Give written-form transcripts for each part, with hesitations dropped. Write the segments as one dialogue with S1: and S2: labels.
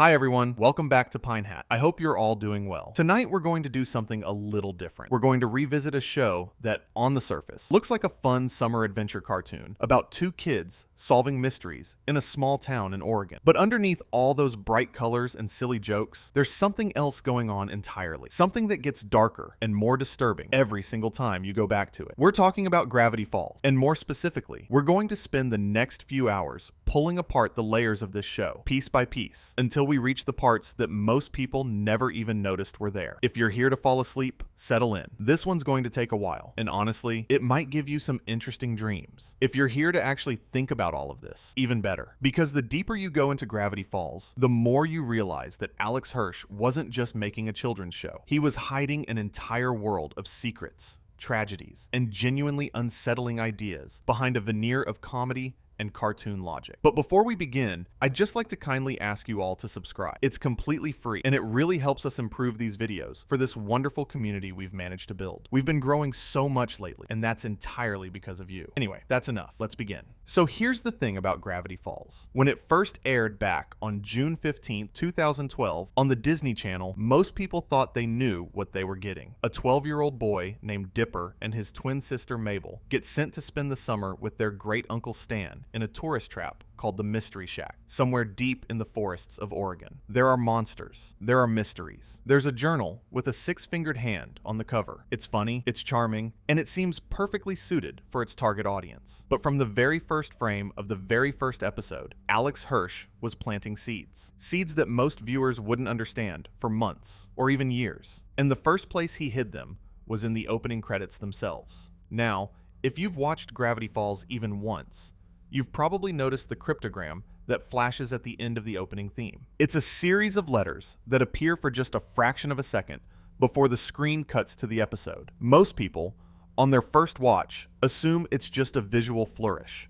S1: Hi everyone, welcome back to Pine Hat. I hope you're all doing well. Tonight we're going to do something a little different. We're going to revisit a show that, on the surface, looks like a fun summer adventure cartoon about two kids solving mysteries in a small town in Oregon. But underneath all those bright colors and silly jokes, there's something else going on entirely. Something that gets darker and more disturbing every single time you go back to it. We're talking about Gravity Falls, and more specifically, we're going to spend the next few hours pulling apart the layers of this show, piece by piece, until we reach the parts that most people never even noticed were there. If you're here to fall asleep, settle in. This one's going to take a while, and honestly, it might give you some interesting dreams. If you're here to actually think about all of this, even better. Because the deeper you go into Gravity Falls, the more you realize that Alex Hirsch wasn't just making a children's show. He was hiding an entire world of secrets, tragedies, and genuinely unsettling ideas behind a veneer of comedy and cartoon logic. But before we begin, I'd just like to kindly ask you all to subscribe. It's completely free, and it really helps us improve these videos for this wonderful community we've managed to build. We've been growing so much lately, and that's entirely because of you. Anyway, that's enough. Let's begin. So here's the thing about Gravity Falls. When it first aired back on June 15th, 2012, on the Disney Channel, most people thought they knew what they were getting. A 12-year-old boy named Dipper and his twin sister Mabel get sent to spend the summer with their great uncle Stan in a tourist trap called the Mystery Shack, somewhere deep in the forests of Oregon. There are monsters. There are mysteries. There's a journal with a six-fingered hand on the cover. It's funny, it's charming, and it seems perfectly suited for its target audience. But from the very first frame of the very first episode, Alex Hirsch was planting seeds. Seeds that most viewers wouldn't understand for months or even years. And the first place he hid them was in the opening credits themselves. Now, if you've watched Gravity Falls even once, you've probably noticed the cryptogram that flashes at the end of the opening theme. It's a series of letters that appear for just a fraction of a second before the screen cuts to the episode. Most people, on their first watch, assume it's just a visual flourish,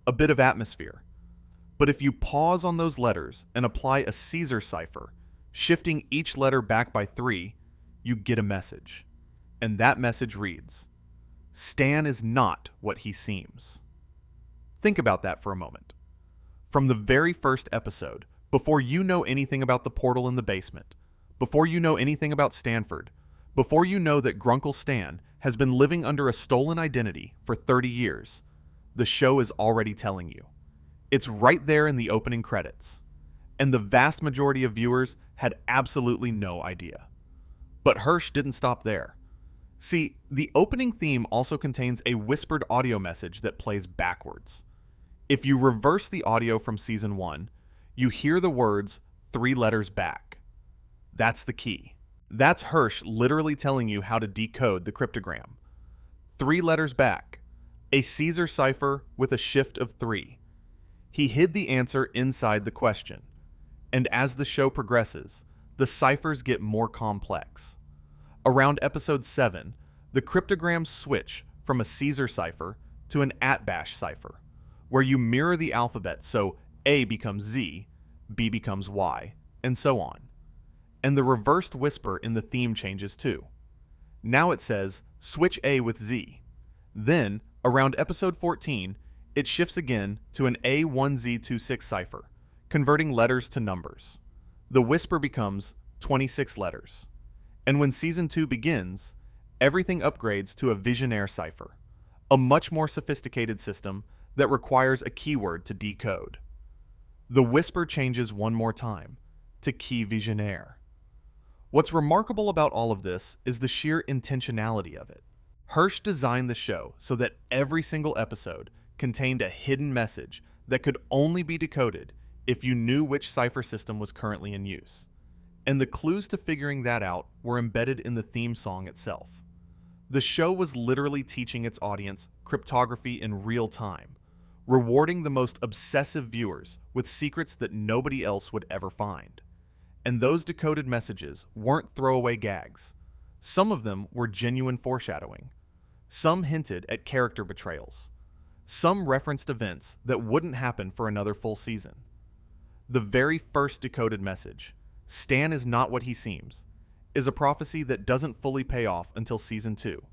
S1: a bit of atmosphere. But if you pause on those letters and apply a Caesar cipher, shifting each letter back by 3, you get a message. And that message reads, "Stan is not what he seems." Think about that for a moment. From the very first episode, before you know anything about the portal in the basement, before you know anything about Stanford, before you know that Grunkle Stan has been living under a stolen identity for 30 years, the show is already telling you. It's right there in the opening credits. And the vast majority of viewers had absolutely no idea. But Hirsch didn't stop there. See, the opening theme also contains a whispered audio message that plays backwards. If you reverse the audio from season 1, you hear the words 3 letters back. That's the key. That's Hirsch literally telling you how to decode the cryptogram. 3 letters back. A Caesar cipher with a shift of 3. He hid the answer inside the question. And as the show progresses, the ciphers get more complex. Around episode 7, the cryptograms switch from a Caesar cipher to an @bash cipher, where you mirror the alphabet so A becomes Z, B becomes Y, and so on. And the reversed whisper in the theme changes too. Now it says, switch A with Z. Then, around episode 14, it shifts again to an A1Z26 cipher, converting letters to numbers. The whisper becomes 26 letters. And when season 2 begins, everything upgrades to a Visionaire cipher, a much more sophisticated system that requires a keyword to decode. The whisper changes one more time, to Key Visionaire. What's remarkable about all of this is the sheer intentionality of it. Hirsch designed the show so that every single episode contained a hidden message that could only be decoded if you knew which cipher system was currently in use. And the clues to figuring that out were embedded in the theme song itself. The show was literally teaching its audience cryptography in real time, rewarding the most obsessive viewers with secrets that nobody else would ever find. And those decoded messages weren't throwaway gags. Some of them were genuine foreshadowing. Some hinted at character betrayals. Some referenced events that wouldn't happen for another full season. The very first decoded message, "Stan is not what he seems," is a prophecy that doesn't fully pay off until season 2,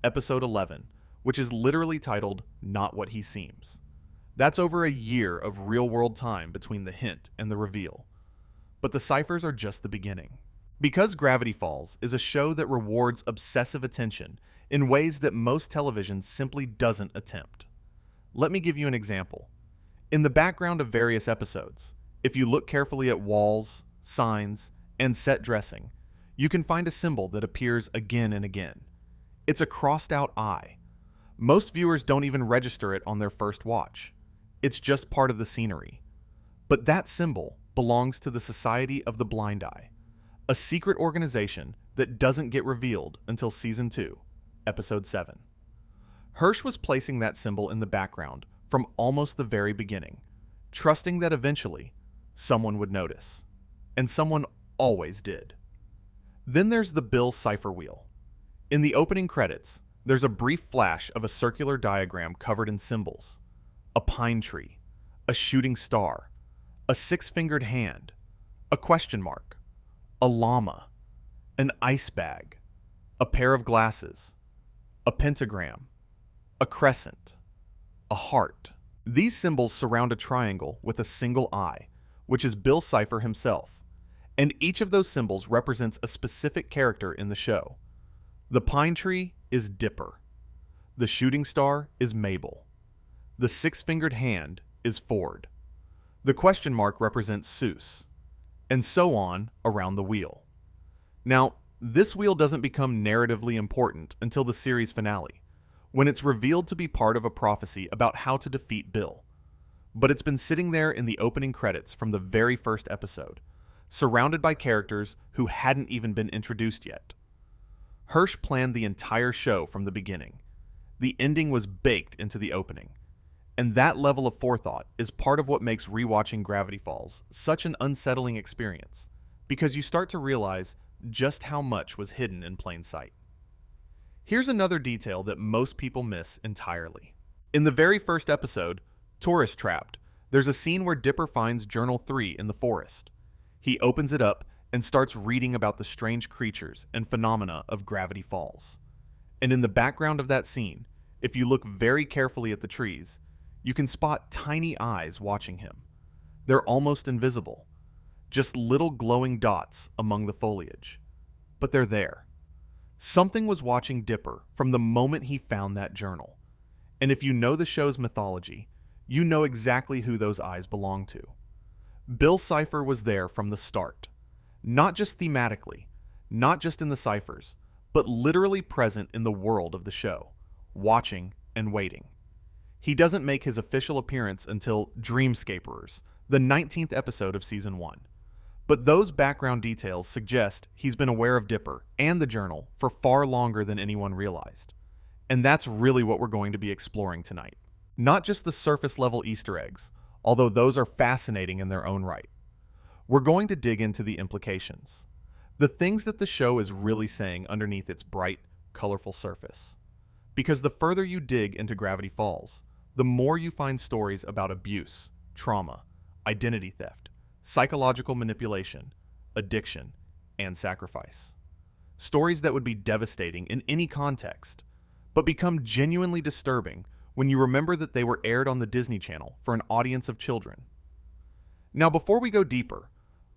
S1: episode 11, which is literally titled "Not What He Seems." That's over a year of real-world time between the hint and the reveal. but the ciphers are just the beginning. Because Gravity Falls is a show that rewards obsessive attention in ways that most television simply doesn't attempt. Let me give you an example. In the background of various episodes, if you look carefully at walls, signs, and set dressing, you can find a symbol that appears again and again. It's a crossed-out eye. Most viewers don't even register it on their first watch. It's just part of the scenery. But that symbol belongs to the Society of the Blind Eye, a secret organization that doesn't get revealed until Season 2, Episode 7. Hirsch was placing that symbol in the background from almost the very beginning, trusting that eventually someone would notice. And someone always did. Then there's the Bill Cipher wheel. In the opening credits, there's a brief flash of a circular diagram covered in symbols. A pine tree, a shooting star, a six-fingered hand, a question mark, a llama, an ice bag, a pair of glasses, a pentagram, a crescent, a heart. These symbols surround a triangle with a single eye, which is Bill Cipher himself, and each of those symbols represents a specific character in the show. The pine tree is Dipper. The shooting star is Mabel. The six-fingered hand is Ford. The question mark represents Seuss, and so on around the wheel. Now, this wheel doesn't become narratively important until the series finale, when it's revealed to be part of a prophecy about how to defeat Bill. But it's been sitting there in the opening credits from the very first episode, surrounded by characters who hadn't even been introduced yet. Hirsch planned the entire show from the beginning. The ending was baked into the opening. And that level of forethought is part of what makes rewatching Gravity Falls such an unsettling experience, because you start to realize just how much was hidden in plain sight. Here's another detail that most people miss entirely. In the very first episode, Tourist Trapped, there's a scene where Dipper finds Journal 3 in the forest. He opens it up and starts reading about the strange creatures and phenomena of Gravity Falls. And in the background of that scene, if you look very carefully at the trees, you can spot tiny eyes watching him. They're almost invisible, just little glowing dots among the foliage. But they're there. Something was watching Dipper from the moment he found that journal. And if you know the show's mythology, you know exactly who those eyes belong to. Bill Cipher was there from the start. Not just thematically, not just in the ciphers, but literally present in the world of the show, watching and waiting. He doesn't make his official appearance until Dreamscaperers, the 19th episode of Season 1. But those background details suggest he's been aware of Dipper and the journal for far longer than anyone realized. And that's really what we're going to be exploring tonight. Not just the surface-level Easter eggs, although those are fascinating in their own right. We're going to dig into the implications. The things that the show is really saying underneath its bright, colorful surface. Because the further you dig into Gravity Falls, the more you find stories about abuse, trauma, identity theft, psychological manipulation, addiction, and sacrifice. Stories that would be devastating in any context, but become genuinely disturbing when you remember that they were aired on the Disney Channel for an audience of children. Now, before we go deeper,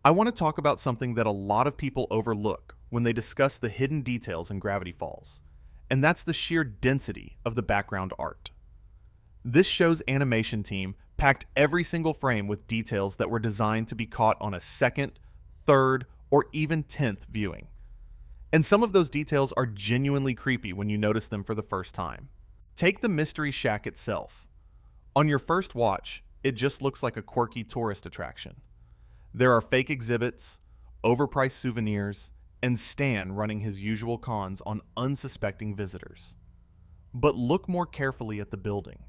S1: I want to talk about something that a lot of people overlook when they discuss the hidden details in Gravity Falls, and that's the sheer density of the background art. This show's animation team packed every single frame with details that were designed to be caught on a second, third, or even 10th viewing. And some of those details are genuinely creepy when you notice them for the first time. Take the Mystery Shack itself. On your first watch, it just looks like a quirky tourist attraction. There are fake exhibits, overpriced souvenirs, and Stan running his usual cons on unsuspecting visitors. But look more carefully at the building.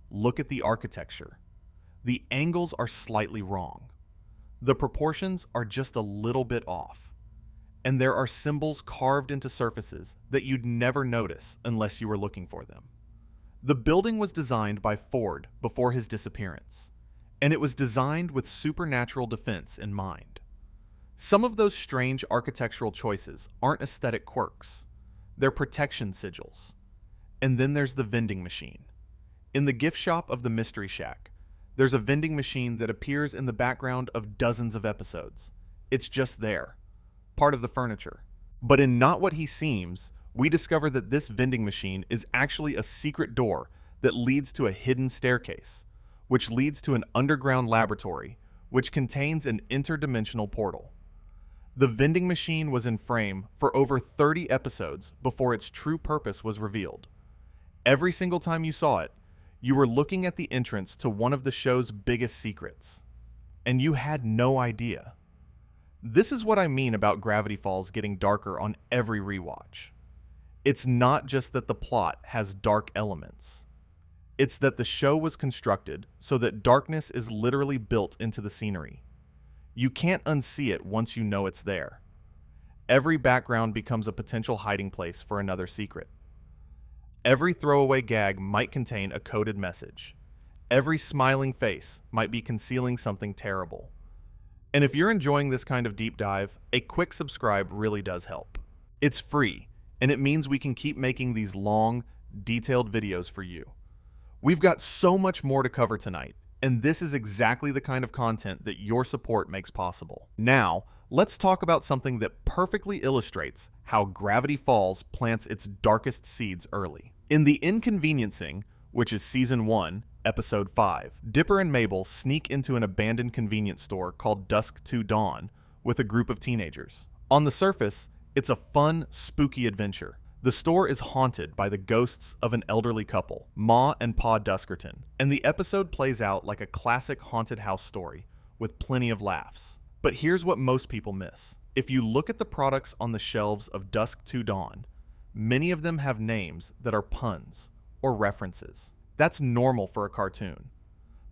S1: Look at the architecture. The angles are slightly wrong. The proportions are just a little bit off. And there are symbols carved into surfaces that you'd never notice unless you were looking for them. The building was designed by Ford before his disappearance, and it was designed with supernatural defense in mind. Some of those strange architectural choices aren't aesthetic quirks. They're protection sigils. And then there's the vending machine. In the gift shop of the Mystery Shack, there's a vending machine that appears in the background of dozens of episodes, It's just there, part of the furniture. But in Not What He Seems, we discover that this vending machine is actually a secret door that leads to a hidden staircase, which leads to an underground laboratory, which contains an interdimensional portal. The vending machine was in frame for over 30 episodes before its true purpose was revealed. Every single time you saw it, you were looking at the entrance to one of the show's biggest secrets, and you had no idea. This is what I mean about Gravity Falls getting darker on every rewatch. It's not just that the plot has dark elements. It's that the show was constructed so that darkness is literally built into the scenery. You can't unsee it once you know it's there. Every background becomes a potential hiding place for another secret. Every throwaway gag might contain a coded message. Every smiling face might be concealing something terrible. And if you're enjoying this kind of deep dive, a quick subscribe really does help. It's free, and it means we can keep making these long, detailed videos for you. We've got so much more to cover tonight, and this is exactly the kind of content that your support makes possible. Now, let's talk about something that perfectly illustrates how Gravity Falls plants its darkest seeds early. In The Inconveniencing, which is Season 1, Episode 5, Dipper and Mabel sneak into an abandoned convenience store called Dusk to Dawn with a group of teenagers. On the surface, it's a fun, spooky adventure. The store is haunted by the ghosts of an elderly couple, Ma and Pa Duskerton, and the episode plays out like a classic haunted house story with plenty of laughs. But here's what most people miss. If you look at the products on the shelves of Dusk to Dawn, many of them have names that are puns or references. That's normal for a cartoon.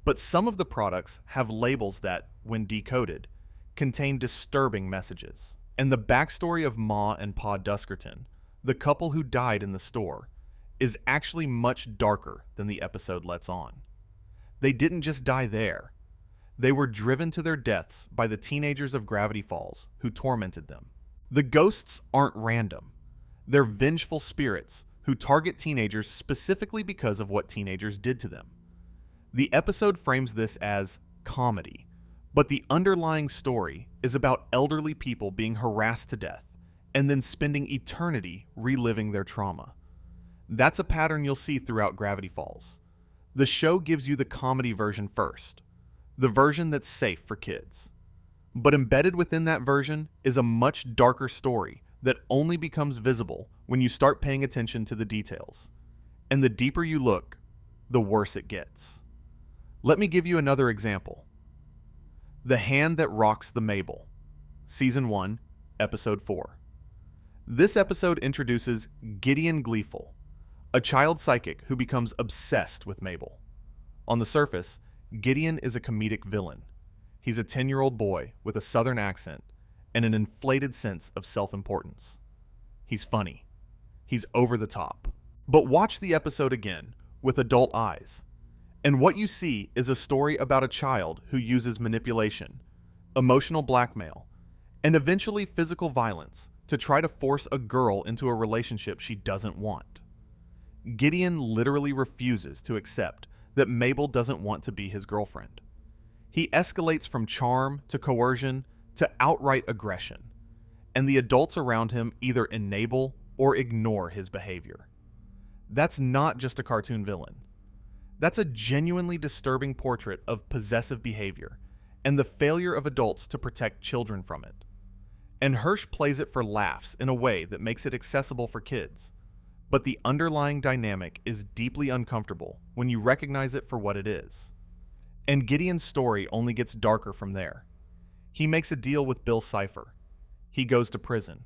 S1: But some of the products have labels that, when decoded, contain disturbing messages. And the backstory of Ma and Pa Duskerton, the couple who died in the store, is actually much darker than the episode lets on. They didn't just die there. They were driven to their deaths by the teenagers of Gravity Falls who tormented them. The ghosts aren't random. They're vengeful spirits who target teenagers specifically because of what teenagers did to them. The episode frames this as comedy, but the underlying story is about elderly people being harassed to death and then spending eternity reliving their trauma. That's a pattern you'll see throughout Gravity Falls. The show gives you the comedy version first, the version that's safe for kids. But embedded within that version is a much darker story that only becomes visible when you start paying attention to the details. And the deeper you look, the worse it gets. Let me give you another example. The Hand That Rocks the Mabel, Season 1, Episode 4. This episode introduces Gideon Gleeful, a child psychic who becomes obsessed with Mabel. On the surface, Gideon is a comedic villain. He's a 10-year-old boy with a southern accent and an inflated sense of self-importance. He's funny. He's over the top. But watch the episode again with adult eyes, and what you see is a story about a child who uses manipulation, emotional blackmail, and eventually physical violence to try to force a girl into a relationship she doesn't want. Gideon literally refuses to accept that Mabel doesn't want to be his girlfriend. He escalates from charm to coercion to outright aggression, and the adults around him either enable or ignore his behavior. That's not just a cartoon villain. That's a genuinely disturbing portrait of possessive behavior and the failure of adults to protect children from it. And Hirsch plays it for laughs in a way that makes it accessible for kids. But the underlying dynamic is deeply uncomfortable when you recognize it for what it is. And Gideon's story only gets darker from there. He makes a deal with Bill Cipher. He goes to prison.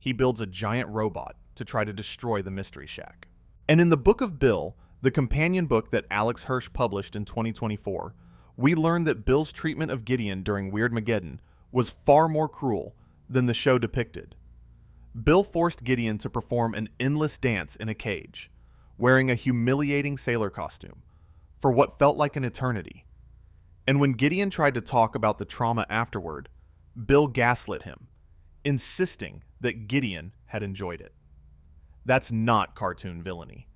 S1: He builds a giant robot to try to destroy the Mystery Shack. And in the Book of Bill, the companion book that Alex Hirsch published in 2024, we learn that Bill's treatment of Gideon during Weirdmageddon was far more cruel than the show depicted. Bill forced Gideon to perform an endless dance in a cage, wearing a humiliating sailor costume, for what felt like an eternity. And when Gideon tried to talk about the trauma afterward, Bill gaslit him, insisting that Gideon had enjoyed it. That's not cartoon villainy.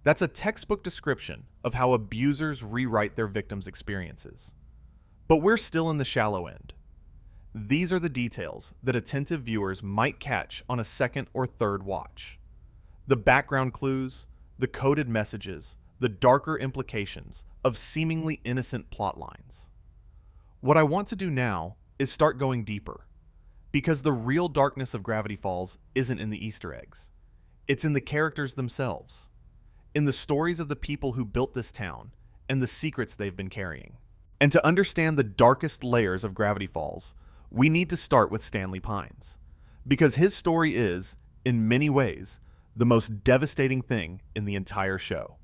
S1: That's a textbook description of how abusers rewrite their victims' experiences. But we're still in the shallow end. These are the details that attentive viewers might catch on a second or third watch. The background clues, the coded messages, the darker implications of seemingly innocent plot lines. What I want to do now is start going deeper, because the real darkness of Gravity Falls isn't in the Easter eggs. It's in the characters themselves, in the stories of the people who built this town and the secrets they've been carrying. And to understand the darkest layers of Gravity Falls, we need to start with Stanley Pines, because his story is, in many ways, the most devastating thing in the entire show.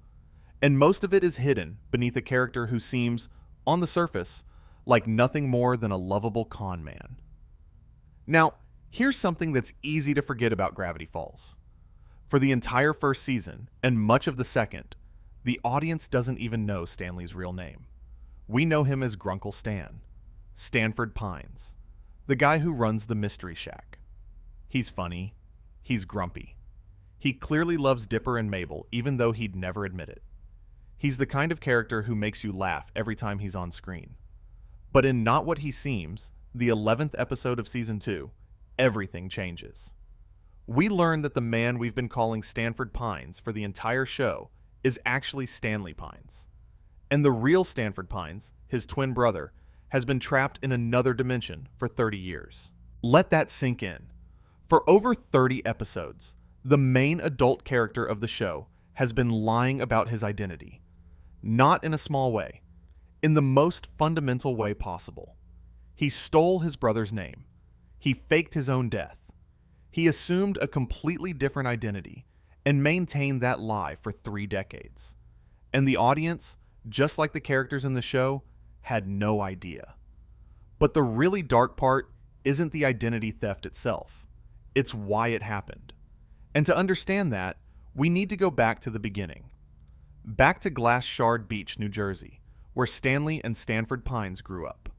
S1: And most of it is hidden beneath a character who seems, on the surface, like nothing more than a lovable con man. Now, here's something that's easy to forget about Gravity Falls. For the entire first season, and much of the second, the audience doesn't even know Stanley's real name. We know him as Grunkle Stan, Stanford Pines, the guy who runs the Mystery Shack. He's funny. He's grumpy. He clearly loves Dipper and Mabel, even though he'd never admit it. He's the kind of character who makes you laugh every time he's on screen. But in Not What He Seems, the 11th episode of Season 2, everything changes. We learn that the man we've been calling Stanford Pines for the entire show is actually Stanley Pines. And the real Stanford Pines, his twin brother, has been trapped in another dimension for 30 years. Let that sink in. For over 30 episodes, the main adult character of the show has been lying about his identity. Not in a small way, in the most fundamental way possible. He stole his brother's name. He faked his own death. He assumed a completely different identity and maintained that lie for 3 decades. And the audience, just like the characters in the show, had no idea. But the really dark part isn't the identity theft itself. It's why it happened. And to understand that, we need to go back to the beginning. Back to Glass Shard Beach, New Jersey, where Stanley and Stanford Pines grew up.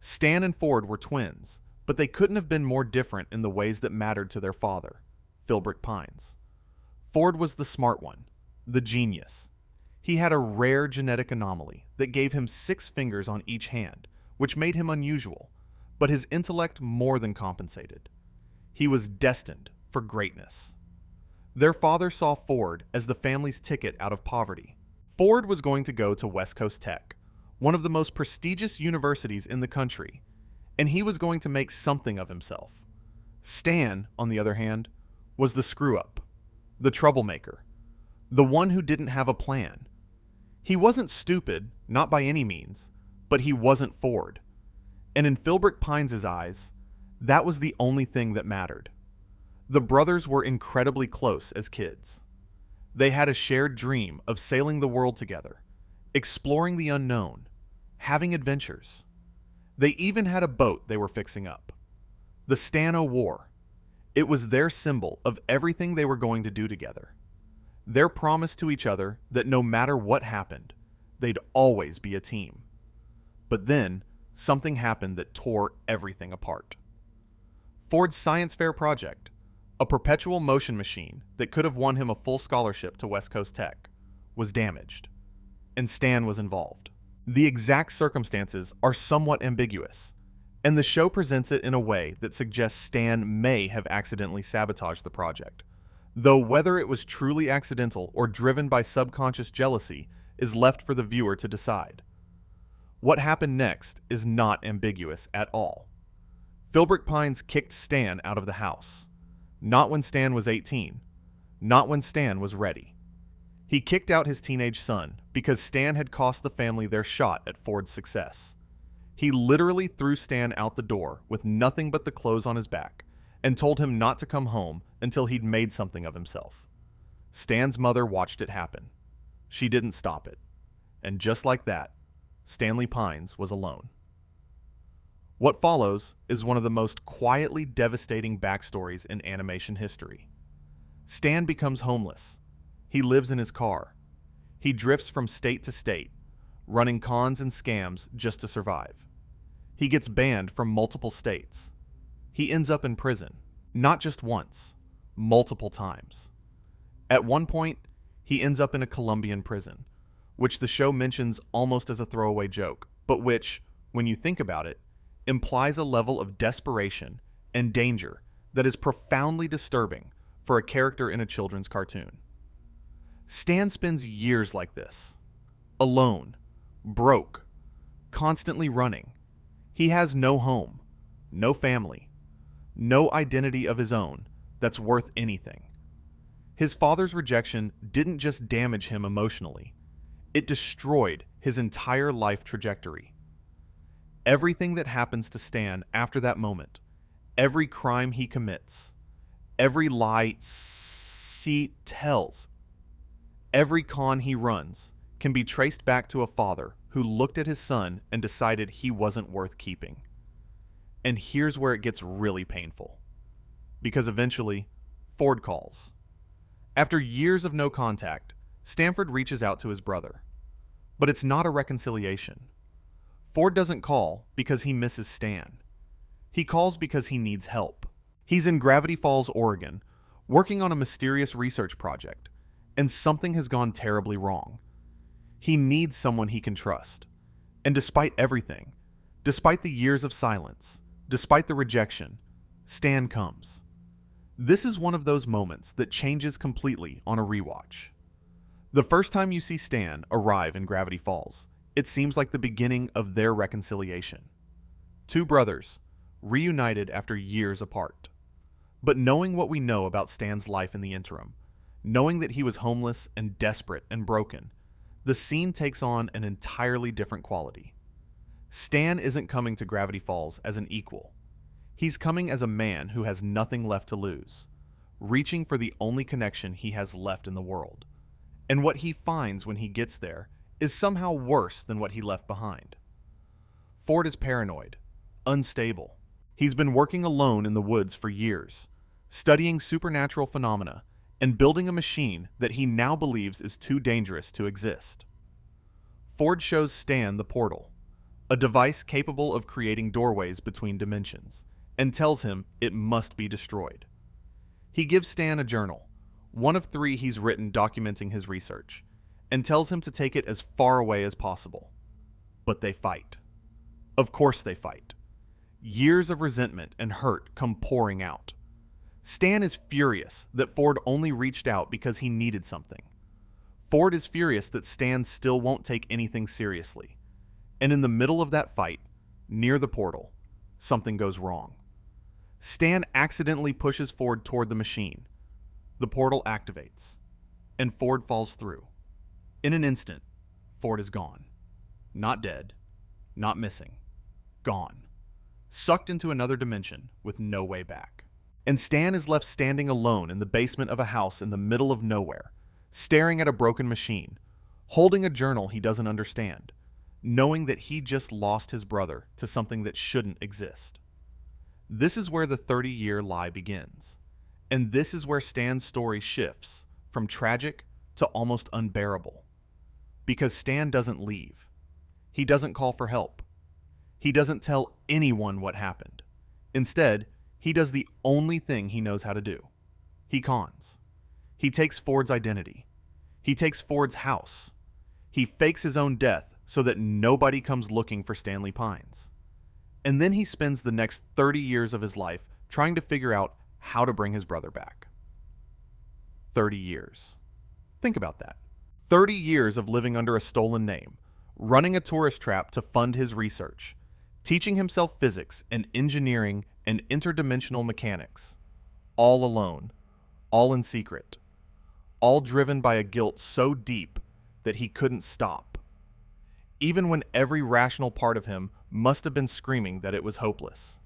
S1: Stan and Ford were twins, but they couldn't have been more different in the ways that mattered to their father, Philbrick Pines. Ford was the smart one, the genius. He had a rare genetic anomaly that gave him 6 fingers on each hand, which made him unusual, but his intellect more than compensated. He was destined for greatness. Their father saw Ford as the family's ticket out of poverty. Ford was going to go to West Coast Tech, one of the most prestigious universities in the country, and he was going to make something of himself. Stan, on the other hand, was the screw-up, the troublemaker, the one who didn't have a plan. He wasn't stupid, not by any means, but he wasn't Ford. And in Philbrick Pines' eyes, that was the only thing that mattered. The brothers were incredibly close as kids. They had a shared dream of sailing the world together, exploring the unknown, having adventures. They even had a boat they were fixing up. The Stan-O War. It was their symbol of everything they were going to do together. Their promise to each other that no matter what happened, they'd always be a team. But then, something happened that tore everything apart. Ford's science fair project, a perpetual motion machine that could have won him a full scholarship to West Coast Tech, was damaged, and Stan was involved. The exact circumstances are somewhat ambiguous, and the show presents it in a way that suggests Stan may have accidentally sabotaged the project, though whether it was truly accidental or driven by subconscious jealousy is left for the viewer to decide. What happened next is not ambiguous at all. Philbrick Pines kicked Stan out of the house. Not when Stan was 18. Not when Stan was ready. He kicked out his teenage son because Stan had cost the family their shot at Ford's success. He literally threw Stan out the door with nothing but the clothes on his back and told him not to come home until he'd made something of himself. Stan's mother watched it happen. She didn't stop it. And just like that, Stanley Pines was alone. What follows is one of the most quietly devastating backstories in animation history. Stan becomes homeless. He lives in his car. He drifts from state to state, running cons and scams just to survive. He gets banned from multiple states. He ends up in prison, not just once, multiple times. At one point, he ends up in a Colombian prison, which the show mentions almost as a throwaway joke, but which, when you think about it, implies a level of desperation and danger that is profoundly disturbing for a character in a children's cartoon. Stan spends years like this, alone, broke, constantly running. He has no home, no family, no identity of his own that's worth anything. His father's rejection didn't just damage him emotionally, it destroyed his entire life trajectory. Everything that happens to Stan after that moment, every crime he commits, every lie he tells, every con he runs, can be traced back to a father who looked at his son and decided he wasn't worth keeping. And here's where it gets really painful. Because eventually, Ford calls. After years of no contact, Stanford reaches out to his brother. But it's not a reconciliation. Ford doesn't call because he misses Stan. He calls because he needs help. He's in Gravity Falls, Oregon, working on a mysterious research project, and something has gone terribly wrong. He needs someone he can trust. And despite everything, despite the years of silence, despite the rejection, Stan comes. This is one of those moments that changes completely on a rewatch. The first time you see Stan arrive in Gravity Falls, it seems like the beginning of their reconciliation. Two brothers, reunited after years apart. But knowing what we know about Stan's life in the interim, knowing that he was homeless and desperate and broken, the scene takes on an entirely different quality. Stan isn't coming to Gravity Falls as an equal. He's coming as a man who has nothing left to lose, reaching for the only connection he has left in the world. And what he finds when he gets there is somehow worse than what he left behind. Ford is paranoid, unstable. He's been working alone in the woods for years, studying supernatural phenomena and building a machine that he now believes is too dangerous to exist. Ford shows Stan the portal, a device capable of creating doorways between dimensions, and tells him it must be destroyed. He gives Stan a journal, one of 3 he's written documenting his research, and tells him to take it as far away as possible. But they fight. Of course they fight. Years of resentment and hurt come pouring out. Stan is furious that Ford only reached out because he needed something. Ford is furious that Stan still won't take anything seriously. And in the middle of that fight, near the portal, something goes wrong. Stan accidentally pushes Ford toward the machine. The portal activates, and Ford falls through. In an instant, Ford is gone. Not dead, not missing. Gone. Sucked into another dimension with no way back. And Stan is left standing alone in the basement of a house in the middle of nowhere, staring at a broken machine, holding a journal he doesn't understand, knowing that he just lost his brother to something that shouldn't exist. This is where the 30-year lie begins. And this is where Stan's story shifts from tragic to almost unbearable. Because Stan doesn't leave. He doesn't call for help. He doesn't tell anyone what happened. Instead, he does the only thing he knows how to do. He cons. He takes Ford's identity. He takes Ford's house. He fakes his own death so that nobody comes looking for Stanley Pines. And then he spends the next 30 years of his life trying to figure out how to bring his brother back. 30 years. Think about that. 30 years of living under a stolen name, running a tourist trap to fund his research, teaching himself physics and engineering and interdimensional mechanics. All alone, all in secret, all driven by a guilt so deep that he couldn't stop. Even when every rational part of him must have been screaming that it was hopeless.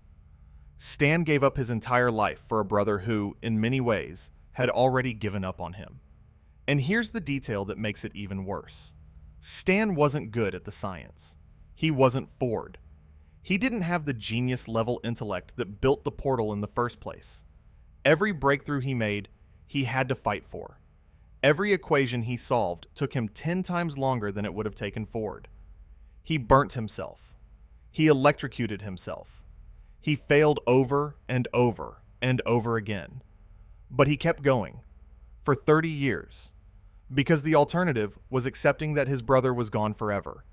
S1: Stan gave up his entire life for a brother who, in many ways, had already given up on him. And here's the detail that makes it even worse. Stan wasn't good at the science. He wasn't Ford. He didn't have the genius-level intellect that built the portal in the first place. Every breakthrough he made, he had to fight for. Every equation he solved took him 10 times longer than it would have taken Ford. He burnt himself. He electrocuted himself. He failed over and over and over again. But he kept going. For 30 years. Because the alternative was accepting that his brother was gone forever,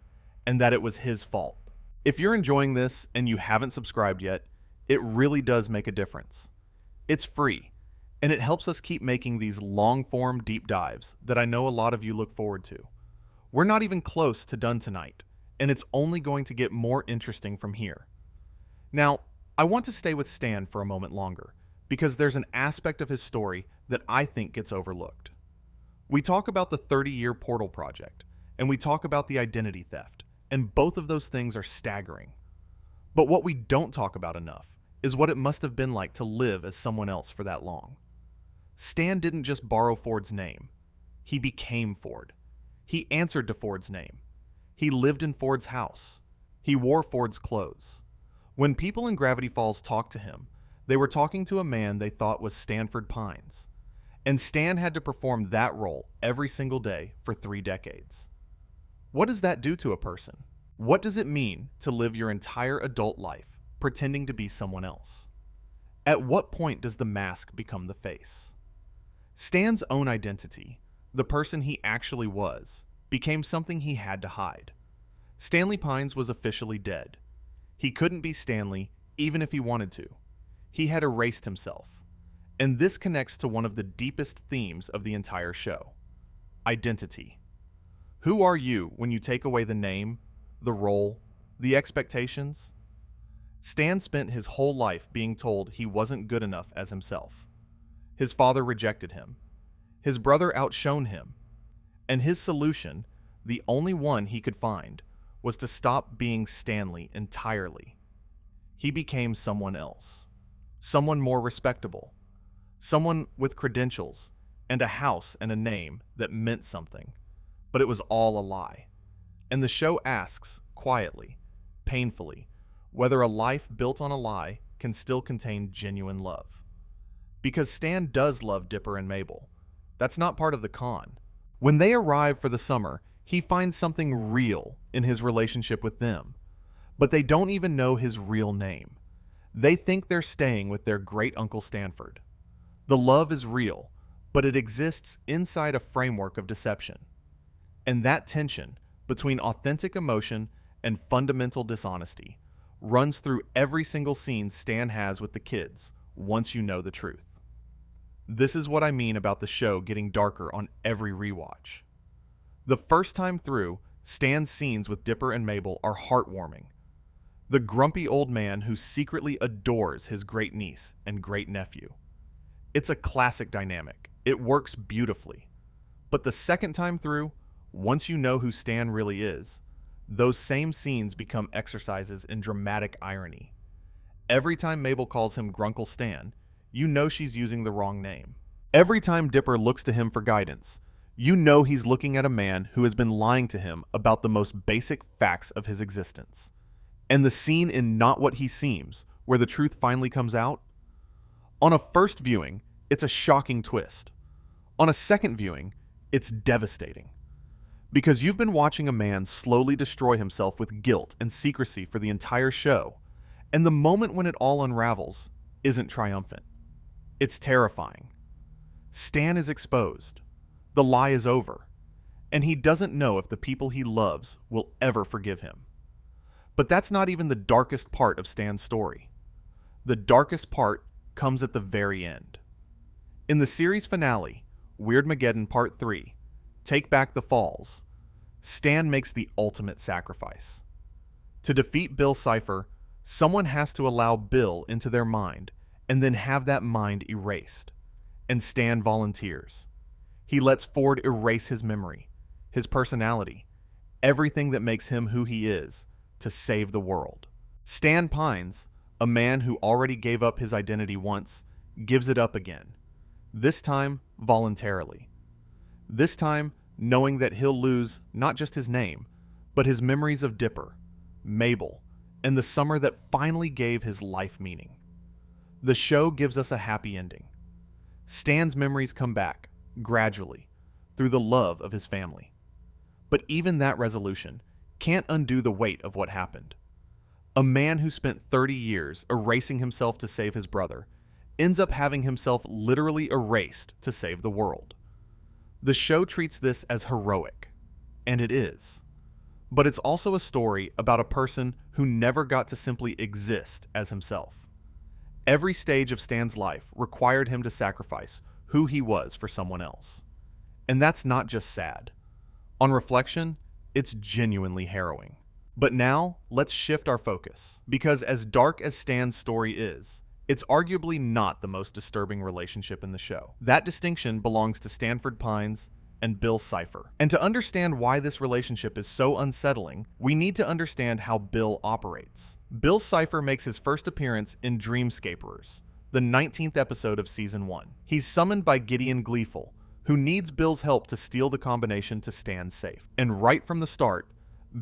S1: and that it was his fault. If you're enjoying this and you haven't subscribed yet, it really does make a difference. It's free, and it helps us keep making these long-form deep dives that I know a lot of you look forward to. We're not even close to done tonight, and it's only going to get more interesting from here. Now, I want to stay with Stan for a moment longer, because there's an aspect of his story that I think gets overlooked. We talk about the 30-year portal project, and we talk about the identity theft, and both of those things are staggering. But what we don't talk about enough is what it must have been like to live as someone else for that long. Stan didn't just borrow Ford's name. He became Ford. He answered to Ford's name. He lived in Ford's house. He wore Ford's clothes. When people in Gravity Falls talked to him, they were talking to a man they thought was Stanford Pines. And Stan had to perform that role every single day for 3 decades. What does that do to a person? What does it mean to live your entire adult life pretending to be someone else? At what point does the mask become the face? Stan's own identity, the person he actually was, became something he had to hide. Stanley Pines was officially dead. He couldn't be Stanley even if he wanted to. He had erased himself. And this connects to one of the deepest themes of the entire show: identity. Who are you when you take away the name, the role, the expectations? Stan spent his whole life being told he wasn't good enough as himself. His father rejected him. His brother outshone him. And his solution, the only one he could find, was to stop being Stanley entirely. He became someone else. Someone more respectable. Someone with credentials and a house and a name that meant something. But it was all a lie. And the show asks, quietly, painfully, whether a life built on a lie can still contain genuine love. Because Stan does love Dipper and Mabel. That's not part of the con. When they arrive for the summer, he finds something real in his relationship with them. But they don't even know his real name. They think they're staying with their great Uncle Stanford. The love is real, but it exists inside a framework of deception. And that tension between authentic emotion and fundamental dishonesty runs through every single scene Stan has with the kids once you know the truth. This is what I mean about the show getting darker on every rewatch. The first time through, Stan's scenes with Dipper and Mabel are heartwarming. The grumpy old man who secretly adores his great niece and great nephew. It's a classic dynamic. It works beautifully. But the second time through, once you know who Stan really is, those same scenes become exercises in dramatic irony. Every time Mabel calls him Grunkle Stan, you know she's using the wrong name. Every time Dipper looks to him for guidance, you know he's looking at a man who has been lying to him about the most basic facts of his existence. And the scene in Not What He Seems, where the truth finally comes out? On a first viewing, it's a shocking twist. On a second viewing, it's devastating. Because you've been watching a man slowly destroy himself with guilt and secrecy for the entire show, and the moment when it all unravels isn't triumphant. It's terrifying. Stan is exposed. The lie is over. And he doesn't know if the people he loves will ever forgive him. But that's not even the darkest part of Stan's story. The darkest part comes at the very end. In the series finale, Weirdmageddon Part 3, Take Back the Falls, Stan makes the ultimate sacrifice. To defeat Bill Cipher, someone has to allow Bill into their mind and then have that mind erased. And Stan volunteers. He lets Ford erase his memory, his personality, everything that makes him who he is, to save the world. Stan Pines, a man who already gave up his identity once, gives it up again. This time, voluntarily. This time, knowing that he'll lose not just his name, but his memories of Dipper, Mabel, and the summer that finally gave his life meaning. The show gives us a happy ending. Stan's memories come back, gradually, through the love of his family. But even that resolution can't undo the weight of what happened. A man who spent 30 years erasing himself to save his brother ends up having himself literally erased to save the world. The show treats this as heroic, and it is. But it's also a story about a person who never got to simply exist as himself. Every stage of Stan's life required him to sacrifice who he was for someone else. And that's not just sad. On reflection, it's genuinely harrowing. But now, let's shift our focus, because as dark as Stan's story is, it's arguably not the most disturbing relationship in the show. That distinction belongs to Stanford Pines and Bill Cipher. And to understand why this relationship is so unsettling, we need to understand how Bill operates. Bill Cipher makes his first appearance in Dreamscaperers, the 19th episode of Season 1. He's summoned by Gideon Gleeful, who needs Bill's help to steal the combination to Stan's safe. And right from the start,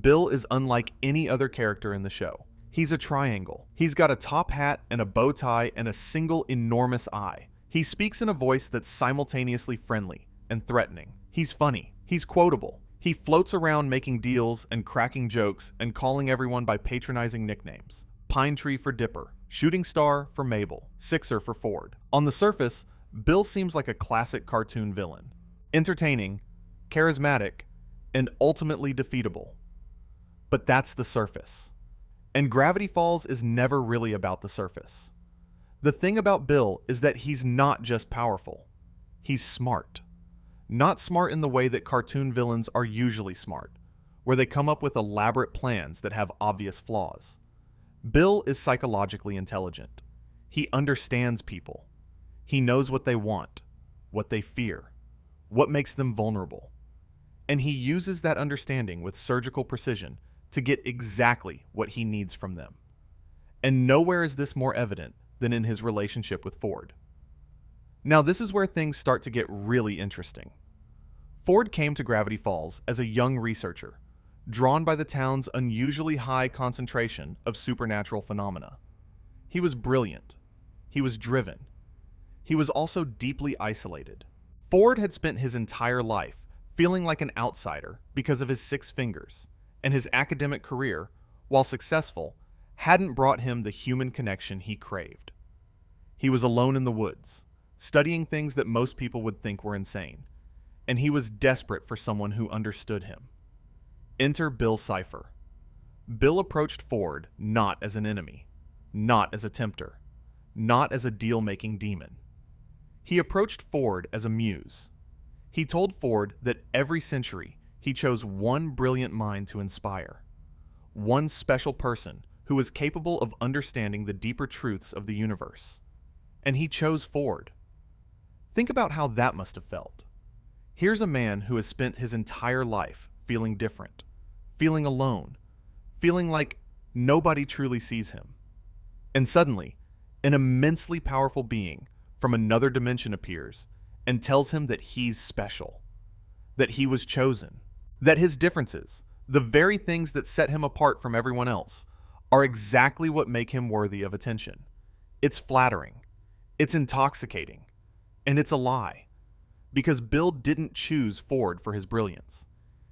S1: Bill is unlike any other character in the show. He's a triangle. He's got a top hat and a bow tie and a single enormous eye. He speaks in a voice that's simultaneously friendly and threatening. He's funny. He's quotable. He floats around making deals and cracking jokes and calling everyone by patronizing nicknames. Pine Tree for Dipper, Shooting Star for Mabel, Sixer for Ford. On the surface, Bill seems like a classic cartoon villain. Entertaining, charismatic, and ultimately defeatable. But that's the surface. And Gravity Falls is never really about the surface. The thing about Bill is that he's not just powerful. He's smart. Not smart in the way that cartoon villains are usually smart, where they come up with elaborate plans that have obvious flaws. Bill is psychologically intelligent. He understands people. He knows what they want, what they fear, what makes them vulnerable. And he uses that understanding with surgical precision to get exactly what he needs from them. And nowhere is this more evident than in his relationship with Ford. Now, this is where things start to get really interesting. Ford came to Gravity Falls as a young researcher, drawn by the town's unusually high concentration of supernatural phenomena. He was brilliant. He was driven. He was also deeply isolated. Ford had spent his entire life feeling like an outsider because of his 6 fingers, and his academic career, while successful, hadn't brought him the human connection he craved. He was alone in the woods, studying things that most people would think were insane, and he was desperate for someone who understood him. Enter Bill Cipher. Bill approached Ford not as an enemy, not as a tempter, not as a deal-making demon. He approached Ford as a muse. He told Ford that every century he chose one brilliant mind to inspire, one special person who was capable of understanding the deeper truths of the universe. And he chose Ford. Think about how that must have felt. Here's a man who has spent his entire life feeling different, feeling alone, feeling like nobody truly sees him. And suddenly, an immensely powerful being from another dimension appears and tells him that he's special, that he was chosen, that his differences, the very things that set him apart from everyone else, are exactly what make him worthy of attention. It's flattering, it's intoxicating, and it's a lie. Because Bill didn't choose Ford for his brilliance.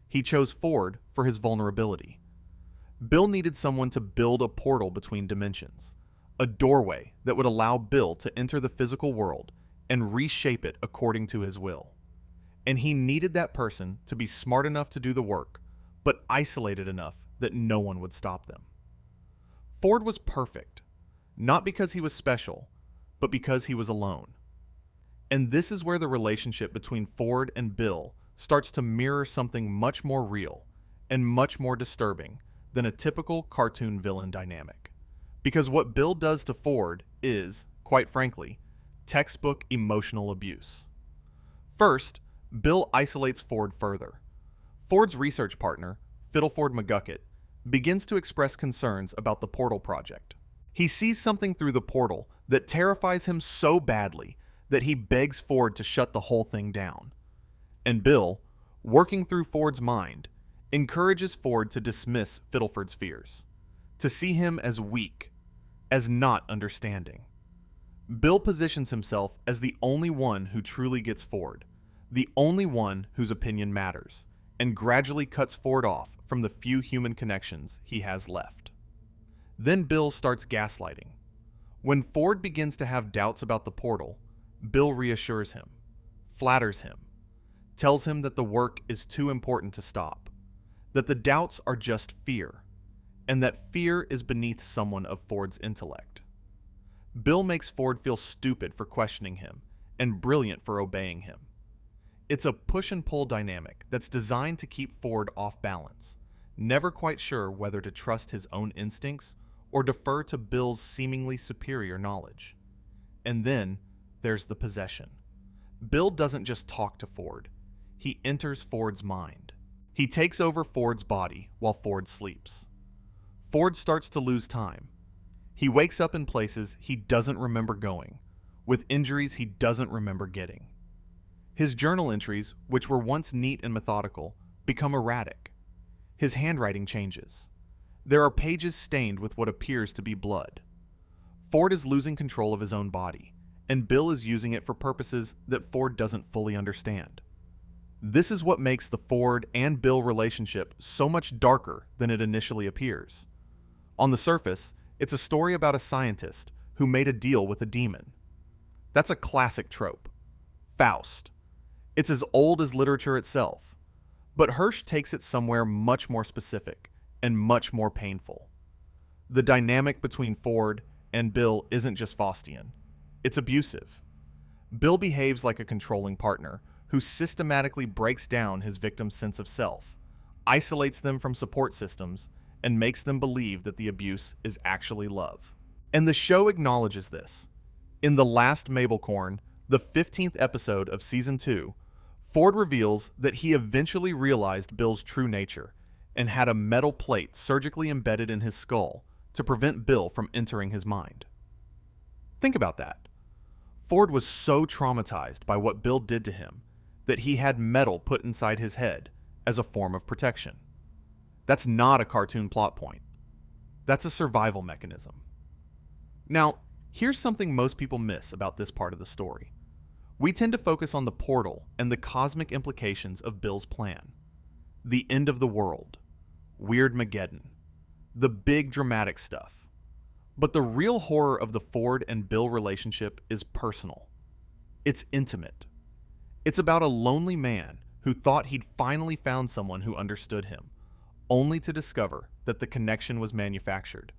S1: He chose Ford for his vulnerability. Bill needed someone to build a portal between dimensions, a doorway that would allow Bill to enter the physical world and reshape it according to his will. And he needed that person to be smart enough to do the work, but isolated enough that no one would stop them. Ford was perfect, not because he was special, but because he was alone. And this is where the relationship between Ford and Bill starts to mirror something much more real and much more disturbing than a typical cartoon villain dynamic. Because what Bill does to Ford is, quite frankly, textbook emotional abuse. First, Bill isolates Ford further. Ford's research partner, Fiddleford McGucket, begins to express concerns about the portal project. He sees something through the portal that terrifies him so badly that he begs Ford to shut the whole thing down. And Bill, working through Ford's mind, encourages Ford to dismiss Fiddleford's fears, to see him as weak, as not understanding. Bill positions himself as the only one who truly gets Ford, the only one whose opinion matters, and gradually cuts Ford off from the few human connections he has left. Then Bill starts gaslighting. When Ford begins to have doubts about the portal, Bill reassures him, flatters him, tells him that the work is too important to stop, that the doubts are just fear, and that fear is beneath someone of Ford's intellect. Bill makes Ford feel stupid for questioning him and brilliant for obeying him. It's a push and pull dynamic that's designed to keep Ford off balance, never quite sure whether to trust his own instincts or defer to Bill's seemingly superior knowledge. And then there's the possession. Bill doesn't just talk to Ford, he enters Ford's mind. He takes over Ford's body while Ford sleeps. Ford starts to lose time. He wakes up in places he doesn't remember going, with injuries he doesn't remember getting. His journal entries, which were once neat and methodical, become erratic. His handwriting changes. There are pages stained with what appears to be blood. Ford is losing control of his own body, and Bill is using it for purposes that Ford doesn't fully understand. This is what makes the Ford and Bill relationship so much darker than it initially appears. On the surface, it's a story about a scientist who made a deal with a demon. That's a classic trope. Faust. It's as old as literature itself. But Hirsch takes it somewhere much more specific and much more painful. The dynamic between Ford and Bill isn't just Faustian. It's abusive. Bill behaves like a controlling partner who systematically breaks down his victim's sense of self, isolates them from support systems, and makes them believe that the abuse is actually love. And the show acknowledges this. In The Last Mabelcorn, the 15th episode of Season 2, Ford reveals that he eventually realized Bill's true nature and had a metal plate surgically embedded in his skull to prevent Bill from entering his mind. Think about that. Ford was so traumatized by what Bill did to him that he had metal put inside his head as a form of protection. That's not a cartoon plot point. That's a survival mechanism. Now, here's something most people miss about this part of the story. We tend to focus on the portal and the cosmic implications of Bill's plan. The end of the world. Weirdmageddon. The big dramatic stuff. But the real horror of the Ford and Bill relationship is personal. It's intimate. It's about a lonely man who thought he'd finally found someone who understood him, only to discover that the connection was manufactured,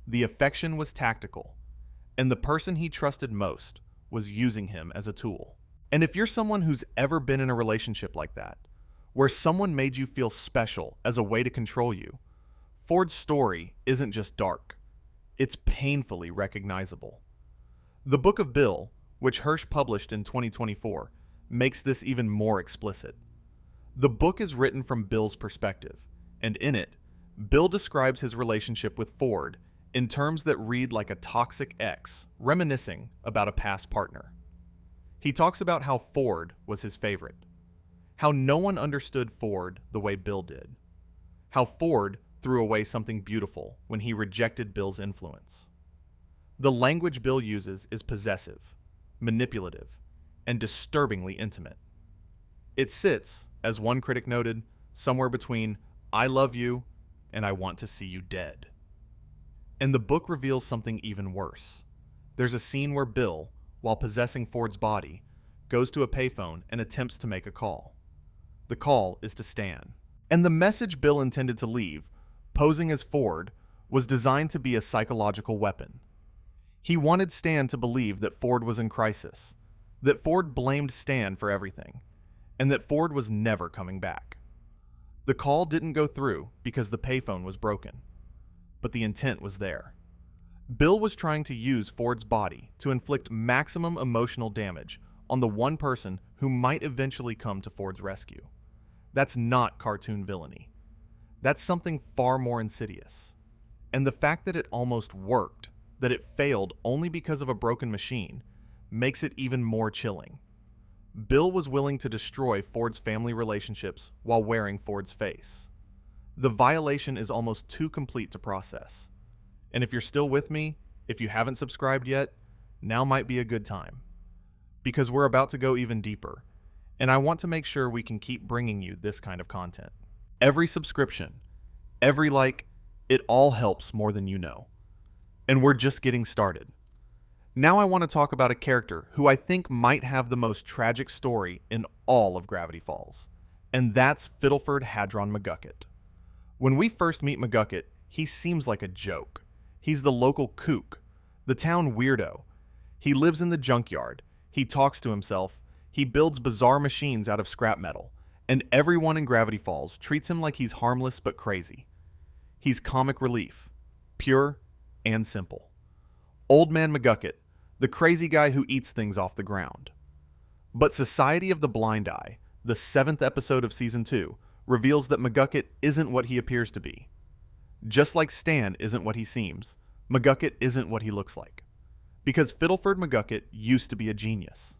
S1: the affection was tactical, and the person he trusted most was using him as a tool. And if you're someone who's ever been in a relationship like that, where someone made you feel special as a way to control you, Ford's story isn't just dark. It's painfully recognizable. The Book of Bill, which Hirsch published in 2024, makes this even more explicit. The book is written from Bill's perspective, and in it, Bill describes his relationship with Ford in terms that read like a toxic ex reminiscing about a past partner. He talks about how Ford was his favorite, how no one understood Ford the way Bill did, how Ford threw away something beautiful when he rejected Bill's influence. The language Bill uses is possessive, manipulative, and disturbingly intimate. It sits, as one critic noted, somewhere between "I love you" and "I want to see you dead." And the book reveals something even worse. There's a scene where Bill, while possessing Ford's body, goes to a payphone and attempts to make a call. The call is to Stan. And the message Bill intended to leave, posing as Ford, was designed to be a psychological weapon. He wanted Stan to believe that Ford was in crisis, that Ford blamed Stan for everything, and that Ford was never coming back. The call didn't go through because the payphone was broken, but the intent was there. Bill was trying to use Ford's body to inflict maximum emotional damage on the one person who might eventually come to Ford's rescue. That's not cartoon villainy. That's something far more insidious. And the fact that it almost worked, that it failed only because of a broken machine, makes it even more chilling. Bill was willing to destroy Ford's family relationships while wearing Ford's face. The violation is almost too complete to process. And if you're still with me, if you haven't subscribed yet, now might be a good time. Because we're about to go even deeper, and I want to make sure we can keep bringing you this kind of content. Every subscription, every like, it all helps more than you know. And we're just getting started. Now I want to talk about a character who I think might have the most tragic story in all of Gravity Falls, and that's Fiddleford Hadron McGucket. When we first meet McGucket, he seems like a joke. He's the local kook, the town weirdo. He lives in the junkyard, he talks to himself, he builds bizarre machines out of scrap metal, and everyone in Gravity Falls treats him like he's harmless but crazy. He's comic relief, pure and simple. Old Man McGucket, the crazy guy who eats things off the ground. But Society of the Blind Eye, the 7th episode of Season 2, reveals that McGucket isn't what he appears to be. Just like Stan isn't what he seems, McGucket isn't what he looks like. Because Fiddleford McGucket used to be a genius.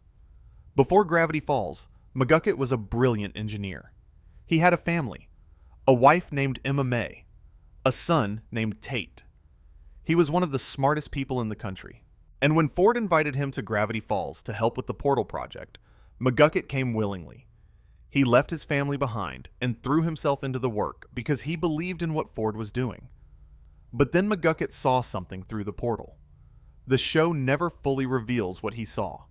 S1: Before Gravity Falls, McGucket was a brilliant engineer. He had a family, a wife named Emma May, a son named Tate. He was one of the smartest people in the country. And when Ford invited him to Gravity Falls to help with the Portal project, McGucket came willingly. He left his family behind and threw himself into the work because he believed in what Ford was doing. But then McGucket saw something through the portal. The show never fully reveals what he saw,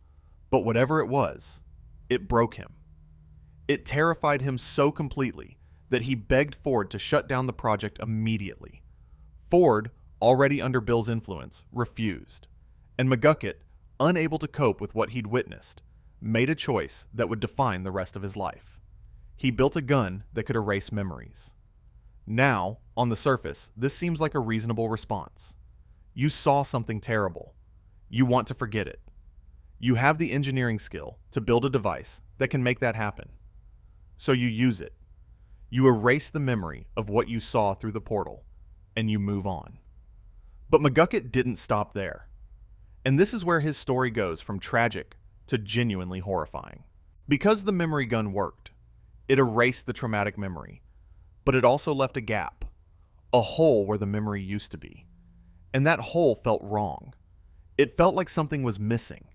S1: but whatever it was, it broke him. It terrified him so completely that he begged Ford to shut down the project immediately. Ford, already under Bill's influence, refused, and McGucket, unable to cope with what he'd witnessed, made a choice that would define the rest of his life. He built a gun that could erase memories. Now, on the surface, this seems like a reasonable response. You saw something terrible. You want to forget it. You have the engineering skill to build a device that can make that happen. So you use it. You erase the memory of what you saw through the portal, and you move on. But McGucket didn't stop there. And this is where his story goes from tragic to genuinely horrifying. Because the memory gun worked, it erased the traumatic memory, but it also left a gap, a hole where the memory used to be. And that hole felt wrong. It felt like something was missing,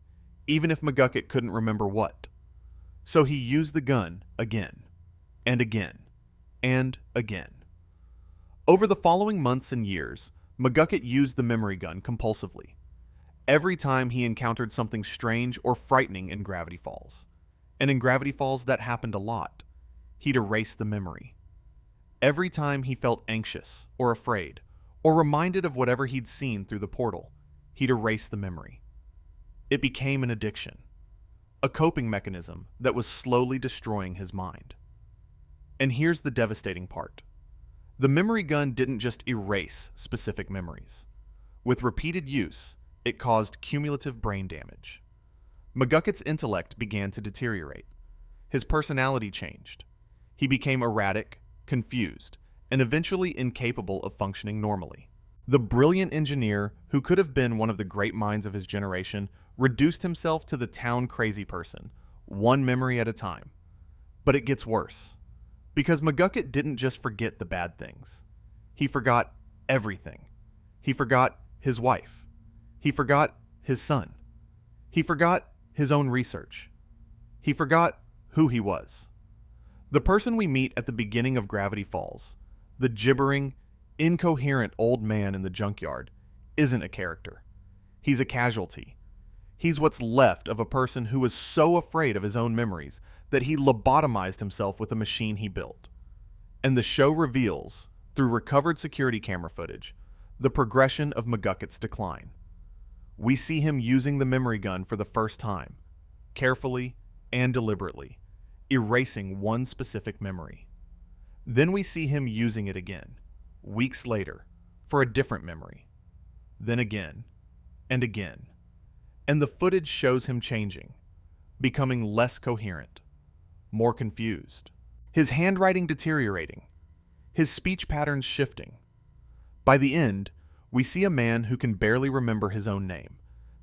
S1: even if McGucket couldn't remember what. So he used the gun again, and again, and again. Over the following months and years, McGucket used the memory gun compulsively. Every time he encountered something strange or frightening in Gravity Falls. And in Gravity Falls, that happened a lot. He'd erase the memory. Every time he felt anxious or afraid, or reminded of whatever he'd seen through the portal, he'd erase the memory. It became an addiction, a coping mechanism that was slowly destroying his mind. And here's the devastating part. The memory gun didn't just erase specific memories. With repeated use, it caused cumulative brain damage. McGucket's intellect began to deteriorate. His personality changed. He became erratic, confused, and eventually incapable of functioning normally. The brilliant engineer, who could have been one of the great minds of his generation, reduced himself to the town crazy person, one memory at a time. But it gets worse. Because McGucket didn't just forget the bad things. He forgot everything. He forgot his wife. He forgot his son. He forgot his own research. He forgot who he was. The person we meet at the beginning of Gravity Falls, the gibbering, incoherent old man in the junkyard, isn't a character. He's a casualty. He's what's left of a person who was so afraid of his own memories that he lobotomized himself with a machine he built. And the show reveals, through recovered security camera footage, the progression of McGucket's decline. We see him using the memory gun for the first time, carefully and deliberately, erasing one specific memory. Then we see him using it again, weeks later, for a different memory. Then again, and again. And the footage shows him changing, becoming less coherent, more confused. His handwriting deteriorating, his speech patterns shifting. By the end, we see a man who can barely remember his own name,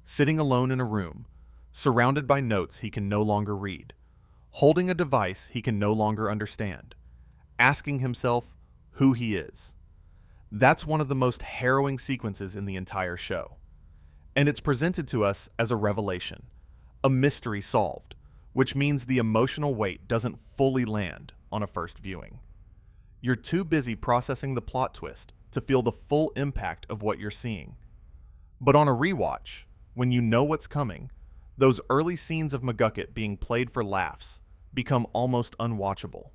S1: sitting alone in a room, surrounded by notes he can no longer read, holding a device he can no longer understand, asking himself who he is. That's one of the most harrowing sequences in the entire show. And it's presented to us as a revelation, a mystery solved, which means the emotional weight doesn't fully land on a first viewing. You're too busy processing the plot twist to feel the full impact of what you're seeing. But on a rewatch, when you know what's coming, those early scenes of McGucket being played for laughs become almost unwatchable.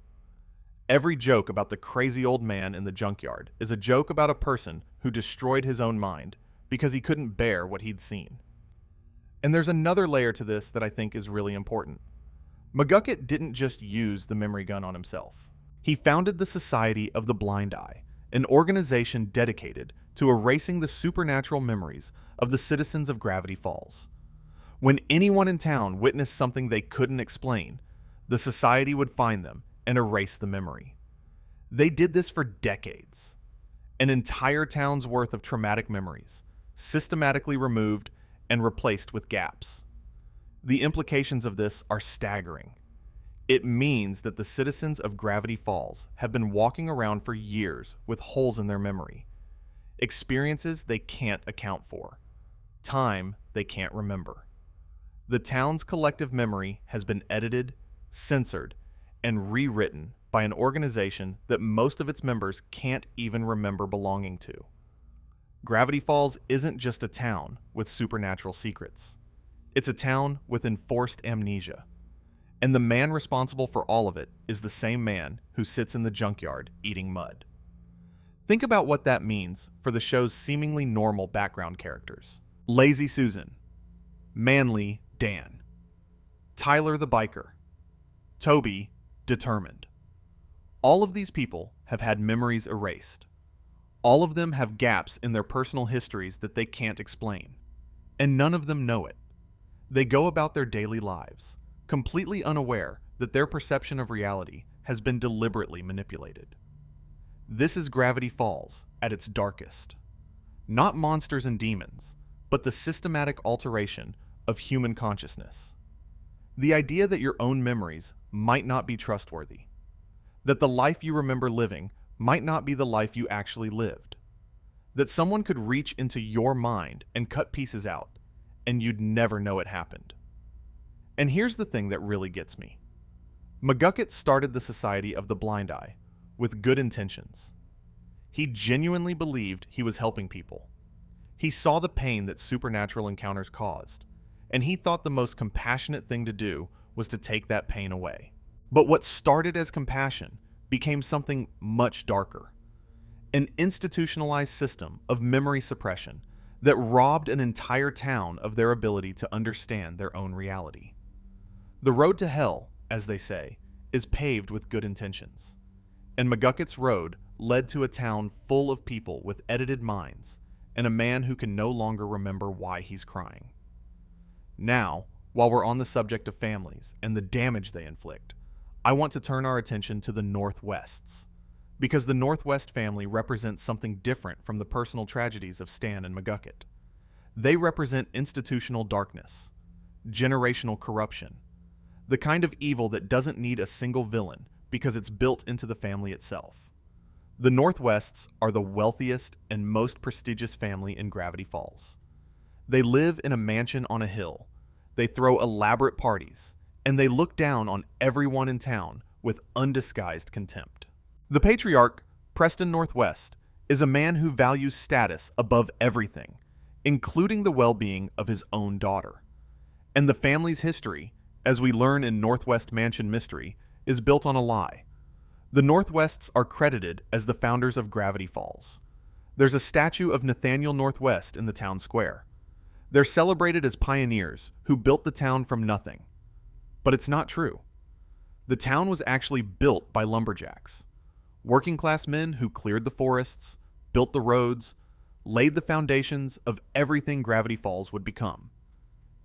S1: Every joke about the crazy old man in the junkyard is a joke about a person who destroyed his own mind because he couldn't bear what he'd seen. And there's another layer to this that I think is really important. McGucket didn't just use the memory gun on himself. He founded the Society of the Blind Eye, an organization dedicated to erasing the supernatural memories of the citizens of Gravity Falls. When anyone in town witnessed something they couldn't explain, the Society would find them and erase the memory. They did this for decades. An entire town's worth of traumatic memories, systematically removed and replaced with gaps. The implications of this are staggering. It means that the citizens of Gravity Falls have been walking around for years with holes in their memory, experiences they can't account for, time they can't remember. The town's collective memory has been edited, censored, and rewritten by an organization that most of its members can't even remember belonging to. Gravity Falls isn't just a town with supernatural secrets. It's a town with enforced amnesia. And the man responsible for all of it is the same man who sits in the junkyard eating mud. Think about what that means for the show's seemingly normal background characters. Lazy Susan, Manly Dan, Tyler the biker, Toby determined. All of these people have had memories erased. All of them have gaps in their personal histories that they can't explain. And none of them know it. They go about their daily lives, completely unaware that their perception of reality has been deliberately manipulated. This is Gravity Falls at its darkest. Not monsters and demons, but the systematic alteration of human consciousness. The idea that your own memories might not be trustworthy. That the life you remember living might not be the life you actually lived. That someone could reach into your mind and cut pieces out, and you'd never know it happened. And here's the thing that really gets me. McGucket started the Society of the Blind Eye with good intentions. He genuinely believed he was helping people. He saw the pain that supernatural encounters caused, and he thought the most compassionate thing to do was to take that pain away. But what started as compassion became something much darker. An institutionalized system of memory suppression that robbed an entire town of their ability to understand their own reality. The road to hell, as they say, is paved with good intentions. And McGucket's road led to a town full of people with edited minds and a man who can no longer remember why he's crying. Now, while we're on the subject of families and the damage they inflict, I want to turn our attention to the Northwests, because the Northwest family represents something different from the personal tragedies of Stan and McGucket. They represent institutional darkness, generational corruption, the kind of evil that doesn't need a single villain because it's built into the family itself. The Northwests are the wealthiest and most prestigious family in Gravity Falls. They live in a mansion on a hill, they throw elaborate parties, and they look down on everyone in town with undisguised contempt. The patriarch, Preston Northwest, is a man who values status above everything, including the well-being of his own daughter. And the family's history, as we learn in Northwest Mansion Mystery, is built on a lie. The Northwests are credited as the founders of Gravity Falls. There's a statue of Nathaniel Northwest in the town square. They're celebrated as pioneers who built the town from nothing. But it's not true. The town was actually built by lumberjacks. Working class men who cleared the forests, built the roads, laid the foundations of everything Gravity Falls would become.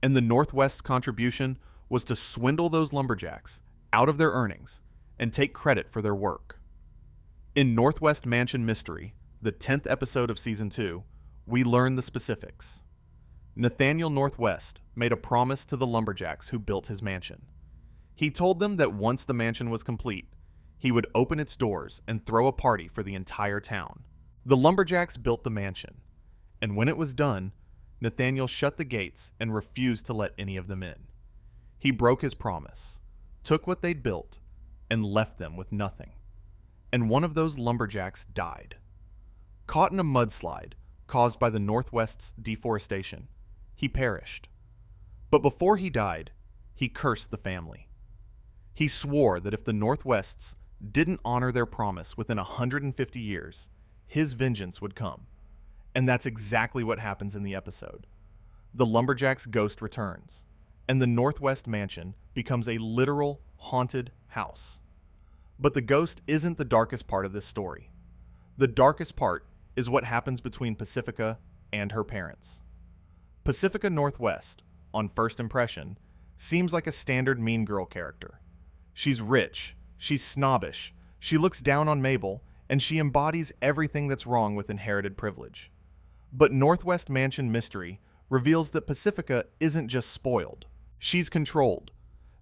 S1: And the Northwest's contribution was to swindle those lumberjacks out of their earnings and take credit for their work. In Northwest Mansion Mystery, the 10th episode of Season 2, we learn the specifics. Nathaniel Northwest made a promise to the lumberjacks who built his mansion. He told them that once the mansion was complete, he would open its doors and throw a party for the entire town. The lumberjacks built the mansion, and when it was done, Nathaniel shut the gates and refused to let any of them in. He broke his promise, took what they'd built, and left them with nothing. And one of those lumberjacks died. Caught in a mudslide caused by the Northwest's deforestation, he perished. But before he died, he cursed the family. He swore that if the Northwests didn't honor their promise within 150 years, his vengeance would come. And that's exactly what happens in the episode. The lumberjack's ghost returns, and the Northwest Mansion becomes a literal haunted house. But the ghost isn't the darkest part of this story. The darkest part is what happens between Pacifica and her parents. Pacifica Northwest, on first impression, seems like a standard mean girl character. She's rich, she's snobbish, she looks down on Mabel, and she embodies everything that's wrong with inherited privilege. But Northwest Mansion Mystery reveals that Pacifica isn't just spoiled. She's controlled.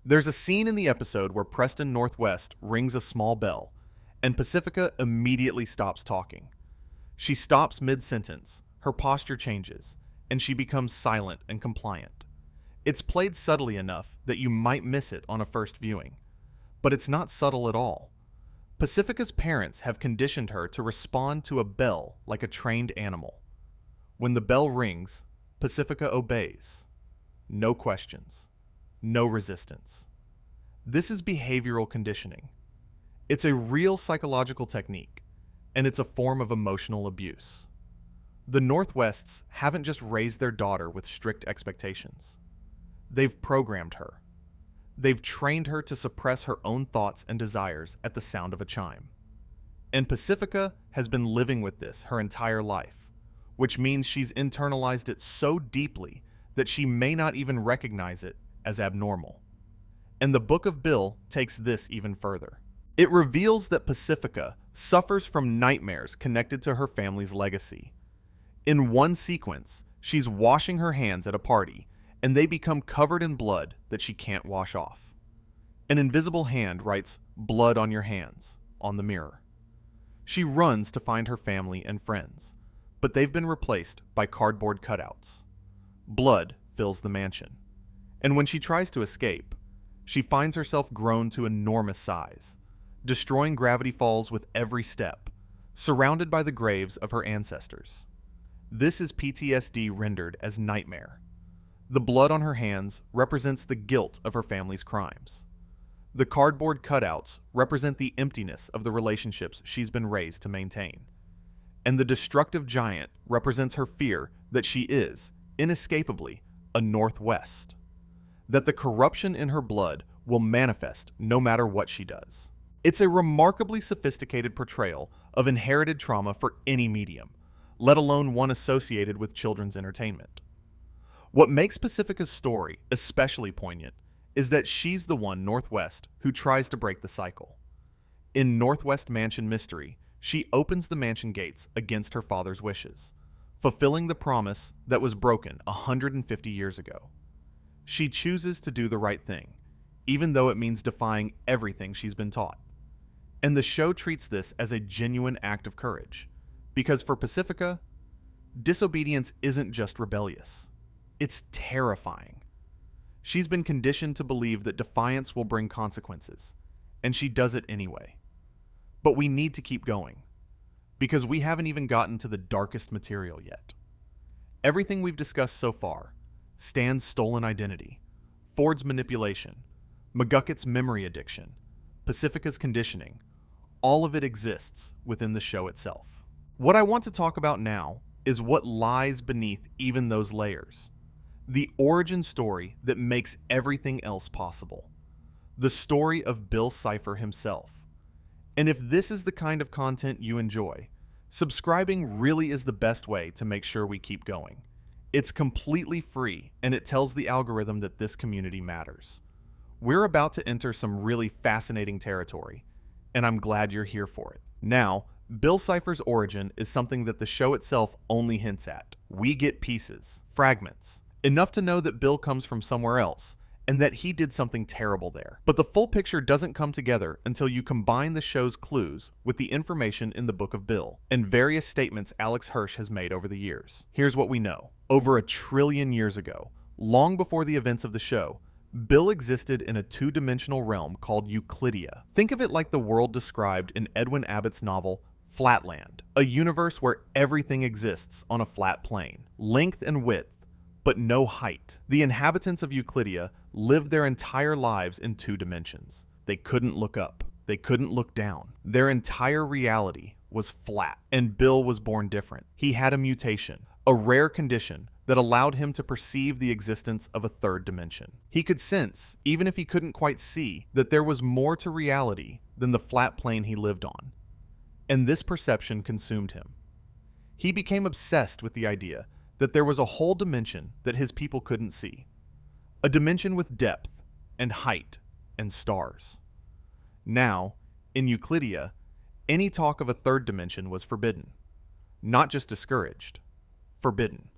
S1: There's a scene in the episode where Preston Northwest rings a small bell, and Pacifica immediately stops talking. She stops mid-sentence, her posture changes, and she becomes silent and compliant. It's played subtly enough that you might miss it on a first viewing, but it's not subtle at all. Pacifica's parents have conditioned her to respond to a bell like a trained animal. When the bell rings, Pacifica obeys. No questions. No resistance. This is behavioral conditioning. It's a real psychological technique, and it's a form of emotional abuse. The Northwests haven't just raised their daughter with strict expectations. They've programmed her. They've trained her to suppress her own thoughts and desires at the sound of a chime. And Pacifica has been living with this her entire life, which means she's internalized it so deeply that she may not even recognize it as abnormal. And the Book of Bill takes this even further. It reveals that Pacifica suffers from nightmares connected to her family's legacy. In one sequence, she's washing her hands at a party, and they become covered in blood that she can't wash off. An invisible hand writes, "Blood on your hands," on the mirror. She runs to find her family and friends, but they've been replaced by cardboard cutouts. Blood fills the mansion, and when she tries to escape, she finds herself grown to enormous size, destroying Gravity Falls with every step, surrounded by the graves of her ancestors. This is PTSD rendered as nightmare. The blood on her hands represents the guilt of her family's crimes. The cardboard cutouts represent the emptiness of the relationships she's been raised to maintain. And the destructive giant represents her fear that she is, inescapably, a Northwest. That the corruption in her blood will manifest no matter what she does. It's a remarkably sophisticated portrayal of inherited trauma for any medium, let alone one associated with children's entertainment. What makes Pacifica's story especially poignant is that she's the one Northwest who tries to break the cycle. In Northwest Mansion Mystery, she opens the mansion gates against her father's wishes, fulfilling the promise that was broken 150 years ago. She chooses to do the right thing, even though it means defying everything she's been taught. And the show treats this as a genuine act of courage, because for Pacifica, disobedience isn't just rebellious. It's terrifying. She's been conditioned to believe that defiance will bring consequences, and she does it anyway. But we need to keep going, because we haven't even gotten to the darkest material yet. Everything we've discussed so far, Stan's stolen identity, Ford's manipulation, McGucket's memory addiction, Pacifica's conditioning, all of it exists within the show itself. What I want to talk about now is what lies beneath even those layers. The origin story that makes everything else possible. The story of Bill Cipher himself. And if this is the kind of content you enjoy, subscribing really is the best way to make sure we keep going. It's completely free, and it tells the algorithm that this community matters. We're about to enter some really fascinating territory, and I'm glad you're here for it. Now, Bill Cipher's origin is something that the show itself only hints at. We get pieces, fragments, enough to know that Bill comes from somewhere else, and that he did something terrible there. But the full picture doesn't come together until you combine the show's clues with the information in the Book of Bill, and various statements Alex Hirsch has made over the years. Here's what we know. Over 1 trillion years ago, long before the events of the show, Bill existed in a two-dimensional realm called Uklidia. Think of it like the world described in Edwin Abbott's novel, Flatland, a universe where everything exists on a flat plane, length and width, but no height. The inhabitants of Uklidia lived their entire lives in 2 dimensions. They couldn't look up. They couldn't look down. Their entire reality was flat, and Bill was born different. He had a mutation, a rare condition that allowed him to perceive the existence of a third dimension. He could sense, even if he couldn't quite see, that there was more to reality than the flat plane he lived on. And this perception consumed him. He became obsessed with the idea that there was a whole dimension that his people couldn't see. A dimension with depth and height and stars. Now, in Uklidia, any talk of a third dimension was forbidden. Not just discouraged, forbidden.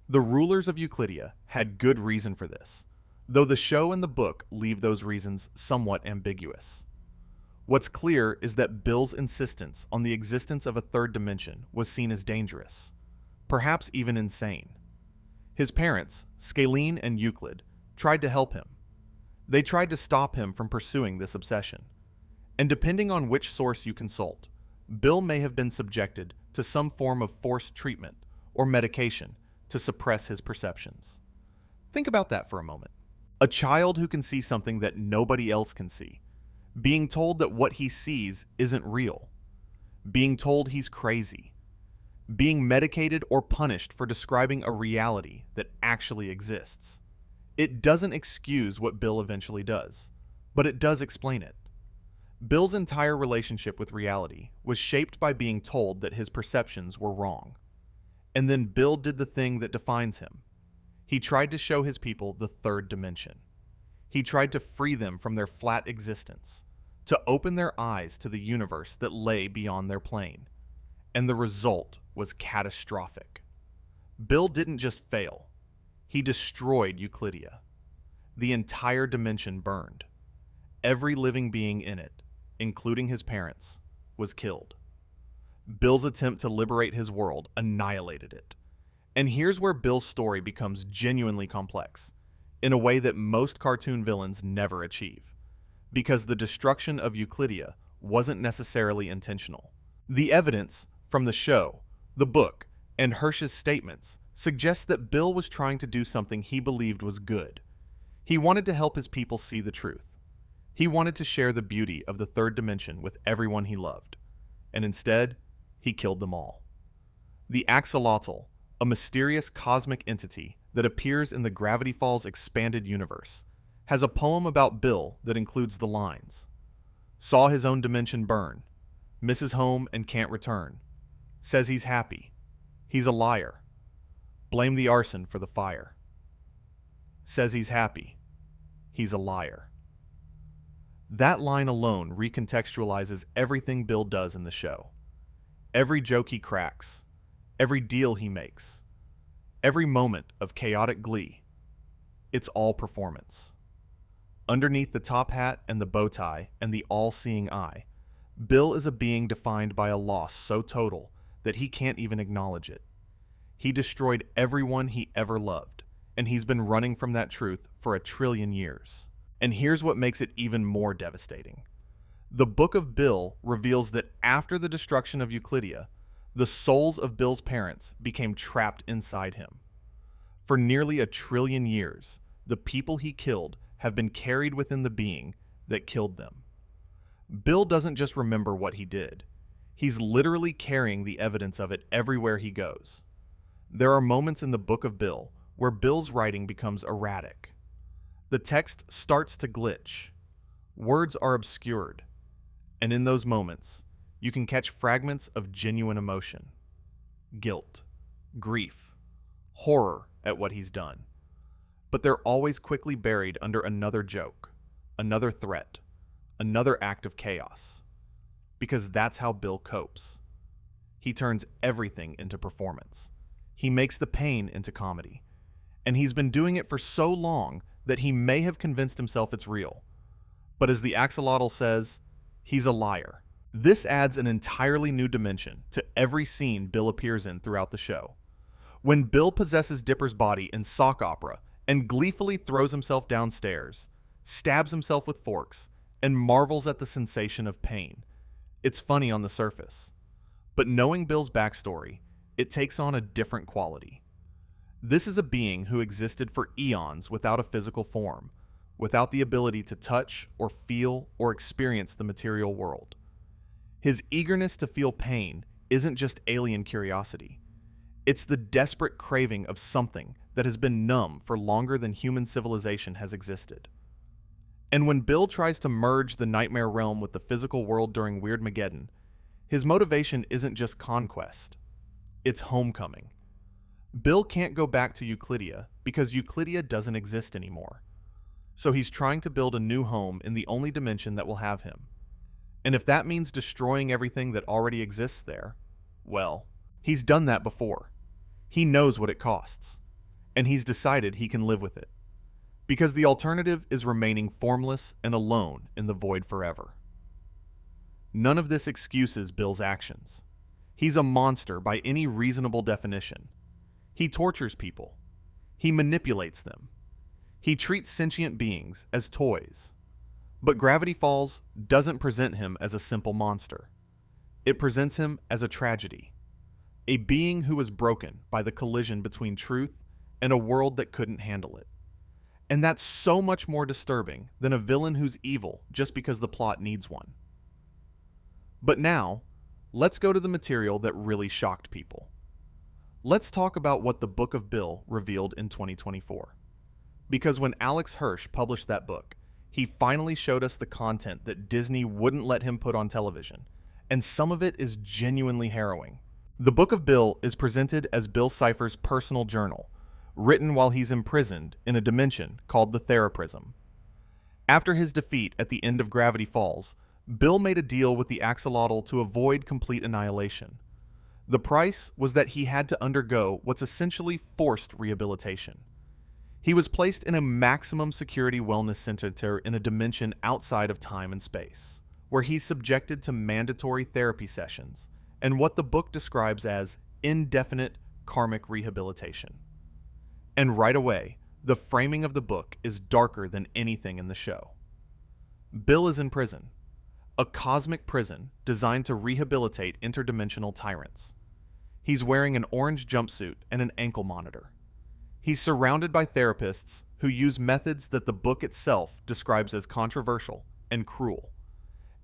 S1: The rulers of Uklidia had good reason for this, though the show and the book leave those reasons somewhat ambiguous. What's clear is that Bill's insistence on the existence of a third dimension was seen as dangerous, perhaps even insane. His parents, Scalene and Euclid, tried to help him. They tried to stop him from pursuing this obsession. And depending on which source you consult, Bill may have been subjected to some form of forced treatment or medication to suppress his perceptions. Think about that for a moment. A child who can see something that nobody else can see, being told that what he sees isn't real, being told he's crazy, being medicated or punished for describing a reality that actually exists. It doesn't excuse what Bill eventually does, but it does explain it. Bill's entire relationship with reality was shaped by being told that his perceptions were wrong. And then Bill did the thing that defines him. He tried to show his people the third dimension. He tried to free them from their flat existence, to open their eyes to the universe that lay beyond their plane. And the result was catastrophic. Bill didn't just fail. He destroyed Uklidia. The entire dimension burned. Every living being in it, including his parents, was killed. Bill's attempt to liberate his world annihilated it. And here's where Bill's story becomes genuinely complex, in a way that most cartoon villains never achieve, because the destruction of Uklidia wasn't necessarily intentional. The evidence from the show, the book, and Hirsch's statements suggests that Bill was trying to do something he believed was good. He wanted to help his people see the truth. He wanted to share the beauty of the third dimension with everyone he loved, and instead, he killed them all. The Axelottle, a mysterious cosmic entity that appears in the Gravity Falls expanded universe, has a poem about Bill that includes the lines, "Saw his own dimension burn, misses home and can't return, says he's happy, he's a liar, blame the arson for the fire, says he's happy, he's a liar." That line alone recontextualizes everything Bill does in the show. Every joke he cracks, every deal he makes, every moment of chaotic glee, it's all performance. Underneath the top hat and the bow tie and the all-seeing eye, Bill is a being defined by a loss so total that he can't even acknowledge it. He destroyed everyone he ever loved, and he's been running from that truth for 1 trillion years. And here's what makes it even more devastating. The Book of Bill reveals that after the destruction of Uklidia, the souls of Bill's parents became trapped inside him. For nearly 1 trillion years, the people he killed have been carried within the being that killed them. Bill doesn't just remember what he did. He's literally carrying the evidence of it everywhere he goes. There are moments in the Book of Bill where Bill's writing becomes erratic. The text starts to glitch. Words are obscured. And in those moments, you can catch fragments of genuine emotion. Guilt, grief, horror at what he's done. But they're always quickly buried under another joke, another threat, another act of chaos. Because that's how Bill copes. He turns everything into performance. He makes the pain into comedy. And he's been doing it for so long that he may have convinced himself it's real. But as the Axelottle says, he's a liar. This adds an entirely new dimension to every scene Bill appears in throughout the show. When Bill possesses Dipper's body in sock opera and gleefully throws himself downstairs, stabs himself with forks, and marvels at the sensation of pain, it's funny on the surface. But knowing Bill's backstory, it takes on a different quality. This is a being who existed for eons without a physical form, without the ability to touch or feel or experience the material world. His eagerness to feel pain isn't just alien curiosity. It's the desperate craving of something that has been numb for longer than human civilization has existed. And when Bill tries to merge the nightmare realm with the physical world during Weirdmageddon, his motivation isn't just conquest, it's homecoming. Bill can't go back to Uklidia because Uklidia doesn't exist anymore. So he's trying to build a new home in the only dimension that will have him. And if that means destroying everything that already exists there, well, he's done that before. He knows what it costs, and he's decided he can live with it. Because the alternative is remaining formless and alone in the void forever. None of this excuses Bill's actions. He's a monster by any reasonable definition. He tortures people. He manipulates them. He treats sentient beings as toys. But Gravity Falls doesn't present him as a simple monster. It presents him as a tragedy. A being who was broken by the collision between truth and a world that couldn't handle it. And that's so much more disturbing than a villain who's evil just because the plot needs one. But now, let's go to the material that really shocked people. Let's talk about what the Book of Bill revealed in 2024. Because when Alex Hirsch published that book, he finally showed us the content that Disney wouldn't let him put on television, and some of it is genuinely harrowing. The Book of Bill is presented as Bill Cipher's personal journal, written while he's imprisoned in a dimension called the Theraprism. After his defeat at the end of Gravity Falls, Bill made a deal with the Axelottle to avoid complete annihilation. The price was that he had to undergo what's essentially forced rehabilitation. He was placed in a maximum security wellness center in a dimension outside of time and space, where he's subjected to mandatory therapy sessions and what the book describes as indefinite karmic rehabilitation. And right away, the framing of the book is darker than anything in the show. Bill is in prison, a cosmic prison designed to rehabilitate interdimensional tyrants. He's wearing an orange jumpsuit and an ankle monitor. He's surrounded by therapists who use methods that the book itself describes as controversial and cruel.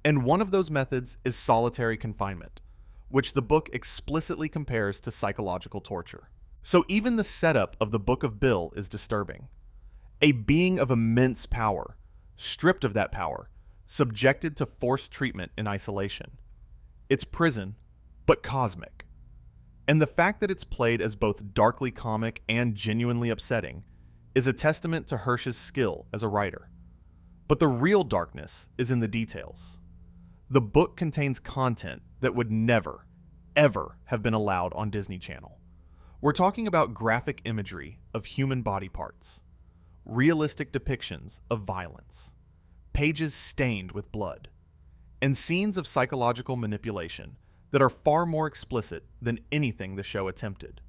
S1: And one of those methods is solitary confinement, which the book explicitly compares to psychological torture. So even the setup of the Book of Bill is disturbing. A being of immense power, stripped of that power, subjected to forced treatment in isolation. It's prison, but cosmic. And the fact that it's played as both darkly comic and genuinely upsetting is a testament to Hirsch's skill as a writer. But the real darkness is in the details. The book contains content that would never, ever have been allowed on Disney Channel. We're talking about graphic imagery of human body parts, realistic depictions of violence, pages stained with blood, and scenes of psychological manipulation that are far more explicit than anything the show attempted.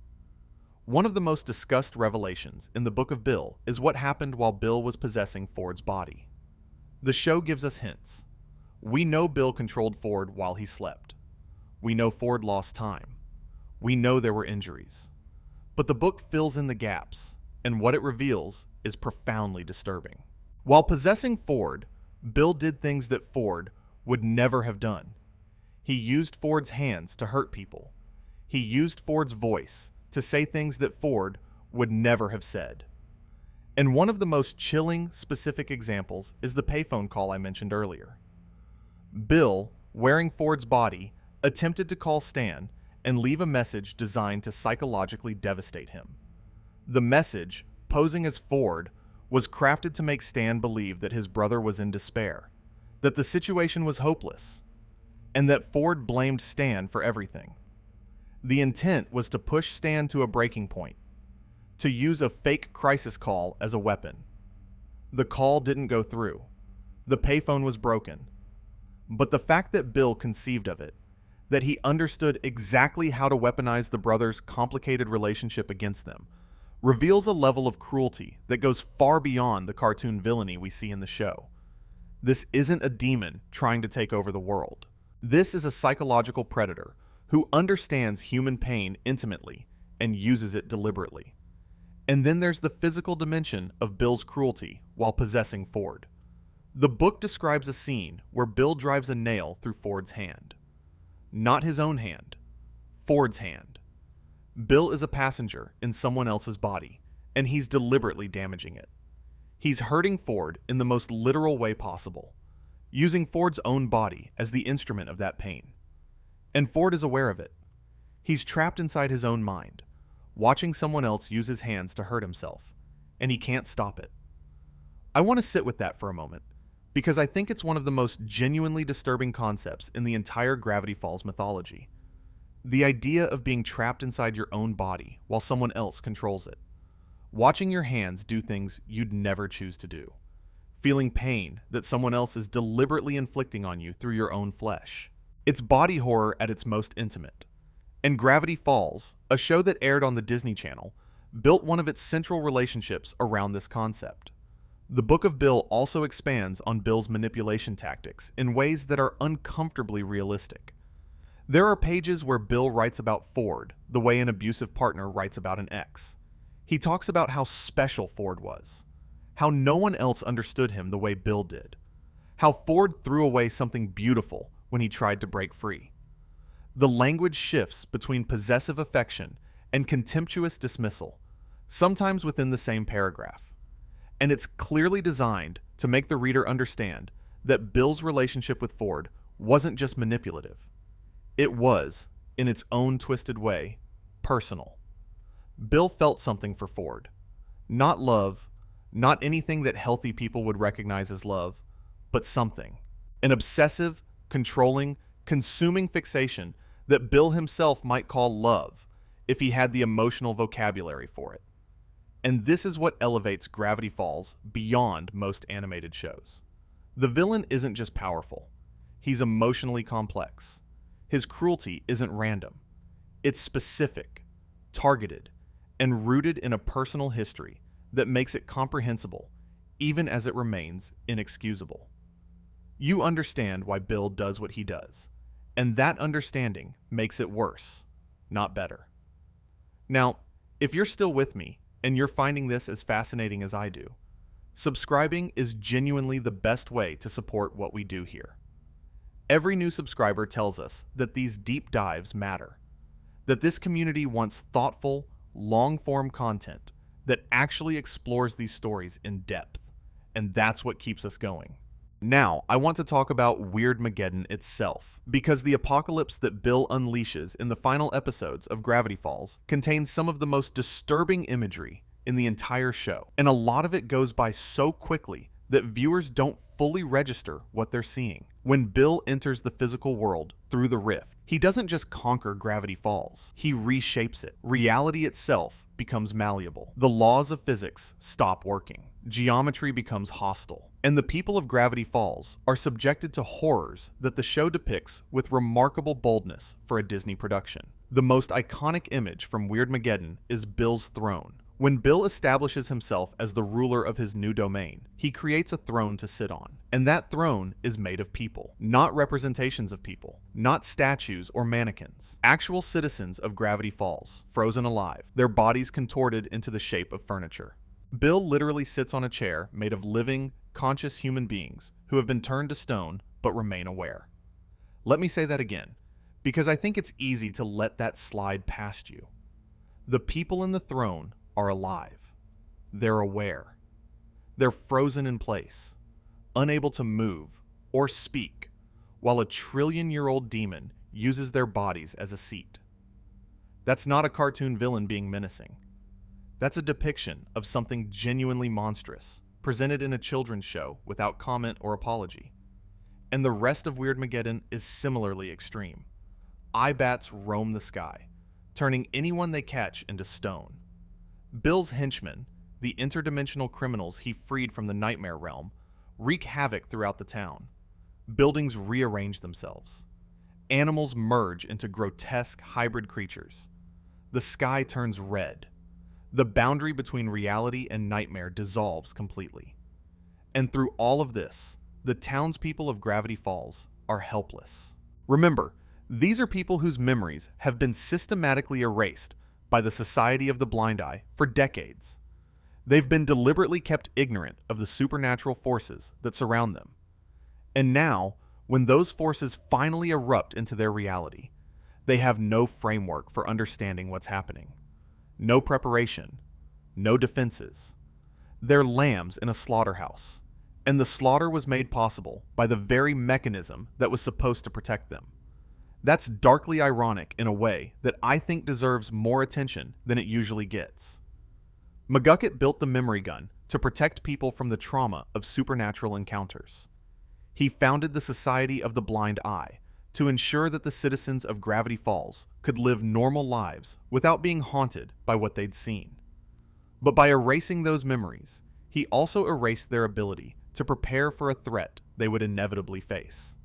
S1: One of the most discussed revelations in the Book of Bill is what happened while Bill was possessing Ford's body. The show gives us hints. We know Bill controlled Ford while he slept. We know Ford lost time. We know there were injuries. But the book fills in the gaps, and what it reveals is profoundly disturbing. While possessing Ford, Bill did things that Ford would never have done. He used Ford's hands to hurt people. He used Ford's voice to say things that Ford would never have said. And one of the most chilling, specific examples is the payphone call I mentioned earlier. Bill, wearing Ford's body, attempted to call Stan and leave a message designed to psychologically devastate him. The message, posing as Ford, was crafted to make Stan believe that his brother was in despair, that the situation was hopeless, and that Ford blamed Stan for everything. The intent was to push Stan to a breaking point, to use a fake crisis call as a weapon. The call didn't go through. The payphone was broken. But the fact that Bill conceived of it, that he understood exactly how to weaponize the brothers' complicated relationship against them, reveals a level of cruelty that goes far beyond the cartoon villainy we see in the show. This isn't a demon trying to take over the world. This is a psychological predator who understands human pain intimately and uses it deliberately. And then there's the physical dimension of Bill's cruelty while possessing Ford. The book describes a scene where Bill drives a nail through Ford's hand. Not his own hand, Ford's hand. Bill is a passenger in someone else's body, and he's deliberately damaging it. He's hurting Ford in the most literal way possible, using Ford's own body as the instrument of that pain. And Ford is aware of it. He's trapped inside his own mind, watching someone else use his hands to hurt himself, and he can't stop it. I want to sit with that for a moment, because I think it's one of the most genuinely disturbing concepts in the entire Gravity Falls mythology. The idea of being trapped inside your own body while someone else controls it. Watching your hands do things you'd never choose to do. Feeling pain that someone else is deliberately inflicting on you through your own flesh. It's body horror at its most intimate. And Gravity Falls, a show that aired on the Disney Channel, built one of its central relationships around this concept. The Book of Bill also expands on Bill's manipulation tactics in ways that are uncomfortably realistic. There are pages where Bill writes about Ford the way an abusive partner writes about an ex. He talks about how special Ford was, how no one else understood him the way Bill did, how Ford threw away something beautiful when he tried to break free. The language shifts between possessive affection and contemptuous dismissal, sometimes within the same paragraph. And it's clearly designed to make the reader understand that Bill's relationship with Ford wasn't just manipulative. It was, in its own twisted way, personal. Bill felt something for Ford. Not love, not anything that healthy people would recognize as love, but something. An obsessive, controlling, consuming fixation that Bill himself might call love if he had the emotional vocabulary for it. And this is what elevates Gravity Falls beyond most animated shows. The villain isn't just powerful. He's emotionally complex. His cruelty isn't random. It's specific, targeted, and rooted in a personal history that makes it comprehensible, even as it remains inexcusable. You understand why Bill does what he does, and that understanding makes it worse, not better. Now, if you're still with me and you're finding this as fascinating as I do, subscribing is genuinely the best way to support what we do here. Every new subscriber tells us that these deep dives matter, that this community wants thoughtful, long-form content that actually explores these stories in depth, and that's what keeps us going. Now, I want to talk about Weirdmageddon itself, because the apocalypse that Bill unleashes in the final episodes of Gravity Falls contains some of the most disturbing imagery in the entire show, and a lot of it goes by so quickly that viewers don't fully register what they're seeing. When Bill enters the physical world through the rift, he doesn't just conquer Gravity Falls, he reshapes it. Reality itself becomes malleable. The laws of physics stop working. Geometry becomes hostile. And the people of Gravity Falls are subjected to horrors that the show depicts with remarkable boldness for a Disney production. The most iconic image from Weirdmageddon is Bill's throne. When Bill establishes himself as the ruler of his new domain, he creates a throne to sit on. And that throne is made of people, not representations of people, not statues or mannequins. Actual citizens of Gravity Falls, frozen alive, their bodies contorted into the shape of furniture. Bill literally sits on a chair made of living, conscious human beings who have been turned to stone but remain aware. Let me say that again, because I think it's easy to let that slide past you. The people in the throne are alive. They're aware. They're frozen in place, unable to move or speak, while a trillion-year-old demon uses their bodies as a seat. That's not a cartoon villain being menacing. That's a depiction of something genuinely monstrous, presented in a children's show without comment or apology. And the rest of Weirdmageddon is similarly extreme. Eye bats roam the sky, turning anyone they catch into stone. Bill's henchmen, the interdimensional criminals he freed from the nightmare realm, wreak havoc throughout the town. Buildings rearrange themselves. Animals merge into grotesque hybrid creatures. The sky turns red. The boundary between reality and nightmare dissolves completely. And through all of this, the townspeople of Gravity Falls are helpless. Remember, these are people whose memories have been systematically erased by the Society of the Blind Eye for decades. They've been deliberately kept ignorant of the supernatural forces that surround them. And now, when those forces finally erupt into their reality, they have no framework for understanding what's happening. No preparation, no defenses. They're lambs in a slaughterhouse, and the slaughter was made possible by the very mechanism that was supposed to protect them. That's darkly ironic in a way that I think deserves more attention than it usually gets. McGucket built the memory gun to protect people from the trauma of supernatural encounters. He founded the Society of the Blind Eye to ensure that the citizens of Gravity Falls could live normal lives without being haunted by what they'd seen. But by erasing those memories, he also erased their ability to prepare for a threat they would inevitably face.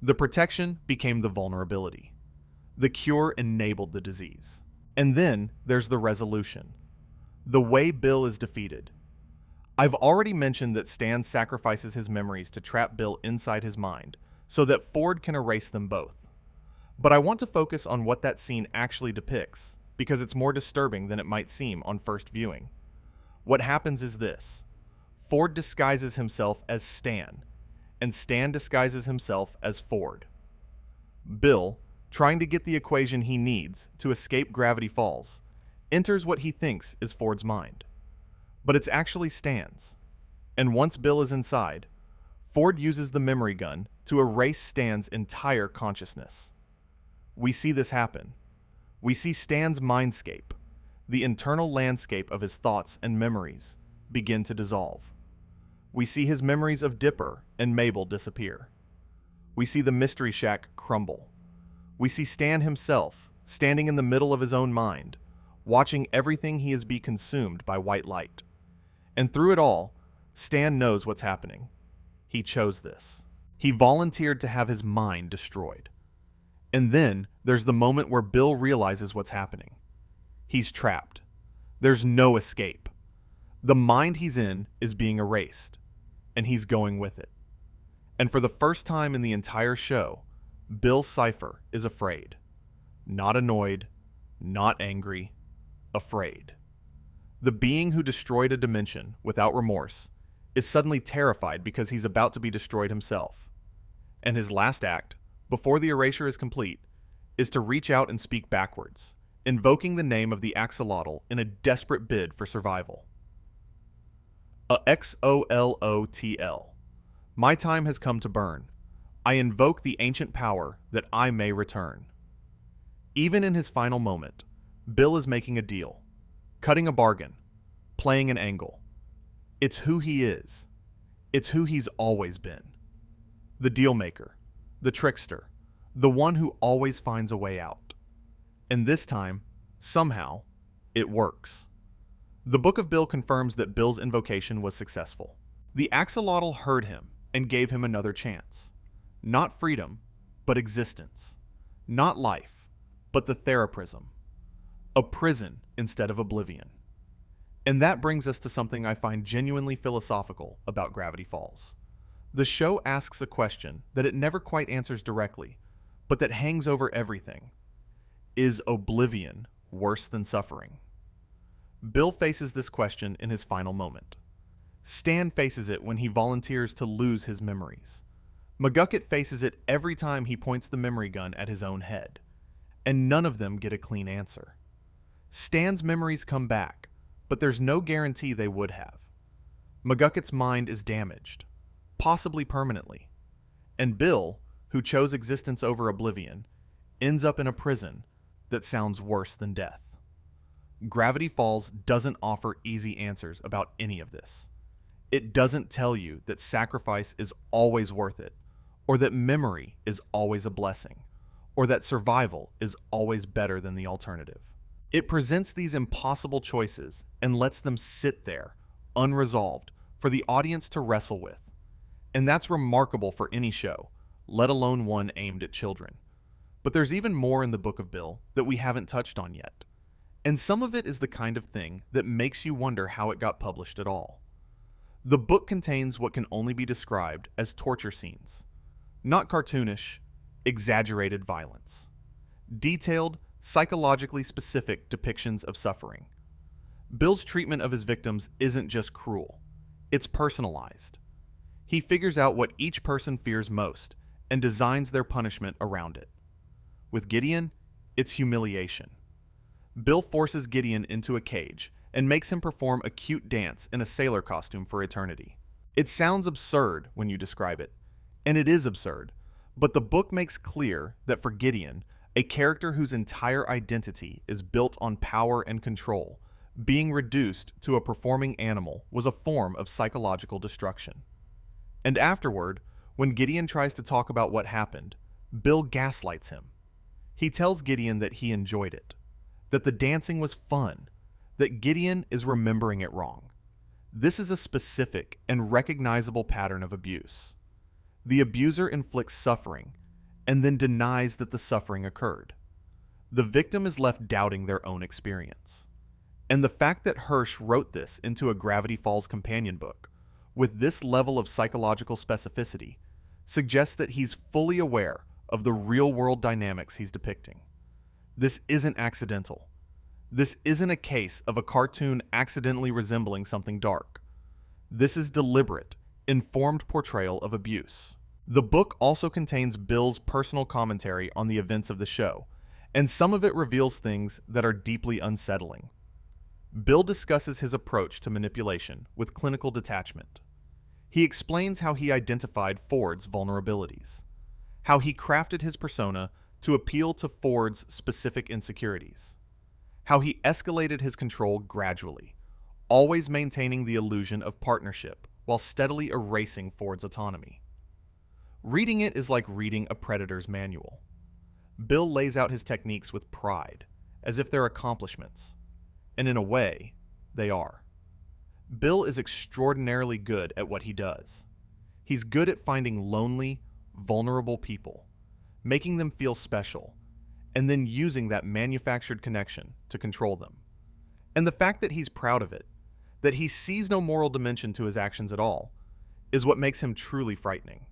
S1: The protection became the vulnerability. The cure enabled the disease. And then there's the resolution. The way Bill is defeated. I've already mentioned that Stan sacrifices his memories to trap Bill inside his mind so that Ford can erase them both. But I want to focus on what that scene actually depicts, because it's more disturbing than it might seem on first viewing. What happens is this. Ford disguises himself as Stan, and Stan disguises himself as Ford. Bill, trying to get the equation he needs to escape Gravity Falls, enters what he thinks is Ford's mind. But it's actually Stan's. And once Bill is inside, Ford uses the memory gun to erase Stan's entire consciousness. We see this happen. We see Stan's mindscape, the internal landscape of his thoughts and memories, begin to dissolve. We see his memories of Dipper and Mabel disappear. We see the Mystery Shack crumble. We see Stan himself, standing in the middle of his own mind, watching everything he is be consumed by white light. And through it all, Stan knows what's happening. He chose this. He volunteered to have his mind destroyed. And then there's the moment where Bill realizes what's happening. He's trapped. There's no escape. The mind he's in is being erased, and he's going with it. And for the first time in the entire show, Bill Cipher is afraid. Not annoyed, not angry, afraid. The being who destroyed a dimension without remorse is suddenly terrified because he's about to be destroyed himself. And his last act, before the erasure is complete, is to reach out and speak backwards, invoking the name of the Axelottle in a desperate bid for survival. Axolotl. My time has come to burn. I invoke the ancient power that I may return. Even in his final moment, Bill is making a deal, cutting a bargain, playing an angle. It's who he is. It's who he's always been. The deal maker, the trickster, the one who always finds a way out. And this time, somehow, it works. The Book of Bill confirms that Bill's invocation was successful. The Axolotl heard him and gave him another chance. Not freedom, but existence. Not life, but the theraprism. A prison instead of oblivion. And that brings us to something I find genuinely philosophical about Gravity Falls. The show asks a question that it never quite answers directly, but that hangs over everything. Is oblivion worse than suffering? Bill faces this question in his final moment. Stan faces it when he volunteers to lose his memories. McGucket faces it every time he points the memory gun at his own head. And none of them get a clean answer. Stan's memories come back, but there's no guarantee they would have. McGucket's mind is damaged, possibly permanently. And Bill, who chose existence over oblivion, ends up in a prison that sounds worse than death. Gravity Falls doesn't offer easy answers about any of this. It doesn't tell you that sacrifice is always worth it, or that memory is always a blessing, or that survival is always better than the alternative. It presents these impossible choices and lets them sit there, unresolved, for the audience to wrestle with. And that's remarkable for any show, let alone one aimed at children. But there's even more in the Book of Bill that we haven't touched on yet. And some of it is the kind of thing that makes you wonder how it got published at all. The book contains what can only be described as torture scenes. Not cartoonish, exaggerated violence. Detailed, psychologically specific depictions of suffering. Bill's treatment of his victims isn't just cruel, it's personalized. He figures out what each person fears most and designs their punishment around it. With Gideon, it's humiliation. Bill forces Gideon into a cage and makes him perform a cute dance in a sailor costume for eternity. It sounds absurd when you describe it, and it is absurd, but the book makes clear that for Gideon, a character whose entire identity is built on power and control, being reduced to a performing animal was a form of psychological destruction. And afterward, when Gideon tries to talk about what happened, Bill gaslights him. He tells Gideon that he enjoyed it, that the dancing was fun, that Gideon is remembering it wrong. This is a specific and recognizable pattern of abuse. The abuser inflicts suffering and then denies that the suffering occurred. The victim is left doubting their own experience. And the fact that Hirsch wrote this into a Gravity Falls companion book with this level of psychological specificity suggests that he's fully aware of the real-world dynamics he's depicting. This isn't accidental. This isn't a case of a cartoon accidentally resembling something dark. This is deliberate, informed portrayal of abuse. The book also contains Bill's personal commentary on the events of the show, and some of it reveals things that are deeply unsettling. Bill discusses his approach to manipulation with clinical detachment. He explains how he identified Ford's vulnerabilities, how he crafted his persona to appeal to Ford's specific insecurities, how he escalated his control gradually, always maintaining the illusion of partnership while steadily erasing Ford's autonomy. Reading it is like reading a predator's manual. Bill lays out his techniques with pride, as if they're accomplishments, and in a way, they are. Bill is extraordinarily good at what he does. He's good at finding lonely, vulnerable people, making them feel special, and then using that manufactured connection to control them. And the fact that he's proud of it, that he sees no moral dimension to his actions at all, is what makes him truly frightening.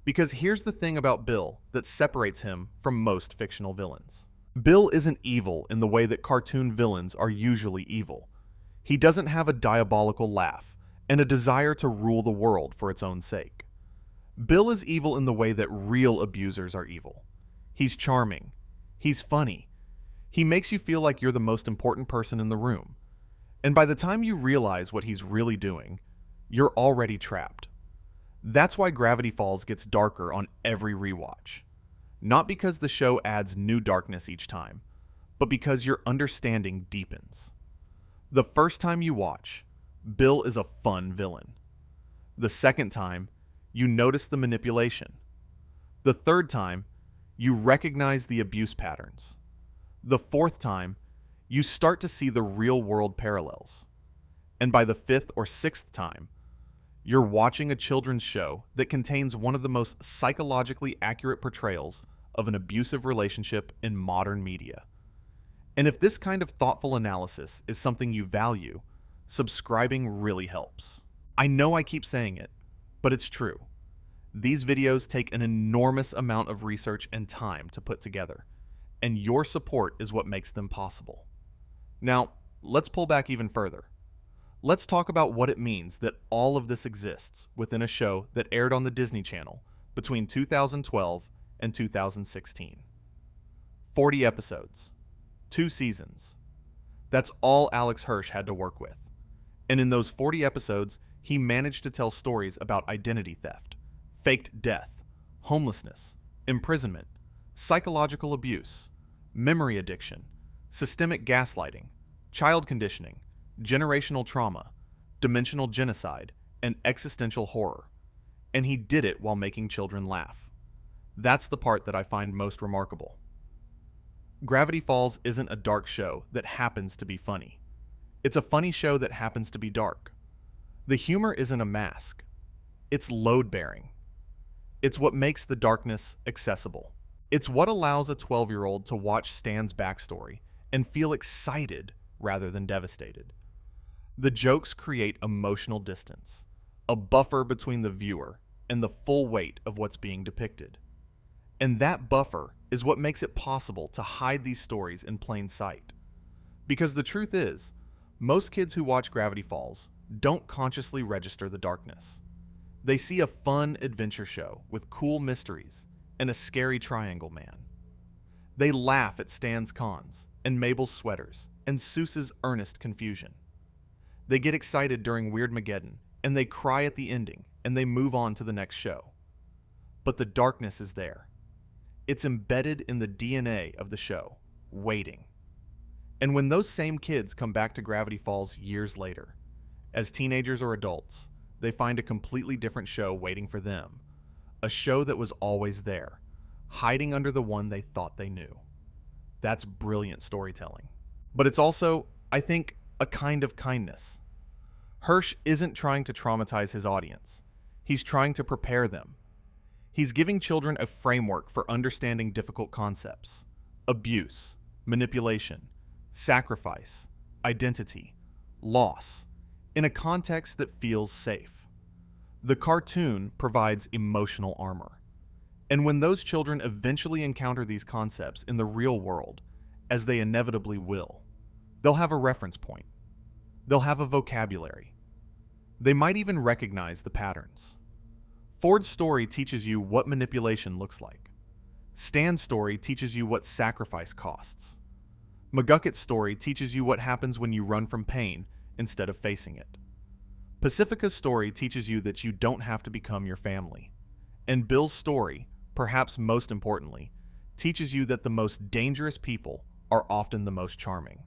S1: Because here's the thing about Bill that separates him from most fictional villains. Bill isn't evil in the way that cartoon villains are usually evil. He doesn't have a diabolical laugh and a desire to rule the world for its own sake. Bill is evil in the way that real abusers are evil. He's charming. He's funny. He makes you feel like you're the most important person in the room. And by the time you realize what he's really doing, you're already trapped. That's why Gravity Falls gets darker on every rewatch. Not because the show adds new darkness each time, but because your understanding deepens. The first time you watch, Bill is a fun villain. The second time, you notice the manipulation. The third time, you recognize the abuse patterns. The fourth time, you start to see the real-world parallels. And by the fifth or sixth time, you're watching a children's show that contains one of the most psychologically accurate portrayals of an abusive relationship in modern media. And if this kind of thoughtful analysis is something you value, subscribing really helps. I know I keep saying it, but it's true. These videos take an enormous amount of research and time to put together, and your support is what makes them possible. Now, let's pull back even further. Let's talk about what it means that all of this exists within a show that aired on the Disney Channel between 2012 and 2016. 40 episodes. 2 seasons. That's all Alex Hirsch had to work with. And in those 40 episodes, he managed to tell stories about identity theft, faked death, homelessness, imprisonment, psychological abuse, memory addiction, systemic gaslighting, child conditioning, generational trauma, dimensional genocide, and existential horror. And he did it while making children laugh. That's the part that I find most remarkable. Gravity Falls isn't a dark show that happens to be funny. It's a funny show that happens to be dark. The humor isn't a mask. It's load-bearing. It's what makes the darkness accessible. It's what allows a 12-year-old to watch Stan's backstory and feel excited rather than devastated. The jokes create emotional distance, a buffer between the viewer and the full weight of what's being depicted. And that buffer is what makes it possible to hide these stories in plain sight. Because the truth is, most kids who watch Gravity Falls don't consciously register the darkness. They see a fun adventure show with cool mysteries and a scary triangle man. They laugh at Stan's cons and Mabel's sweaters and Seuss's earnest confusion. They get excited during Weirdmageddon and they cry at the ending and they move on to the next show. But the darkness is there. It's embedded in the DNA of the show, waiting. And when those same kids come back to Gravity Falls years later, as teenagers or adults, they find a completely different show waiting for them. A show that was always there, hiding under the one they thought they knew. That's brilliant storytelling. But it's also, I think, a kind of kindness. Hirsch isn't trying to traumatize his audience. He's trying to prepare them. He's giving children a framework for understanding difficult concepts: abuse, manipulation, sacrifice, identity, loss, in a context that feels safe. The cartoon provides emotional armor. And when those children eventually encounter these concepts in the real world, as they inevitably will, they'll have a reference point. They'll have a vocabulary. They might even recognize the patterns. Ford's story teaches you what manipulation looks like. Stan's story teaches you what sacrifice costs. McGucket's story teaches you what happens when you run from pain instead of facing it. Pacifica's story teaches you that you don't have to become your family. And Bill's story, perhaps most importantly, teaches you that the most dangerous people are often the most charming.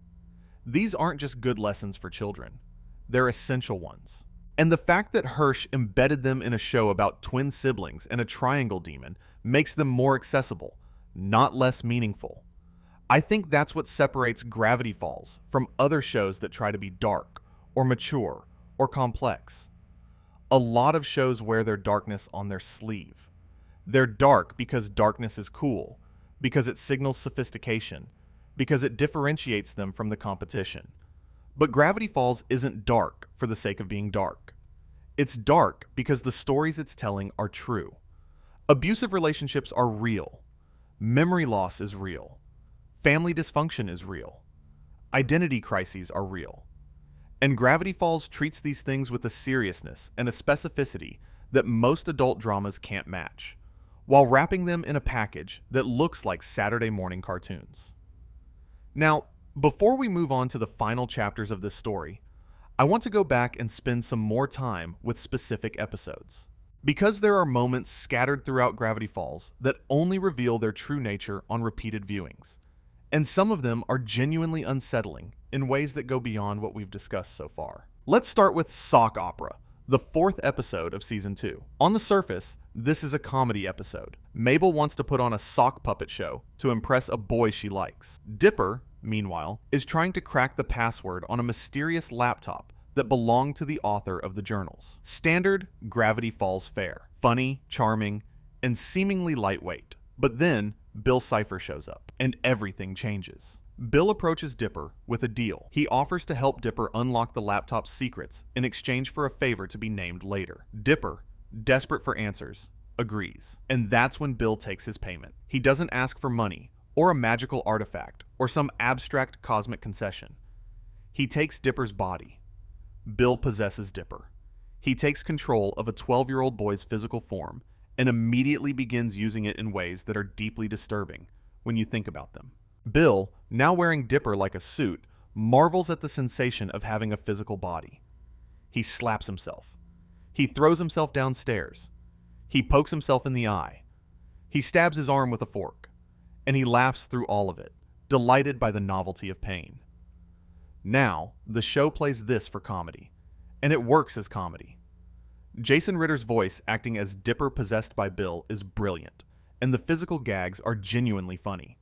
S1: These aren't just good lessons for children. They're essential ones. And the fact that Hirsch embedded them in a show about twin siblings and a triangle demon makes them more accessible, not less meaningful. I think that's what separates Gravity Falls from other shows that try to be dark, or mature, or complex. A lot of shows wear their darkness on their sleeve. They're dark because darkness is cool, because it signals sophistication, because it differentiates them from the competition. But Gravity Falls isn't dark for the sake of being dark. It's dark because the stories it's telling are true. Abusive relationships are real. Memory loss is real. Family dysfunction is real. Identity crises are real. And Gravity Falls treats these things with a seriousness and a specificity that most adult dramas can't match, while wrapping them in a package that looks like Saturday morning cartoons. Now, before we move on to the final chapters of this story, I want to go back and spend some more time with specific episodes. Because there are moments scattered throughout Gravity Falls that only reveal their true nature on repeated viewings, and some of them are genuinely unsettling in ways that go beyond what we've discussed so far. Let's start with Sock Opera, the 4th episode of Season 2. On the surface, this is a comedy episode. Mabel wants to put on a sock puppet show to impress a boy she likes. Dipper, meanwhile, is trying to crack the password on a mysterious laptop that belonged to the author of the journals. Standard Gravity Falls fare. Funny, charming, and seemingly lightweight. But then, Bill Cipher shows up, and everything changes. Bill approaches Dipper with a deal. He offers to help Dipper unlock the laptop's secrets in exchange for a favor to be named later. Dipper, desperate for answers, agrees. And that's when Bill takes his payment. He doesn't ask for money, or a magical artifact, or some abstract cosmic concession. He takes Dipper's body. Bill possesses Dipper. He takes control of a 12-year-old boy's physical form and immediately begins using it in ways that are deeply disturbing when you think about them. Bill, now wearing Dipper like a suit, marvels at the sensation of having a physical body. He slaps himself. He throws himself downstairs. He pokes himself in the eye. He stabs his arm with a fork. And he laughs through all of it, delighted by the novelty of pain. Now, the show plays this for comedy, and it works as comedy. Jason Ritter's voice acting as Dipper possessed by Bill is brilliant, and the physical gags are genuinely funny.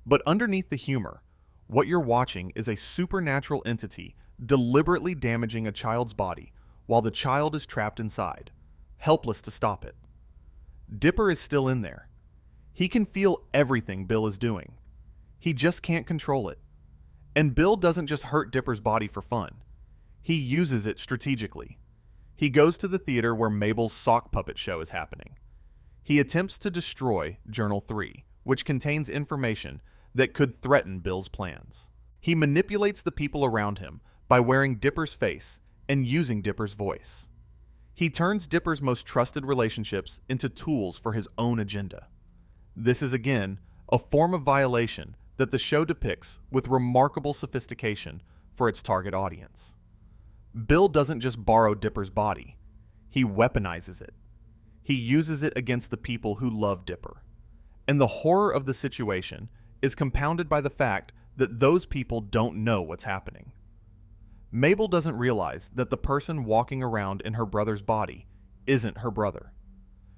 S1: But underneath the humor, what you're watching is a supernatural entity deliberately damaging a child's body while the child is trapped inside, helpless to stop it. Dipper is still in there. He can feel everything Bill is doing. He just can't control it. And Bill doesn't just hurt Dipper's body for fun. He uses it strategically. He goes to the theater where Mabel's sock puppet show is happening. He attempts to destroy Journal 3, which contains information that could threaten Bill's plans. He manipulates the people around him by wearing Dipper's face and using Dipper's voice. He turns Dipper's most trusted relationships into tools for his own agenda. This is again a form of violation that the show depicts with remarkable sophistication for its target audience. Bill doesn't just borrow Dipper's body, he weaponizes it. He uses it against the people who love Dipper. And the horror of the situation is compounded by the fact that those people don't know what's happening. Mabel doesn't realize that the person walking around in her brother's body isn't her brother.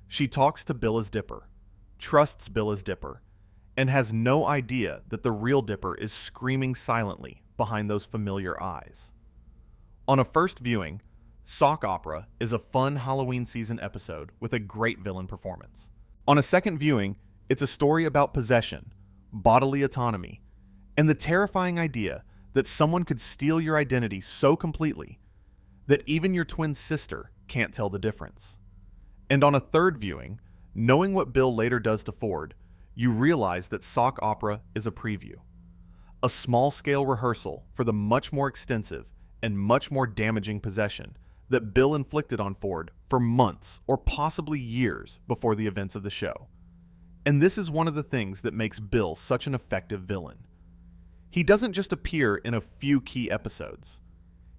S1: She talks to Bill as Dipper, trusts Bill as Dipper, and has no idea that the real Dipper is screaming silently behind those familiar eyes. On a first viewing, Sock Opera is a fun Halloween season episode with a great villain performance. On a second viewing, it's a story about possession, bodily autonomy, and the terrifying idea that someone could steal your identity so completely that even your twin sister can't tell the difference. And on a third viewing, knowing what Bill later does to Ford, you realize that Sock Opera is a preview, a small-scale rehearsal for the much more extensive and much more damaging possession that Bill inflicted on Ford for months or possibly years before the events of the show. And this is one of the things that makes Bill such an effective villain. He doesn't just appear in a few key episodes.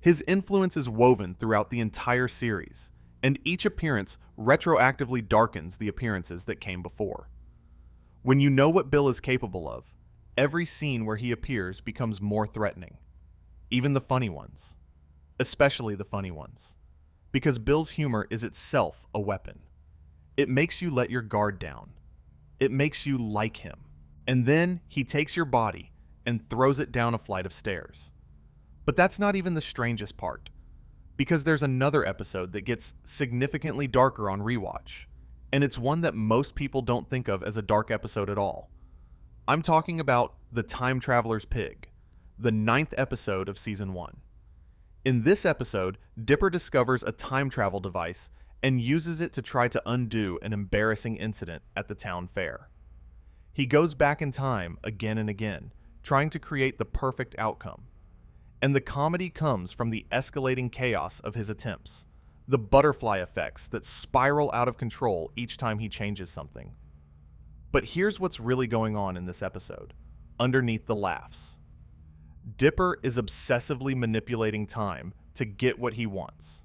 S1: His influence is woven throughout the entire series, and each appearance retroactively darkens the appearances that came before. When you know what Bill is capable of, every scene where he appears becomes more threatening. Even the funny ones. Especially the funny ones. Because Bill's humor is itself a weapon. It makes you let your guard down. It makes you like him. And then he takes your body and throws it down a flight of stairs. But that's not even the strangest part, because there's another episode that gets significantly darker on rewatch, and it's one that most people don't think of as a dark episode at all. I'm talking about The Time Traveler's Pig, the 9th episode of Season 1. In this episode, Dipper discovers a time travel device and uses it to try to undo an embarrassing incident at the town fair. He goes back in time again and again, trying to create the perfect outcome. And the comedy comes from the escalating chaos of his attempts, the butterfly effects that spiral out of control each time he changes something. But here's what's really going on in this episode, underneath the laughs. Dipper is obsessively manipulating time to get what he wants.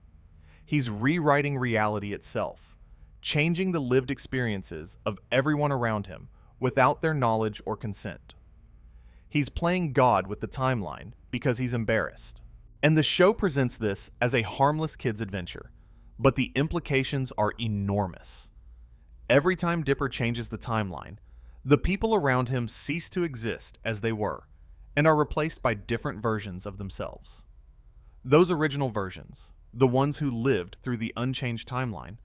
S1: He's rewriting reality itself, changing the lived experiences of everyone around him without their knowledge or consent. He's playing God with the timeline because he's embarrassed. And the show presents this as a harmless kid's adventure, but the implications are enormous. Every time Dipper changes the timeline, the people around him cease to exist as they were, and are replaced by different versions of themselves. Those original versions, the ones who lived through the unchanged timeline,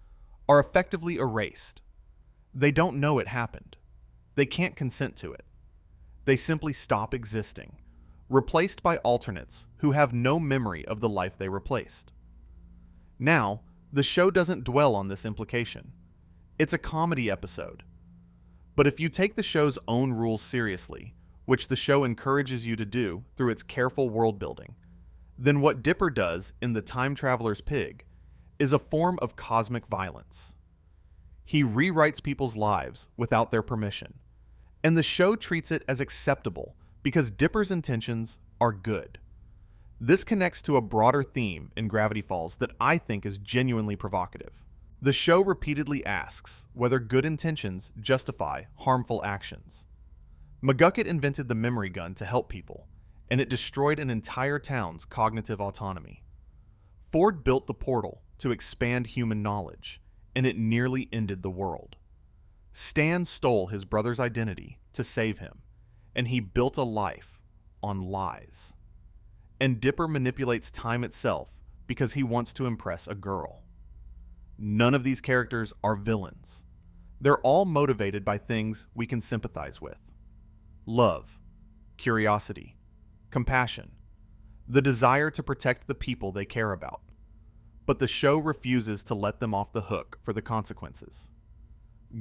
S1: are effectively erased. They don't know it happened. They can't consent to it. They simply stop existing, replaced by alternates who have no memory of the life they replaced. Now, the show doesn't dwell on this implication. It's a comedy episode. But if you take the show's own rules seriously, which the show encourages you to do through its careful world building, then what Dipper does in The Time Traveler's Pig is a form of cosmic violence. He rewrites people's lives without their permission, and the show treats it as acceptable because Dipper's intentions are good. This connects to a broader theme in Gravity Falls that I think is genuinely provocative. The show repeatedly asks whether good intentions justify harmful actions. McGucket invented the memory gun to help people, and it destroyed an entire town's cognitive autonomy. Ford built the portal to expand human knowledge, and it nearly ended the world. Stan stole his brother's identity to save him, and he built a life on lies. And Dipper manipulates time itself because he wants to impress a girl. None of these characters are villains. They're all motivated by things we can sympathize with. Love, curiosity, compassion, the desire to protect the people they care about. But the show refuses to let them off the hook for the consequences.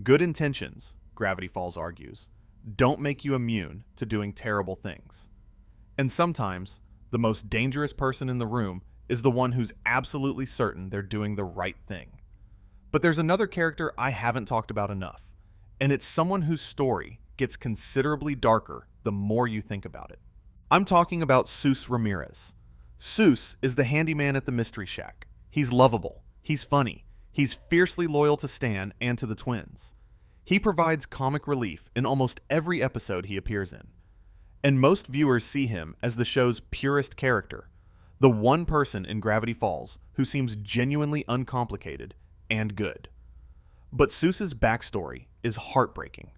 S1: Good intentions, Gravity Falls argues, don't make you immune to doing terrible things. And sometimes, the most dangerous person in the room is the one who's absolutely certain they're doing the right thing. But there's another character I haven't talked about enough, and it's someone whose story gets considerably darker the more you think about it. I'm talking about Seuss Ramirez. Seuss is the handyman at the Mystery Shack. He's lovable, he's funny, he's fiercely loyal to Stan and to the twins. He provides comic relief in almost every episode he appears in. And most viewers see him as the show's purest character, the one person in Gravity Falls who seems genuinely uncomplicated and good. But Seuss's backstory is heartbreaking.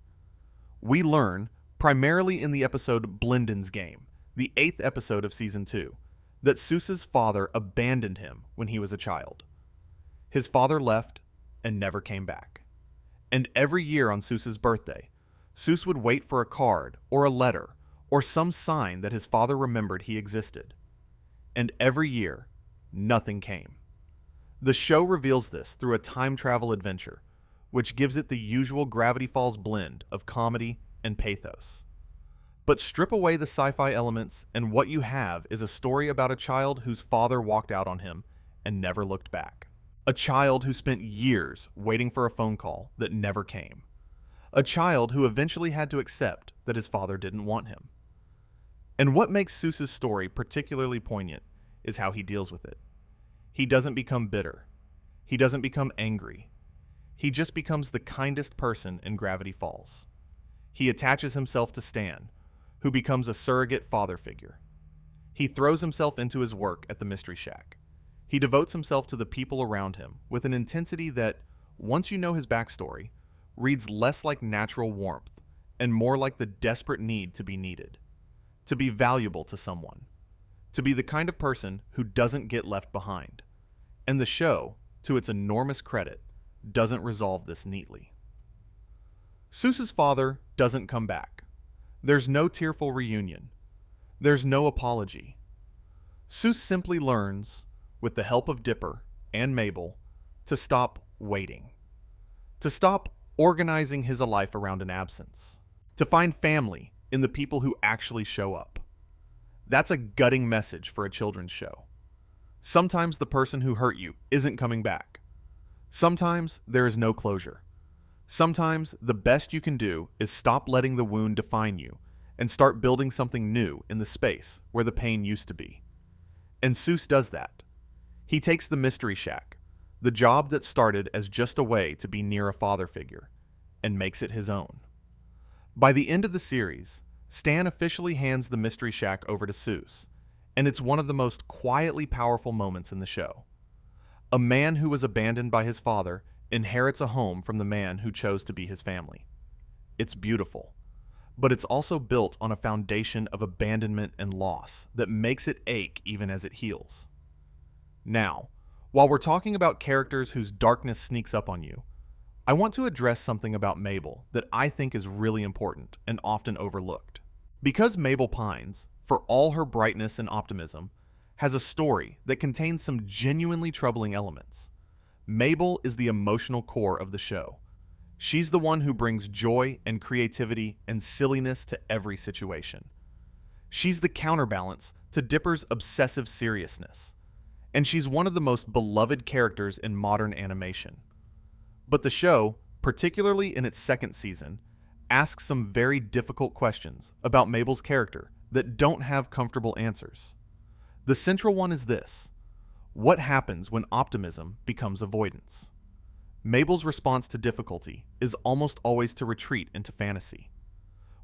S1: We learn, primarily in the episode Blinden's Game, the 8th episode of Season 2, that Seuss's father abandoned him when he was a child. His father left and never came back. And every year on Seuss's birthday, Seuss would wait for a card or a letter or some sign that his father remembered he existed. And every year, nothing came. The show reveals this through a time travel adventure, which gives it the usual Gravity Falls blend of comedy and pathos. But strip away the sci-fi elements, and what you have is a story about a child whose father walked out on him and never looked back. A child who spent years waiting for a phone call that never came. A child who eventually had to accept that his father didn't want him. And what makes Seuss's story particularly poignant is how he deals with it. He doesn't become bitter. He doesn't become angry. He just becomes the kindest person in Gravity Falls. He attaches himself to Stan, who becomes a surrogate father figure. He throws himself into his work at the Mystery Shack. He devotes himself to the people around him with an intensity that, once you know his backstory, reads less like natural warmth and more like the desperate need to be needed, to be valuable to someone, to be the kind of person who doesn't get left behind. And the show, to its enormous credit, doesn't resolve this neatly. Seuss's father doesn't come back. There's no tearful reunion. There's no apology. Seuss simply learns, with the help of Dipper and Mabel, to stop waiting. To stop organizing his life around an absence. To find family in the people who actually show up. That's a gutting message for a children's show. Sometimes the person who hurt you isn't coming back. Sometimes there is no closure. Sometimes the best you can do is stop letting the wound define you and start building something new in the space where the pain used to be. And Seuss does that. He takes the Mystery Shack, the job that started as just a way to be near a father figure, and makes it his own. By the end of the series, Stan officially hands the Mystery Shack over to Seuss, and it's one of the most quietly powerful moments in the show. A man who was abandoned by his father inherits a home from the man who chose to be his family. It's beautiful, but it's also built on a foundation of abandonment and loss that makes it ache even as it heals. Now, while we're talking about characters whose darkness sneaks up on you, I want to address something about Mabel that I think is really important and often overlooked. Because Mabel Pines, for all her brightness and optimism, has a story that contains some genuinely troubling elements. Mabel is the emotional core of the show. She's the one who brings joy and creativity and silliness to every situation. She's the counterbalance to Dipper's obsessive seriousness. And she's one of the most beloved characters in modern animation. But the show, particularly in its second season, asks some very difficult questions about Mabel's character that don't have comfortable answers. The central one is this: what happens when optimism becomes avoidance? Mabel's response to difficulty is almost always to retreat into fantasy.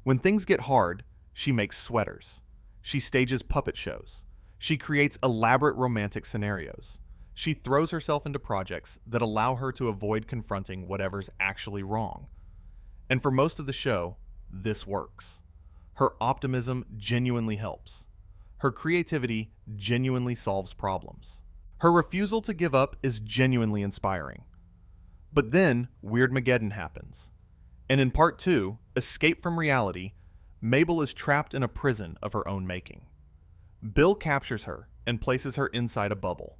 S1: When things get hard, she makes sweaters. She stages puppet shows. She creates elaborate romantic scenarios. She throws herself into projects that allow her to avoid confronting whatever's actually wrong. And for most of the show, this works. Her optimism genuinely helps. Her creativity genuinely solves problems. Her refusal to give up is genuinely inspiring. But then, Weirdmageddon happens. And in Part 2, Escape from Reality, Mabel is trapped in a prison of her own making. Bill captures her and places her inside a bubble,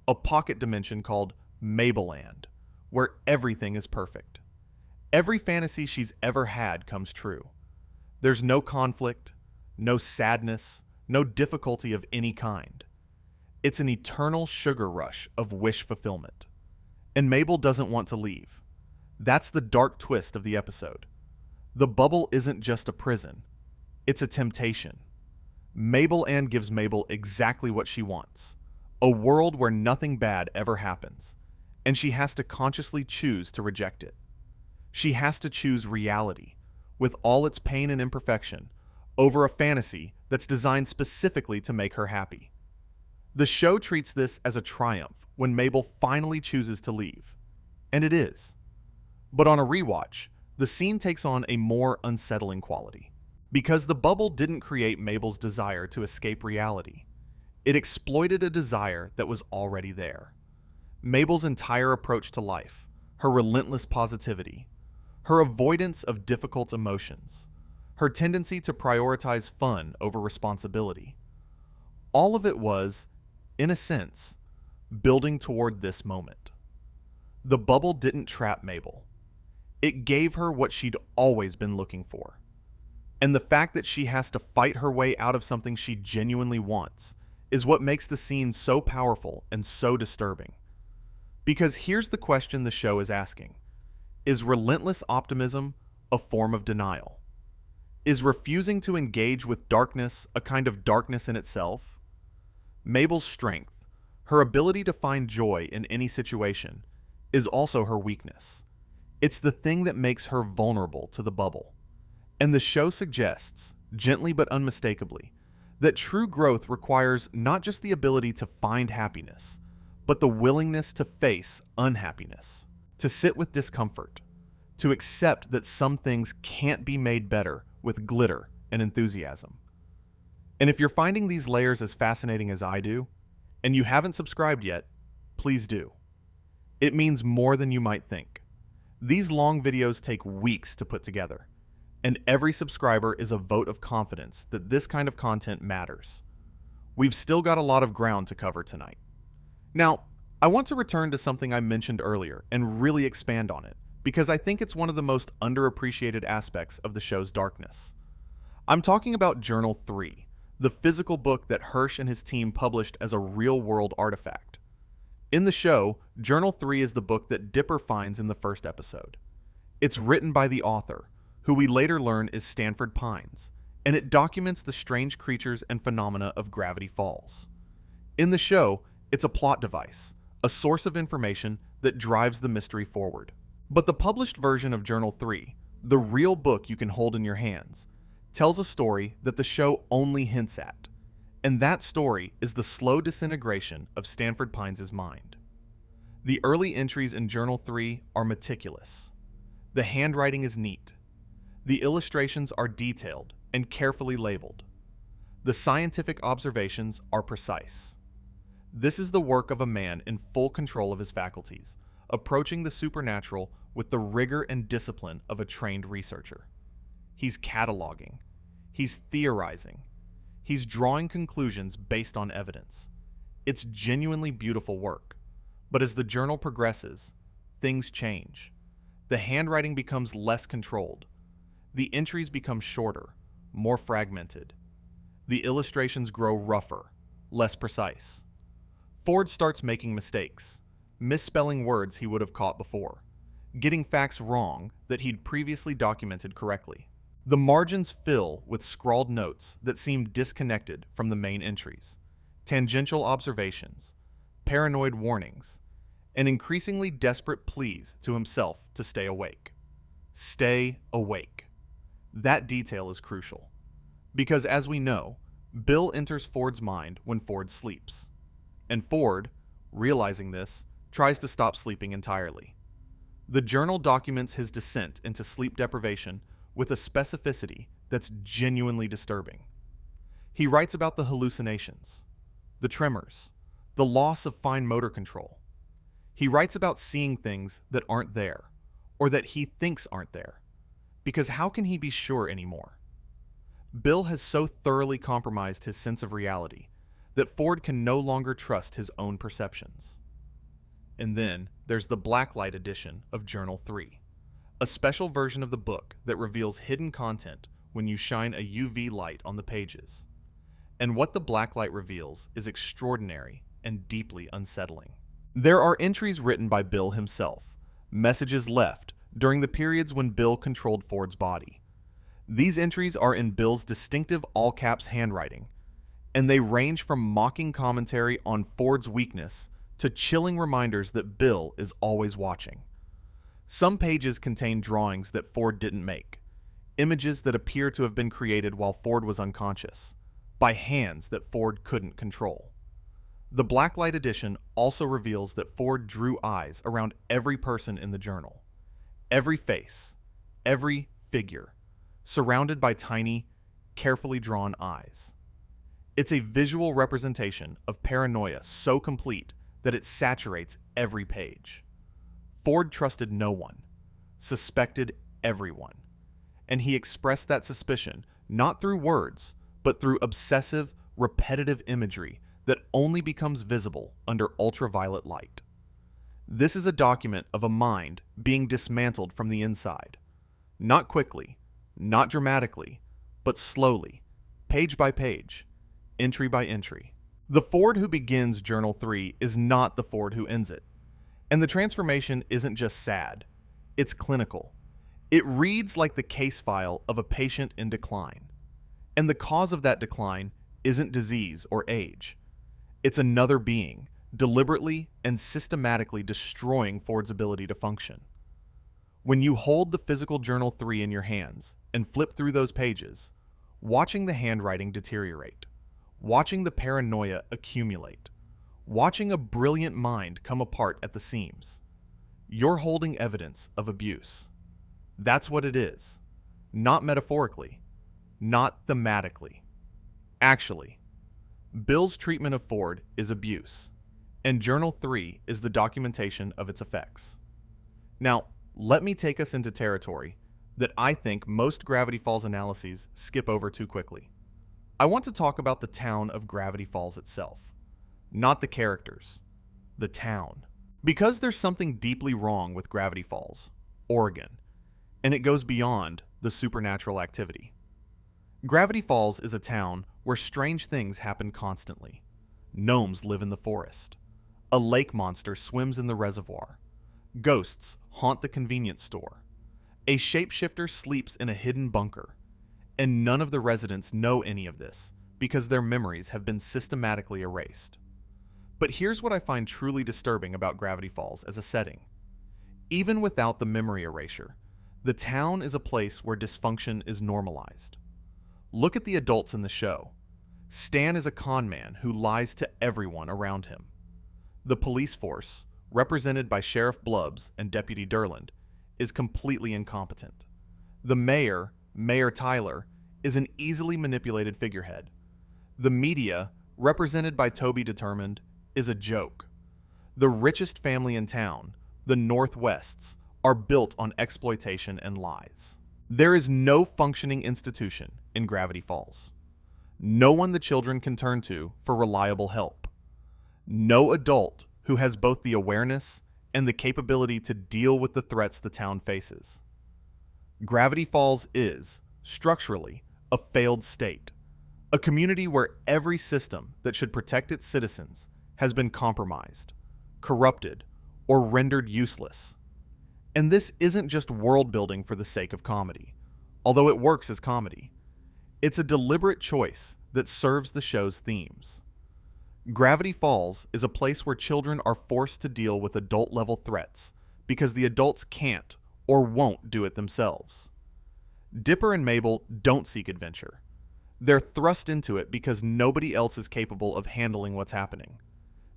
S1: a pocket dimension called Mabeland, where everything is perfect. Every fantasy she's ever had comes true. There's no conflict, no sadness, no difficulty of any kind. It's an eternal sugar rush of wish fulfillment. And Mabel doesn't want to leave. That's the dark twist of the episode. The bubble isn't just a prison. It's a temptation. Mabel Ann gives Mabel exactly what she wants. A world where nothing bad ever happens. And she has to consciously choose to reject it. She has to choose reality, with all its pain and imperfection, over a fantasy that's designed specifically to make her happy. The show treats this as a triumph when Mabel finally chooses to leave. And it is. But on a rewatch, the scene takes on a more unsettling quality. Because the bubble didn't create Mabel's desire to escape reality. It exploited a desire that was already there. Mabel's entire approach to life, her relentless positivity, her avoidance of difficult emotions, her tendency to prioritize fun over responsibility. All of it was, in a sense, building toward this moment. The bubble didn't trap Mabel. It gave her what she'd always been looking for. And the fact that she has to fight her way out of something she genuinely wants is what makes the scene so powerful and so disturbing. Because here's the question the show is asking. Is relentless optimism a form of denial? Is refusing to engage with darkness a kind of darkness in itself? Mabel's strength, her ability to find joy in any situation, is also her weakness. It's the thing that makes her vulnerable to the bubble. And the show suggests, gently but unmistakably, that true growth requires not just the ability to find happiness, but the willingness to face unhappiness, to sit with discomfort, to accept that some things can't be made better with glitter and enthusiasm. And if you're finding these layers as fascinating as I do, and you haven't subscribed yet, please do. It means more than you might think. These long videos take weeks to put together, and every subscriber is a vote of confidence that this kind of content matters. We've still got a lot of ground to cover tonight. Now, I want to return to something I mentioned earlier and really expand on it, because I think it's one of the most underappreciated aspects of the show's darkness. I'm talking about Journal 3, the physical book that Hirsch and his team published as a real-world artifact. In the show, Journal 3 is the book that Dipper finds in the first episode. It's written by the author, who we later learn is Stanford Pines, and it documents the strange creatures and phenomena of Gravity Falls. In the show, it's a plot device, a source of information that drives the mystery forward. But the published version of Journal 3, the real book you can hold in your hands, tells a story that the show only hints at. And that story is the slow disintegration of Stanford Pines' mind. The early entries in Journal 3 are meticulous. The handwriting is neat. The illustrations are detailed and carefully labeled. The scientific observations are precise. This is the work of a man in full control of his faculties, approaching the supernatural with the rigor and discipline of a trained researcher. He's cataloging. He's theorizing. He's drawing conclusions based on evidence. It's genuinely beautiful work. But as the journal progresses, things change. The handwriting becomes less controlled. The entries become shorter, more fragmented. The illustrations grow rougher, less precise. Ford starts making mistakes, misspelling words he would have caught before, getting facts wrong that he'd previously documented correctly. The margins fill with scrawled notes that seem disconnected from the main entries, tangential observations, paranoid warnings, and increasingly desperate pleas to himself to stay awake. Stay awake. That detail is crucial, because as we know, Bill enters Ford's mind when Ford sleeps, and Ford, realizing this, tries to stop sleeping entirely. The journal documents his descent into sleep deprivation with a specificity that's genuinely disturbing. He writes about the hallucinations, the tremors, the loss of fine motor control. He writes about seeing things that aren't there, or that he thinks aren't there, because how can he be sure anymore? Bill has so thoroughly compromised his sense of reality that Ford can no longer trust his own perceptions. And then there's the blacklight edition of Journal 3, a special version of the book that reveals hidden content when you shine a UV light on the pages. And what the black light reveals is extraordinary and deeply unsettling. There are entries written by Bill himself, messages left during the periods when Bill controlled Ford's body. These entries are in Bill's distinctive all-caps handwriting, and they range from mocking commentary on Ford's weakness to chilling reminders that Bill is always watching. Some pages contain drawings that Ford didn't make, images that appear to have been created while Ford was unconscious, by hands that Ford couldn't control. The blacklight edition also reveals that Ford drew eyes around every person in the journal, every face, every figure, surrounded by tiny, carefully drawn eyes. It's a visual representation of paranoia so complete that it saturates every page. Ford trusted no one, suspected everyone, and he expressed that suspicion not through words, but through obsessive, repetitive imagery that only becomes visible under ultraviolet light. This is a document of a mind being dismantled from the inside, not quickly, not dramatically, but slowly, page by page, entry by entry. The Ford who begins Journal 3 is not the Ford who ends it. And the transformation isn't just sad, it's clinical. It reads like the case file of a patient in decline. And the cause of that decline isn't disease or age. It's another being, deliberately and systematically destroying Ford's ability to function. When you hold the physical Journal 3 in your hands and flip through those pages, watching the handwriting deteriorate, watching the paranoia accumulate, watching a brilliant mind come apart at the seams, you're holding evidence of abuse. That's what it is. Not metaphorically, not thematically. Actually, Bill's treatment of Ford is abuse, and Journal 3 is the documentation of its effects. Now, let me take us into territory that I think most Gravity Falls analyses skip over too quickly. I want to talk about the town of Gravity Falls itself, not the characters, the town. Because there's something deeply wrong with Gravity Falls, Oregon, and it goes beyond the supernatural activity. Gravity Falls is a town where strange things happen constantly. Gnomes live in the forest. A lake monster swims in the reservoir. Ghosts haunt the convenience store. A shapeshifter sleeps in a hidden bunker. And none of the residents know any of this because their memories have been systematically erased. But here's what I find truly disturbing about Gravity Falls as a setting. Even without the memory erasure, the town is a place where dysfunction is normalized. Look at the adults in the show. Stan is a con man who lies to everyone around him. The police force, represented by Sheriff Blubbs and Deputy Durland, is completely incompetent. The mayor, Mayor Tyler, is an easily manipulated figurehead. The media, represented by Toby Determined, is a joke. The richest family in town, the Northwests, are built on exploitation and lies. There is no functioning institution in Gravity Falls. No one the children can turn to for reliable help. No adult who has both the awareness and the capability to deal with the threats the town faces. Gravity Falls is, structurally, a failed state. A community where every system that should protect its citizens has been compromised, corrupted, or rendered useless. And this isn't just world building for the sake of comedy, although it works as comedy. It's a deliberate choice that serves the show's themes. Gravity Falls is a place where children are forced to deal with adult-level threats because the adults can't or won't do it themselves. Dipper and Mabel don't seek adventure. They're thrust into it because nobody else is capable of handling what's happening.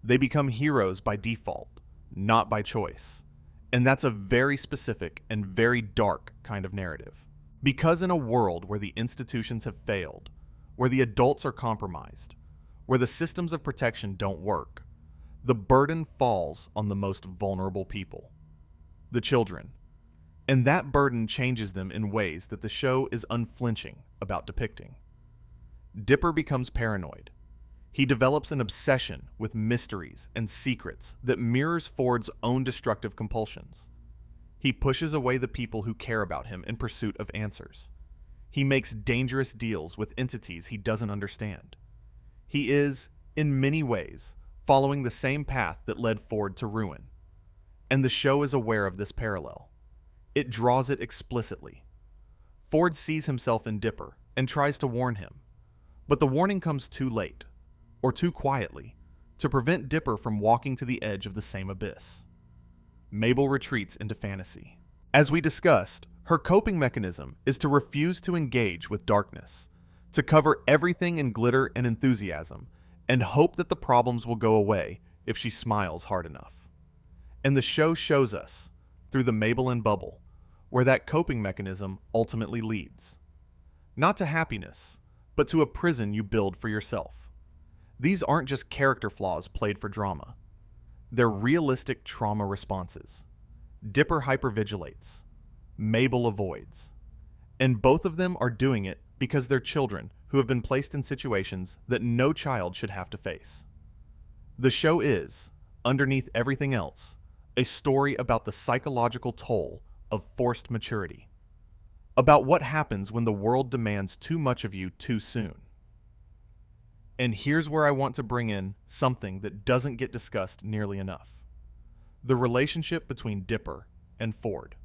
S1: They become heroes by default, not by choice. And that's a very specific and very dark kind of narrative. Because in a world where the institutions have failed, where the adults are compromised, where the systems of protection don't work, the burden falls on the most vulnerable people, the children. And that burden changes them in ways that the show is unflinching about depicting. Dipper becomes paranoid. He develops an obsession with mysteries and secrets that mirrors Ford's own destructive compulsions. He pushes away the people who care about him in pursuit of answers. He makes dangerous deals with entities he doesn't understand. He is, in many ways, following the same path that led Ford to ruin. And the show is aware of this parallel. It draws it explicitly. Ford sees himself in Dipper and tries to warn him, but the warning comes too late, or too quietly, to prevent Dipper from walking to the edge of the same abyss. Mabel retreats into fantasy. As we discussed, her coping mechanism is to refuse to engage with darkness, to cover everything in glitter and enthusiasm, and hope that the problems will go away if she smiles hard enough. And the show shows us, through the Mabel and Bubble, where that coping mechanism ultimately leads. Not to happiness, but to a prison you build for yourself. These aren't just character flaws played for drama. They're realistic trauma responses. Dipper hypervigilates. Mabel avoids. And both of them are doing it because they're children who have been placed in situations that no child should have to face. The show is, underneath everything else, a story about the psychological toll of forced maturity. About what happens when the world demands too much of you too soon. And here's where I want to bring in something that doesn't get discussed nearly enough. The relationship between Dipper and Ford.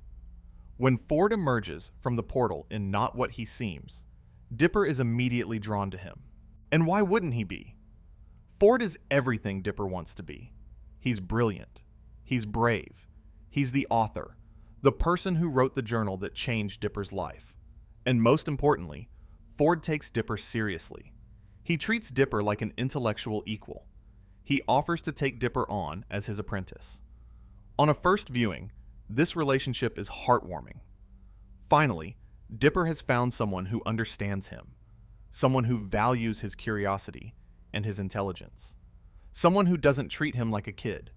S1: When Ford emerges from the portal in Not What He Seems, Dipper is immediately drawn to him. And why wouldn't he be? Ford is everything Dipper wants to be. He's brilliant. He's brave. He's the author, the person who wrote the journal that changed Dipper's life. And most importantly, Ford takes Dipper seriously. He treats Dipper like an intellectual equal. He offers to take Dipper on as his apprentice. On a first viewing, this relationship is heartwarming. Finally, Dipper has found someone who understands him, someone who values his curiosity and his intelligence, someone who doesn't treat him like a kid.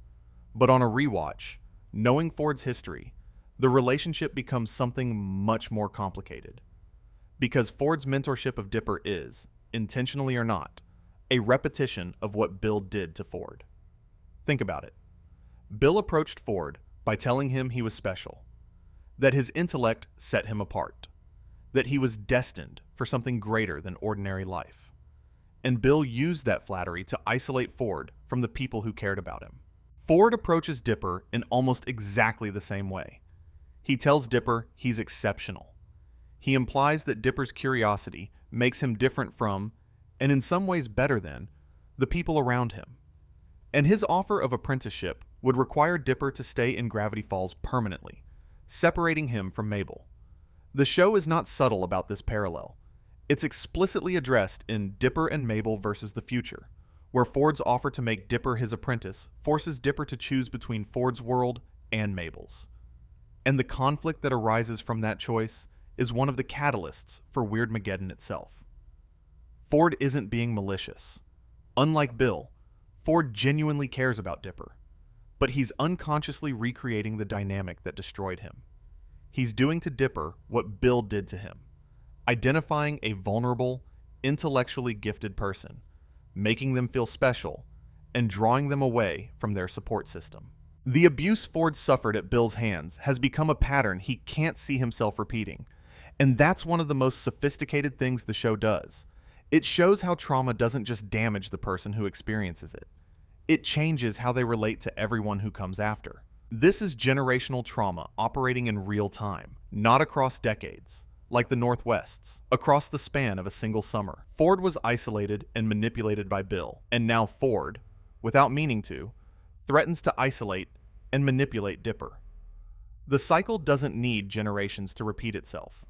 S1: But on a rewatch, knowing Ford's history, the relationship becomes something much more complicated. Because Ford's mentorship of Dipper is, intentionally or not, a repetition of what Bill did to Ford. Think about it. Bill approached Ford by telling him he was special, that his intellect set him apart, that he was destined for something greater than ordinary life. And Bill used that flattery to isolate Ford from the people who cared about him. Ford approaches Dipper in almost exactly the same way. He tells Dipper he's exceptional. He implies that Dipper's curiosity makes him different from, and in some ways better than, the people around him. And his offer of apprenticeship would require Dipper to stay in Gravity Falls permanently, separating him from Mabel. The show is not subtle about this parallel. It's explicitly addressed in Dipper and Mabel versus the Future, where Ford's offer to make Dipper his apprentice forces Dipper to choose between Ford's world and Mabel's. And the conflict that arises from that choice is one of the catalysts for Weirdmageddon itself. Ford isn't being malicious. Unlike Bill, Ford genuinely cares about Dipper, but he's unconsciously recreating the dynamic that destroyed him. He's doing to Dipper what Bill did to him, identifying a vulnerable, intellectually gifted person, making them feel special, and drawing them away from their support system. The abuse Ford suffered at Bill's hands has become a pattern he can't see himself repeating, and that's one of the most sophisticated things the show does. It shows how trauma doesn't just damage the person who experiences it. It changes how they relate to everyone who comes after. This is generational trauma operating in real time, not across decades, like the Northwest's, across the span of a single summer. Ford was isolated and manipulated by Bill, and now Ford, without meaning to, threatens to isolate and manipulate Dipper. The cycle doesn't need generations to repeat itself.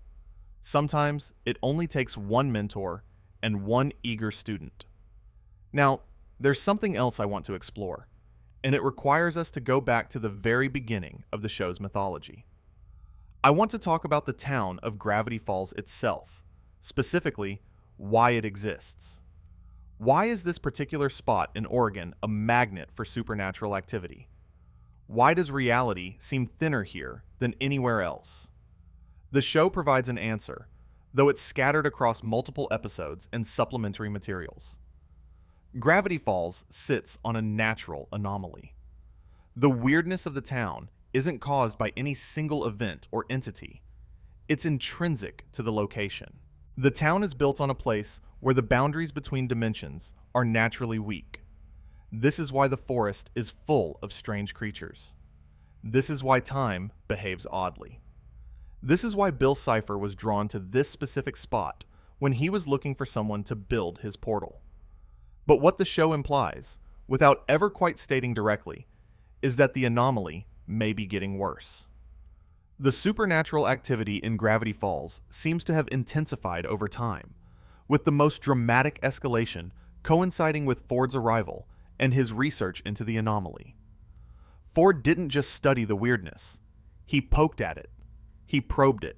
S1: Sometimes it only takes one mentor and one eager student. Now, there's something else I want to explore, and it requires us to go back to the very beginning of the show's mythology. I want to talk about the town of Gravity Falls itself, specifically why it exists. Why is this particular spot in Oregon a magnet for supernatural activity? Why does reality seem thinner here than anywhere else? The show provides an answer, though it's scattered across multiple episodes and supplementary materials. Gravity Falls sits on a natural anomaly. The weirdness of the town isn't caused by any single event or entity. It's intrinsic to the location. The town is built on a place where the boundaries between dimensions are naturally weak. This is why the forest is full of strange creatures. This is why time behaves oddly. This is why Bill Cipher was drawn to this specific spot when he was looking for someone to build his portal. But what the show implies, without ever quite stating directly, is that the anomaly may be getting worse. The supernatural activity in Gravity Falls seems to have intensified over time, with the most dramatic escalation coinciding with Ford's arrival and his research into the anomaly. Ford didn't just study the weirdness. He poked at it. He probed it.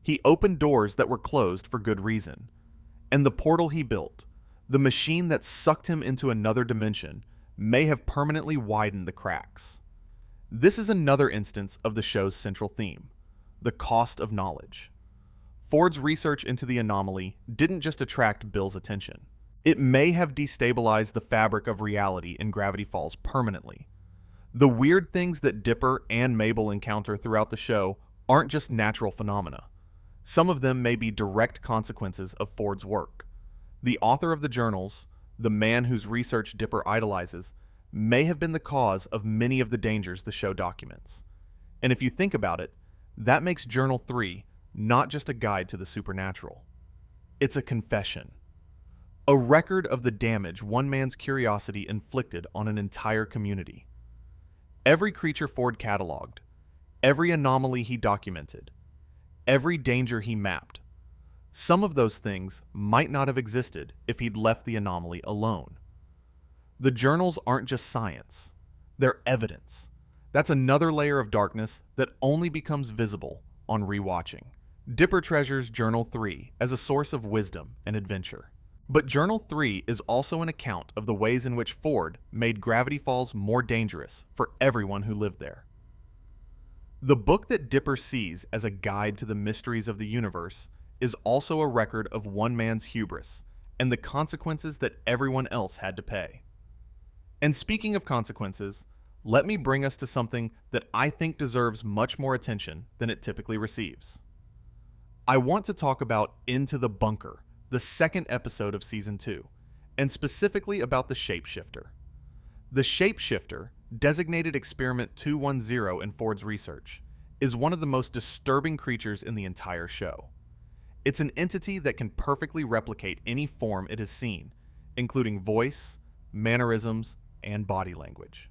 S1: He opened doors that were closed for good reason. And the portal he built, the machine that sucked him into another dimension, may have permanently widened the cracks. This is another instance of the show's central theme, the cost of knowledge. Ford's research into the anomaly didn't just attract Bill's attention. It may have destabilized the fabric of reality in Gravity Falls permanently. The weird things that Dipper and Mabel encounter throughout the show aren't just natural phenomena. Some of them may be direct consequences of Ford's work. The author of the journals, the man whose research Dipper idolizes, may have been the cause of many of the dangers the show documents. And if you think about it, that makes Journal 3 not just a guide to the supernatural. It's a confession. A record of the damage one man's curiosity inflicted on an entire community. Every creature Ford cataloged, every anomaly he documented, every danger he mapped, some of those things might not have existed if he'd left the anomaly alone. The journals aren't just science, they're evidence. That's another layer of darkness that only becomes visible on rewatching. Dipper treasures Journal 3 as a source of wisdom and adventure. But Journal 3 is also an account of the ways in which Ford made Gravity Falls more dangerous for everyone who lived there. The book that Dipper sees as a guide to the mysteries of the universe is also a record of one man's hubris and the consequences that everyone else had to pay. And speaking of consequences, let me bring us to something that I think deserves much more attention than it typically receives. I want to talk about Into the Bunker, the second episode of Season 2, and specifically about the Shapeshifter. The Shapeshifter, designated Experiment 210 in Ford's research, is one of the most disturbing creatures in the entire show. It's an entity that can perfectly replicate any form it has seen, including voice, mannerisms, and body language.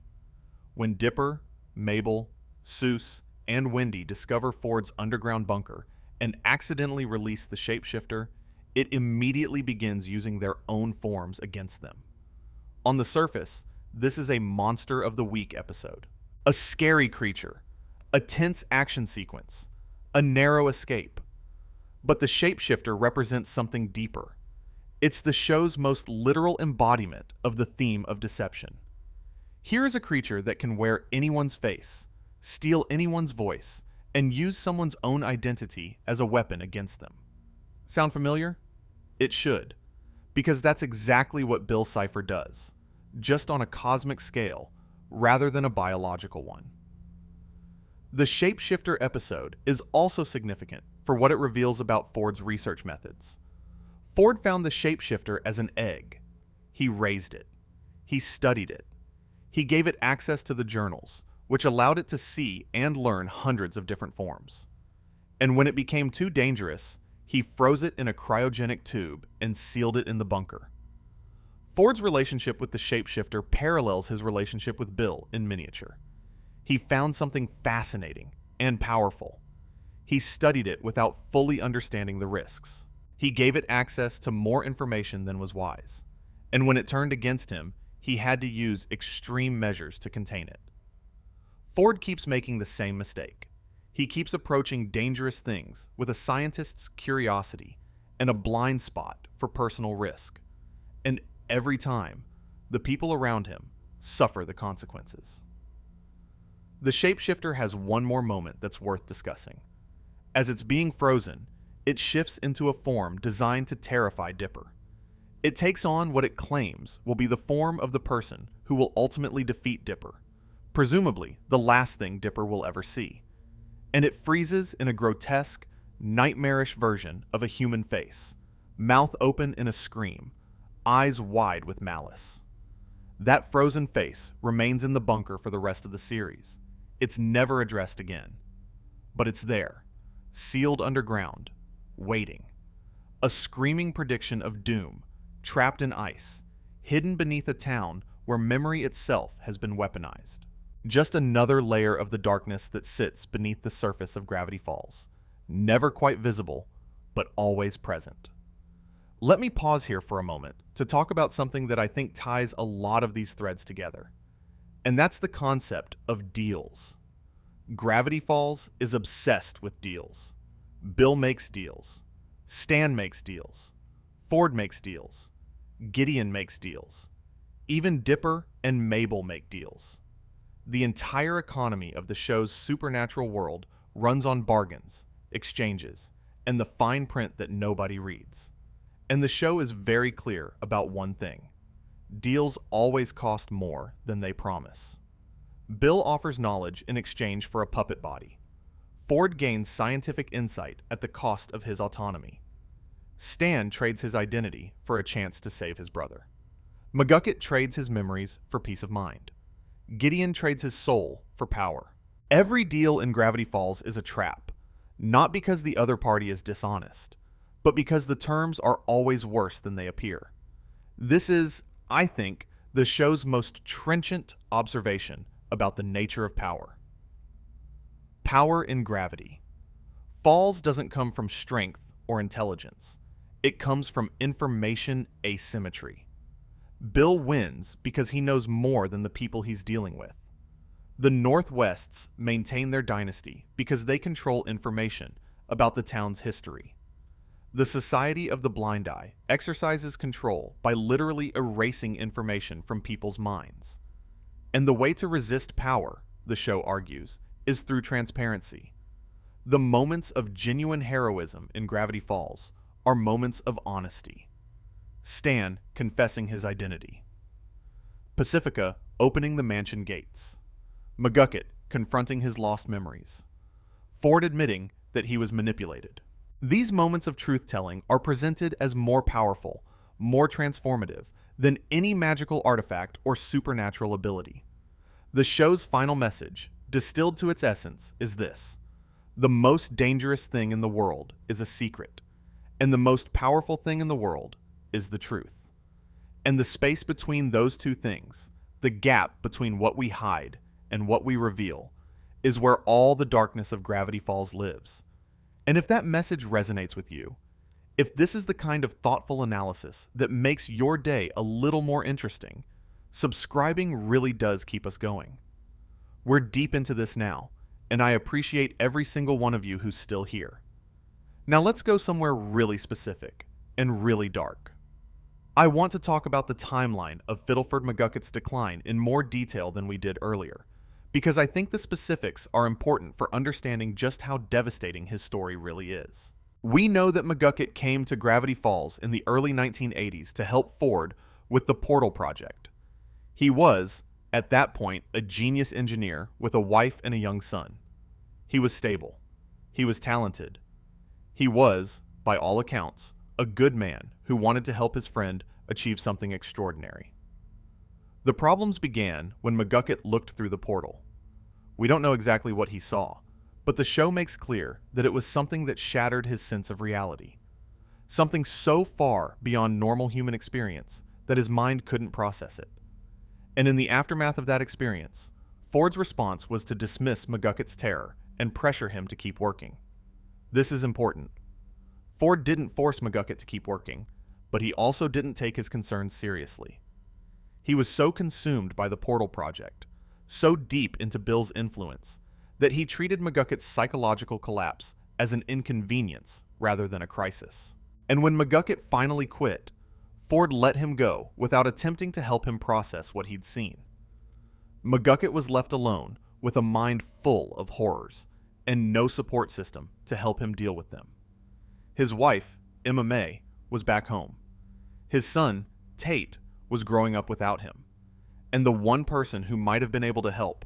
S1: When Dipper, Mabel, Seuss, and Wendy discover Ford's underground bunker and accidentally release the Shapeshifter, it immediately begins using their own forms against them. On the surface, this is a Monster of the Week episode. A scary creature, a tense action sequence, a narrow escape. But the Shapeshifter represents something deeper. It's the show's most literal embodiment of the theme of deception. Here is a creature that can wear anyone's face, steal anyone's voice, and use someone's own identity as a weapon against them. Sound familiar? It should, because that's exactly what Bill Cipher does, just on a cosmic scale rather than a biological one. The Shapeshifter episode is also significant for what it reveals about Ford's research methods. Ford found the Shapeshifter as an egg. He raised it. He studied it. He gave it access to the journals, which allowed it to see and learn hundreds of different forms. And when it became too dangerous, he froze it in a cryogenic tube and sealed it in the bunker. Ford's relationship with the Shapeshifter parallels his relationship with Bill in miniature. He found something fascinating and powerful. He studied it without fully understanding the risks. He gave it access to more information than was wise. And when it turned against him, he had to use extreme measures to contain it. Ford keeps making the same mistake. He keeps approaching dangerous things with a scientist's curiosity and a blind spot for personal risk. And every time, the people around him suffer the consequences. The Shapeshifter has one more moment that's worth discussing. As it's being frozen, it shifts into a form designed to terrify Dipper. It takes on what it claims will be the form of the person who will ultimately defeat Dipper, presumably the last thing Dipper will ever see. And it freezes in a grotesque, nightmarish version of a human face, mouth open in a scream, eyes wide with malice. That frozen face remains in the bunker for the rest of the series. It's never addressed again. But it's there, sealed underground, waiting. A screaming prediction of doom, trapped in ice, hidden beneath a town where memory itself has been weaponized. Just another layer of the darkness that sits beneath the surface of Gravity Falls, never quite visible, but always present. Let me pause here for a moment to talk about something that I think ties a lot of these threads together, and that's the concept of deals. Gravity Falls is obsessed with deals. Bill makes deals. Stan makes deals. Ford makes deals. Gideon makes deals. Even Dipper and Mabel make deals. The entire economy of the show's supernatural world runs on bargains, exchanges, and the fine print that nobody reads. And the show is very clear about one thing. Deals always cost more than they promise. Bill offers knowledge in exchange for a puppet body. Ford gains scientific insight at the cost of his autonomy. Stan trades his identity for a chance to save his brother. McGucket trades his memories for peace of mind. Gideon trades his soul for power. Every deal in Gravity Falls is a trap, not because the other party is dishonest, but because the terms are always worse than they appear. This is, I think, the show's most trenchant observation about the nature of power. Power in gravity. Falls doesn't come from strength or intelligence. It comes from information asymmetry. Bill wins because he knows more than the people he's dealing with. The Northwests maintain their dynasty because they control information about the town's history. The Society of the Blind Eye exercises control by literally erasing information from people's minds. And the way to resist power, the show argues, is through transparency. The moments of genuine heroism in Gravity Falls are moments of honesty. Stan confessing his identity. Pacifica opening the mansion gates. McGucket confronting his lost memories. Ford admitting that he was manipulated. These moments of truth-telling are presented as more powerful, more transformative than any magical artifact or supernatural ability. The show's final message, distilled to its essence, is this: the most dangerous thing in the world is a secret, and the most powerful thing in the world is the truth. And the space between those two things, the gap between what we hide and what we reveal, is where all the darkness of Gravity Falls lives. And if that message resonates with you, if this is the kind of thoughtful analysis that makes your day a little more interesting, subscribing really does keep us going. We're deep into this now, and I appreciate every single one of you who's still here. Now let's go somewhere really specific and really dark. I want to talk about the timeline of Fiddleford McGucket's decline in more detail than we did earlier, because I think the specifics are important for understanding just how devastating his story really is. We know that McGucket came to Gravity Falls in the early 1980s to help Ford with the Portal project. He was, at that point, a genius engineer with a wife and a young son. He was stable. He was talented. He was, by all accounts, a good man who wanted to help his friend achieve something extraordinary. The problems began when McGucket looked through the portal. We don't know exactly what he saw, but the show makes clear that it was something that shattered his sense of reality. Something so far beyond normal human experience that his mind couldn't process it. And in the aftermath of that experience, Ford's response was to dismiss McGucket's terror and pressure him to keep working. This is important. Ford didn't force McGucket to keep working, but he also didn't take his concerns seriously. He was so consumed by the Portal project, so deep into Bill's influence, that he treated McGucket's psychological collapse as an inconvenience rather than a crisis. And when McGucket finally quit, Ford let him go without attempting to help him process what he'd seen. McGucket was left alone with a mind full of horrors and no support system to help him deal with them. His wife, Emma May, was back home. His son, Tate, was growing up without him. And the one person who might have been able to help,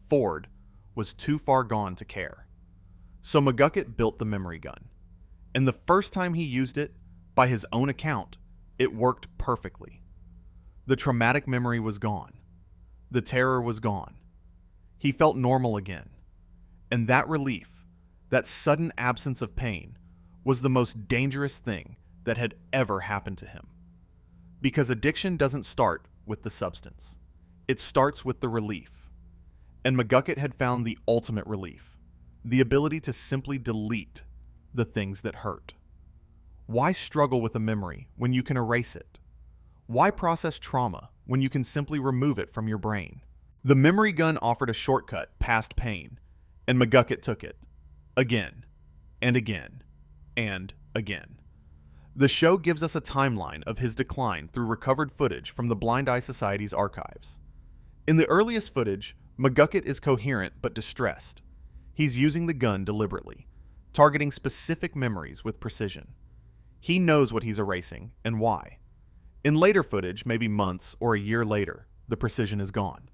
S1: Ford, was too far gone to care. So McGucket built the memory gun, And the first time he used it, by his own account, it worked perfectly. The traumatic memory was gone. The terror was gone. He felt normal again. And that relief, that sudden absence of pain, was the most dangerous thing that had ever happened to him. Because addiction doesn't start with the substance. It starts with the relief. And McGucket had found the ultimate relief, the ability to simply delete the things that hurt. Why struggle with a memory when you can erase it? Why process trauma when you can simply remove it from your brain? The memory gun offered a shortcut past pain, and McGucket took it. Again, and again, and again. The show gives us a timeline of his decline through recovered footage from the Blind Eye Society's archives. In the earliest footage, McGucket is coherent but distressed. He's using the gun deliberately, targeting specific memories with precision. He knows what he's erasing and why. In later footage, maybe months or a year later, the precision is gone.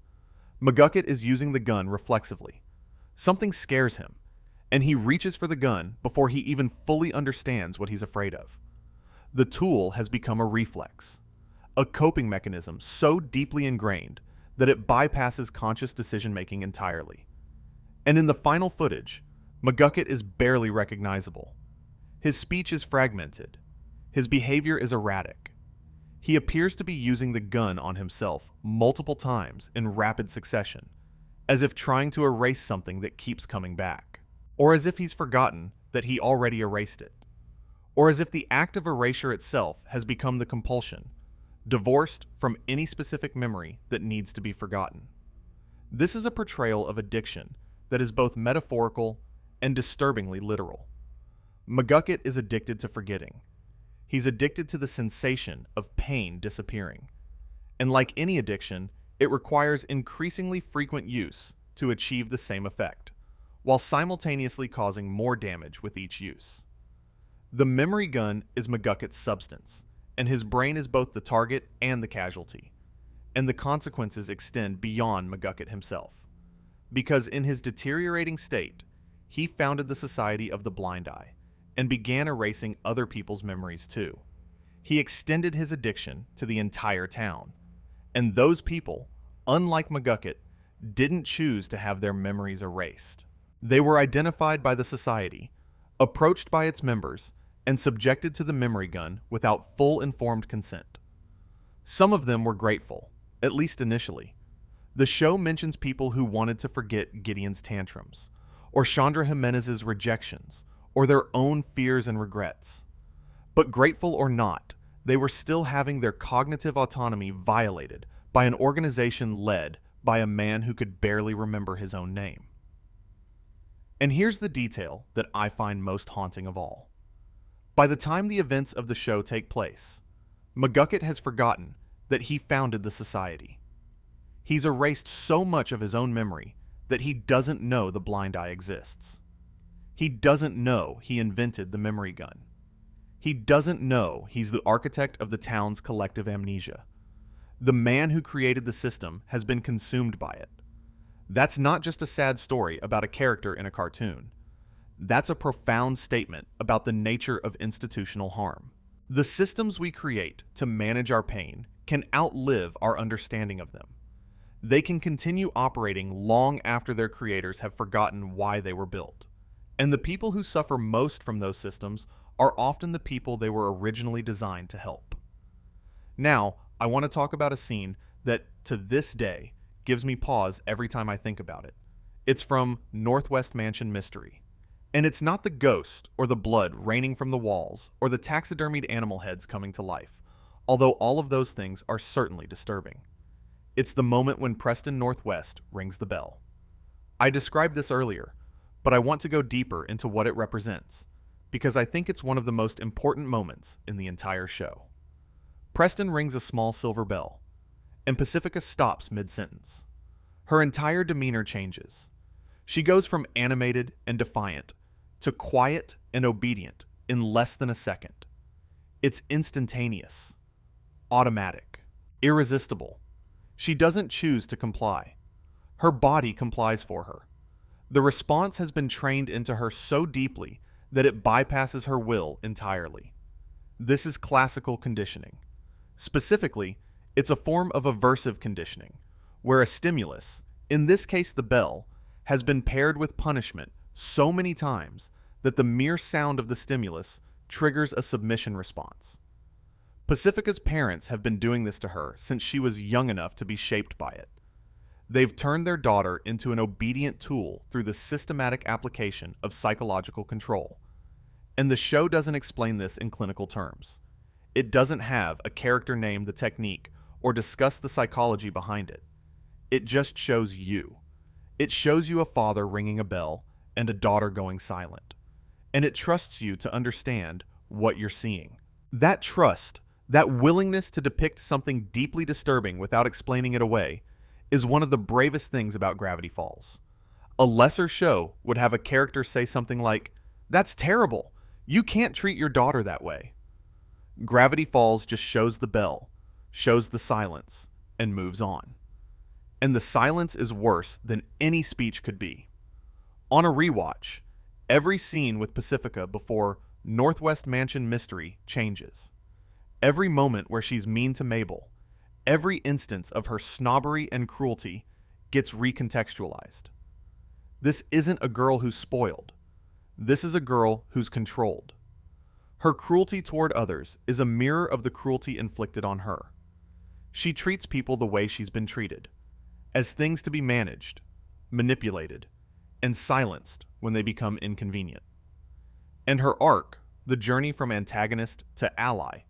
S1: McGucket is using the gun reflexively. Something scares him, and he reaches for the gun before he even fully understands what he's afraid of. The tool has become a reflex, a coping mechanism so deeply ingrained that it bypasses conscious decision-making entirely. And in the final footage, McGucket is barely recognizable. His speech is fragmented. His behavior is erratic. He appears to be using the gun on himself multiple times in rapid succession, as if trying to erase something that keeps coming back, or as if he's forgotten that he already erased it, or as if the act of erasure itself has become the compulsion, divorced from any specific memory that needs to be forgotten. This is a portrayal of addiction that is both metaphorical and disturbingly literal. McGucket is addicted to forgetting. He's addicted to the sensation of pain disappearing. And like any addiction, it requires increasingly frequent use to achieve the same effect, while simultaneously causing more damage with each use. The memory gun is McGucket's substance, and his brain is both the target and the casualty. And the consequences extend beyond McGucket himself. Because in his deteriorating state, he founded the Society of the Blind Eye, and began erasing other people's memories too. He extended his addiction to the entire town. And those people, unlike McGucket, didn't choose to have their memories erased. They were identified by the society, approached by its members, and subjected to the memory gun without full informed consent. Some of them were grateful, at least initially. The show mentions people who wanted to forget Gideon's tantrums, or Chandra Jimenez's rejections, or their own fears and regrets. But grateful or not, they were still having their cognitive autonomy violated by an organization led by a man who could barely remember his own name. And here's the detail that I find most haunting of all. By the time the events of the show take place, McGucket has forgotten that he founded the society. He's erased so much of his own memory that he doesn't know the Blind Eye exists. He doesn't know he invented the memory gun. He doesn't know he's the architect of the town's collective amnesia. The man who created the system has been consumed by it. That's not just a sad story about a character in a cartoon. That's a profound statement about the nature of institutional harm. The systems we create to manage our pain can outlive our understanding of them. They can continue operating long after their creators have forgotten why they were built. And the people who suffer most from those systems are often the people they were originally designed to help. Now, I want to talk about a scene that, to this day, gives me pause every time I think about it. It's from Northwest Mansion Mystery. And it's not the ghost or the blood raining from the walls or the taxidermied animal heads coming to life, although all of those things are certainly disturbing. It's the moment when Preston Northwest rings the bell. I described this earlier, but I want to go deeper into what it represents, because I think it's one of the most important moments in the entire show. Preston rings a small silver bell, and Pacifica stops mid-sentence. Her entire demeanor changes. She goes from animated and defiant to quiet and obedient in less than a second. It's instantaneous, automatic, irresistible. She doesn't choose to comply. Her body complies for her. The response has been trained into her so deeply that it bypasses her will entirely. This is classical conditioning. Specifically, it's a form of aversive conditioning, where a stimulus, in this case the bell, has been paired with punishment so many times that the mere sound of the stimulus triggers a submission response. Pacifica's parents have been doing this to her since she was young enough to be shaped by it. They've turned their daughter into an obedient tool through the systematic application of psychological control. And the show doesn't explain this in clinical terms. It doesn't have a character name the technique or discuss the psychology behind it. It just shows you. It shows you a father ringing a bell and a daughter going silent. And it trusts you to understand what you're seeing. That trust, that willingness to depict something deeply disturbing without explaining it away, is one of the bravest things about Gravity Falls. A lesser show would have a character say something like, "That's terrible. You can't treat your daughter that way." Gravity Falls just shows the bell, shows the silence, and moves on. And the silence is worse than any speech could be. On a rewatch, every scene with Pacifica before Northwest Mansion Mystery changes. Every moment where she's mean to Mabel, every instance of her snobbery and cruelty gets recontextualized. This isn't a girl who's spoiled. This is a girl who's controlled. Her cruelty toward others is a mirror of the cruelty inflicted on her. She treats people the way she's been treated, as things to be managed, manipulated, and silenced when they become inconvenient. And her arc, the journey from antagonist to ally,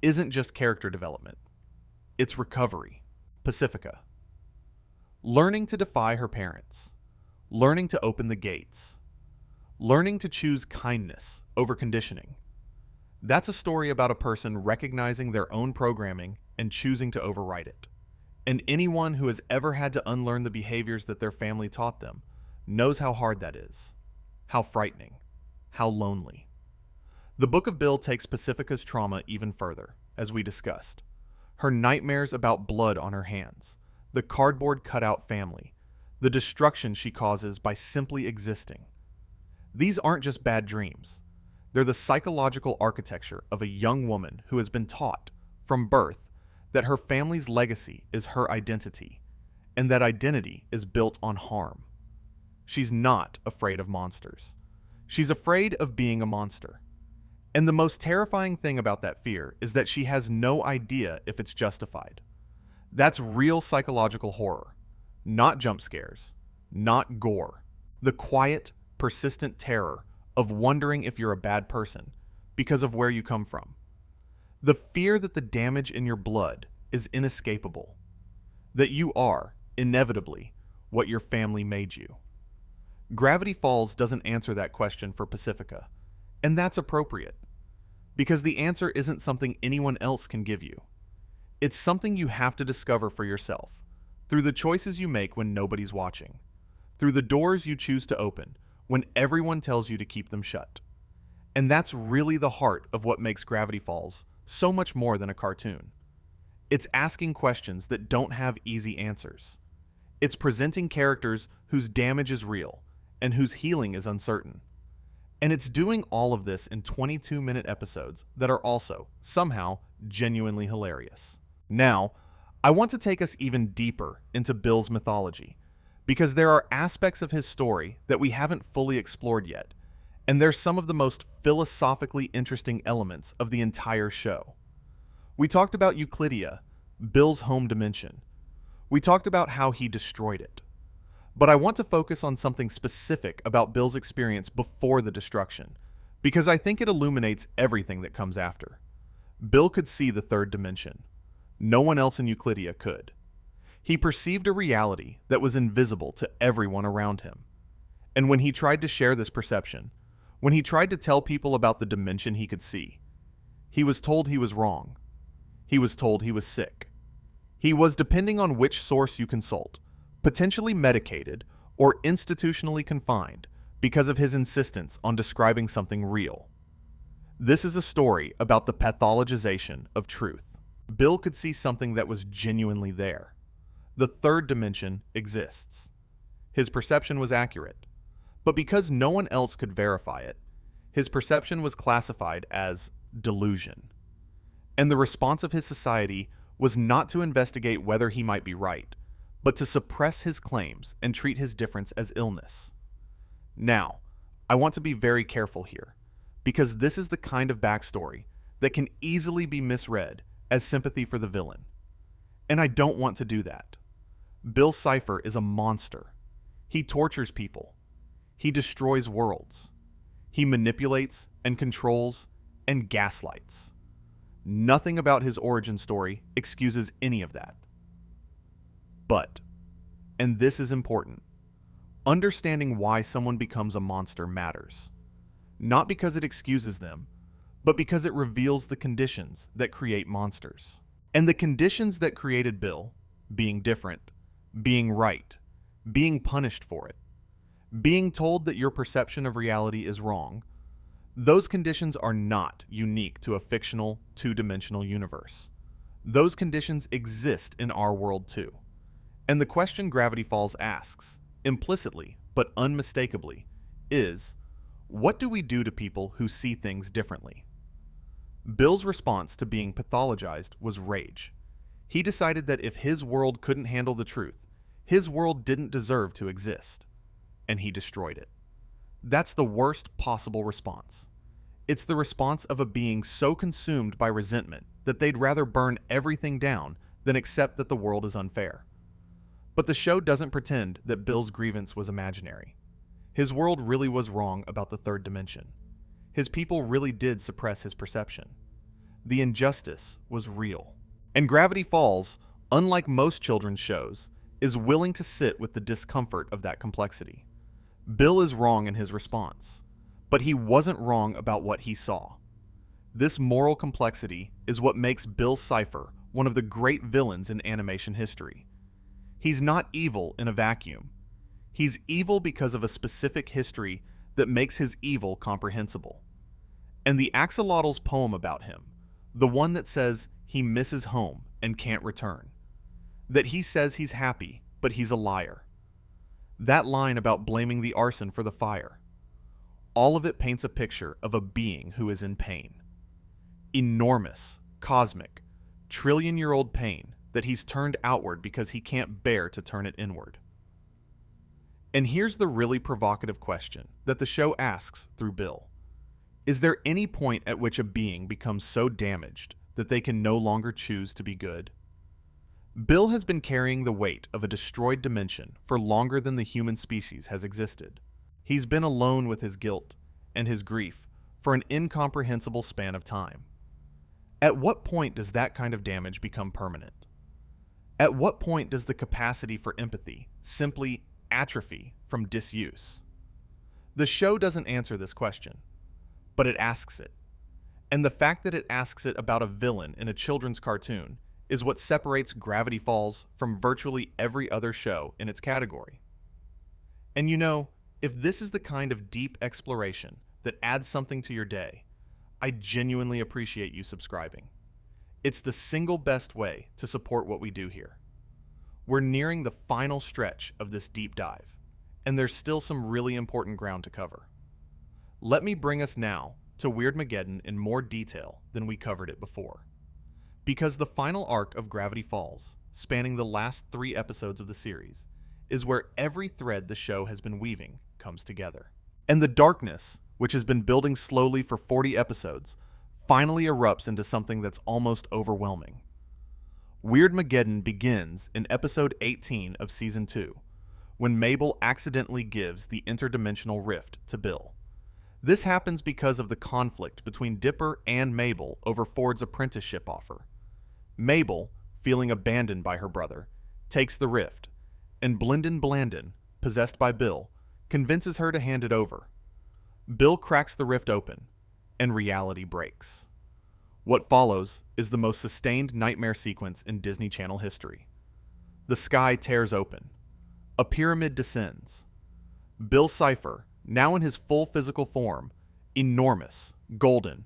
S1: isn't just character development. It's recovery. Pacifica. Learning to defy her parents. Learning to open the gates. Learning to choose kindness over conditioning. That's a story about a person recognizing their own programming and choosing to override it. And anyone who has ever had to unlearn the behaviors that their family taught them knows how hard that is, how frightening, how lonely. The Book of Bill takes Pacifica's trauma even further, as we discussed. Her nightmares about blood on her hands, the cardboard cutout family, the destruction she causes by simply existing. These aren't just bad dreams. They're the psychological architecture of a young woman who has been taught, from birth, that her family's legacy is her identity, and that identity is built on harm. She's not afraid of monsters. She's afraid of being a monster. And the most terrifying thing about that fear is that she has no idea if it's justified. That's real psychological horror. Not jump scares. Not gore. The quiet, persistent terror of wondering if you're a bad person because of where you come from. The fear that the damage in your blood is inescapable. That you are, inevitably, what your family made you. Gravity Falls doesn't answer that question for Pacifica, and that's appropriate. Because the answer isn't something anyone else can give you. It's something you have to discover for yourself, through the choices you make when nobody's watching, through the doors you choose to open when everyone tells you to keep them shut. And that's really the heart of what makes Gravity Falls so much more than a cartoon. It's asking questions that don't have easy answers. It's presenting characters whose damage is real and whose healing is uncertain. And it's doing all of this in 22-minute episodes that are also, somehow, genuinely hilarious. Now, I want to take us even deeper into Bill's mythology, because there are aspects of his story that we haven't fully explored yet, and they're some of the most philosophically interesting elements of the entire show. We talked about Uklidia, Bill's home dimension. We talked about how he destroyed it. But I want to focus on something specific about Bill's experience before the destruction, because I think it illuminates everything that comes after. Bill could see the third dimension. No one else in Uklidia could. He perceived a reality that was invisible to everyone around him. And when he tried to share this perception, when he tried to tell people about the dimension he could see, he was told he was wrong. He was told he was sick. He was, depending on which source you consult, potentially medicated or institutionally confined because of his insistence on describing something real. This is a story about the pathologization of truth. Bill could see something that was genuinely there. The third dimension exists. His perception was accurate, but because no one else could verify it, His perception was classified as delusion. And the response of his society was not to investigate whether he might be right, but to suppress his claims and treat his difference as illness. Now, I want to be very careful here, because this is the kind of backstory that can easily be misread as sympathy for the villain. And I don't want to do that. Bill Cipher is a monster. He tortures people. He destroys worlds. He manipulates and controls and gaslights. Nothing about his origin story excuses any of that. But, and this is important, understanding why someone becomes a monster matters. Not because it excuses them, but because it reveals the conditions that create monsters. And the conditions that created Bill, being different, being right, being punished for it, being told that your perception of reality is wrong, those conditions are not unique to a fictional, two-dimensional universe. Those conditions exist in our world too. And the question Gravity Falls asks, implicitly but unmistakably, is, what do we do to people who see things differently? Bill's response to being pathologized was rage. He decided that if his world couldn't handle the truth, his world didn't deserve to exist. And he destroyed it. That's the worst possible response. It's the response of a being so consumed by resentment that they'd rather burn everything down than accept that the world is unfair. But the show doesn't pretend that Bill's grievance was imaginary. His world really was wrong about the third dimension. His people really did suppress his perception. The injustice was real. And Gravity Falls, unlike most children's shows, is willing to sit with the discomfort of that complexity. Bill is wrong in his response, but he wasn't wrong about what he saw. This moral complexity is what makes Bill Cipher one of the great villains in animation history. He's not evil in a vacuum. He's evil because of a specific history that makes his evil comprehensible. And the Axelottle's poem about him, the one that says he misses home and can't return, that he says he's happy, but he's a liar. That line about blaming the arson for the fire, all of it paints a picture of a being who is in pain. Enormous, cosmic, trillion-year-old pain that he's turned outward because he can't bear to turn it inward. And here's the really provocative question that the show asks through Bill. Is there any point at which a being becomes so damaged that they can no longer choose to be good? Bill has been carrying the weight of a destroyed dimension for longer than the human species has existed. He's been alone with his guilt and his grief for an incomprehensible span of time. At what point does that kind of damage become permanent? At what point does the capacity for empathy simply atrophy from disuse? The show doesn't answer this question, but it asks it. And the fact that it asks it about a villain in a children's cartoon is what separates Gravity Falls from virtually every other show in its category. And you know, if this is the kind of deep exploration that adds something to your day, I genuinely appreciate you subscribing. It's the single best way to support what we do here. We're nearing the final stretch of this deep dive, and there's still some really important ground to cover. Let me bring us now to Weirdmageddon in more detail than we covered it before. Because the final arc of Gravity Falls, spanning the last 3 episodes of the series, is where every thread the show has been weaving comes together. And the darkness, which has been building slowly for 40 episodes, finally erupts into something that's almost overwhelming. Weirdmageddon begins in episode 18 of season 2, when Mabel accidentally gives the interdimensional rift to Bill. This happens because of the conflict between Dipper and Mabel over Ford's apprenticeship offer. Mabel, feeling abandoned by her brother, takes the rift, and Blendin Blandin, possessed by Bill, convinces her to hand it over. Bill cracks the rift open, and reality breaks. What follows is the most sustained nightmare sequence in Disney Channel history. The sky tears open. A pyramid descends. Bill Cipher, now in his full physical form, enormous, golden,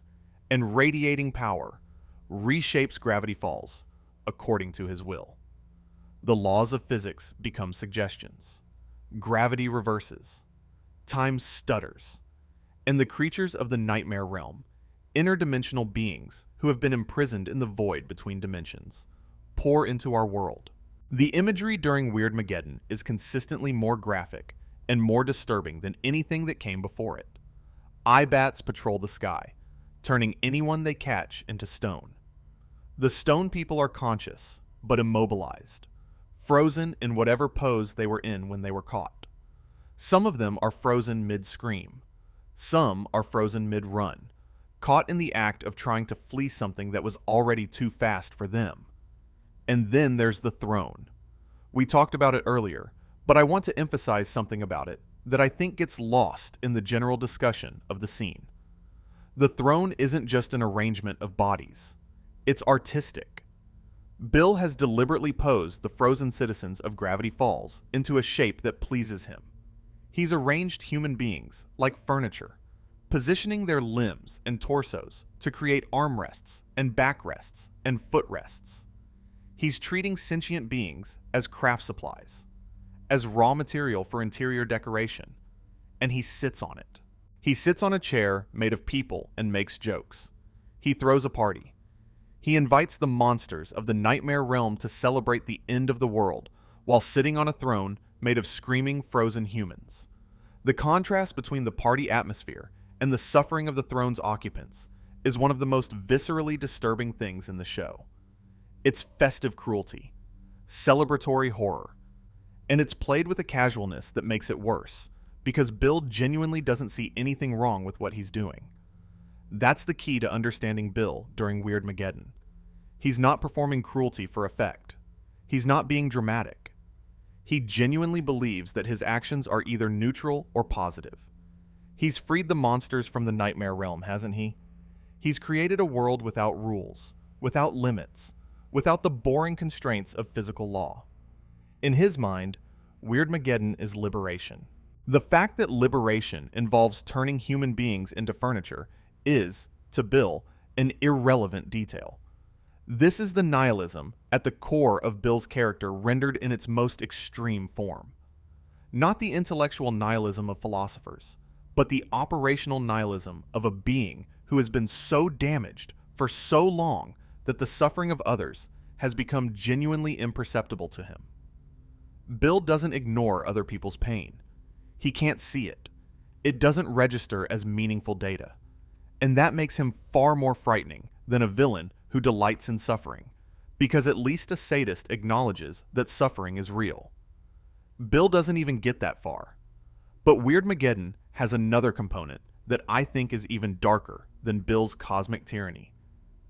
S1: and radiating power, reshapes Gravity Falls according to his will. The laws of physics become suggestions. Gravity reverses. Time stutters. and the creatures of the nightmare realm, interdimensional beings who have been imprisoned in the void between dimensions, pour into our world. The imagery during Weirdmageddon is consistently more graphic and more disturbing than anything that came before it. Eye bats patrol the sky, turning anyone they catch into stone. The stone people are conscious, but immobilized, frozen in whatever pose they were in when they were caught. Some of them are frozen mid-scream. Some are frozen mid-run, caught in the act of trying to flee something that was already too fast for them. And then there's the throne. We talked about it earlier, but I want to emphasize something about it that I think gets lost in the general discussion of the scene. The throne isn't just an arrangement of bodies. It's artistic. Bill has deliberately posed the frozen citizens of Gravity Falls into a shape that pleases him. He's arranged human beings like furniture, positioning their limbs and torsos to create armrests and backrests and footrests. He's treating sentient beings as craft supplies, as raw material for interior decoration, and he sits on it. He sits on a chair made of people and makes jokes. He throws a party. He invites the monsters of the nightmare realm to celebrate the end of the world while sitting on a throne made of screaming frozen humans. The contrast between the party atmosphere and the suffering of the throne's occupants is one of the most viscerally disturbing things in the show. It's festive cruelty, celebratory horror, and it's played with a casualness that makes it worse, because Bill genuinely doesn't see anything wrong with what he's doing. That's the key to understanding Bill during Weirdmageddon. He's not performing cruelty for effect. He's not being dramatic. He genuinely believes that his actions are either neutral or positive. He's freed the monsters from the nightmare realm, hasn't he? He's created a world without rules, without limits, without the boring constraints of physical law. In his mind, Weirdmageddon is liberation. The fact that liberation involves turning human beings into furniture is, to Bill, an irrelevant detail. This is the nihilism at the core of Bill's character rendered in its most extreme form. Not the intellectual nihilism of philosophers, but the operational nihilism of a being who has been so damaged for so long that the suffering of others has become genuinely imperceptible to him. Bill doesn't ignore other people's pain. He can't see it. It doesn't register as meaningful data. And that makes him far more frightening than a villain who delights in suffering, because at least a sadist acknowledges that suffering is real. Bill doesn't even get that far. But Weirdmageddon has another component that I think is even darker than Bill's cosmic tyranny,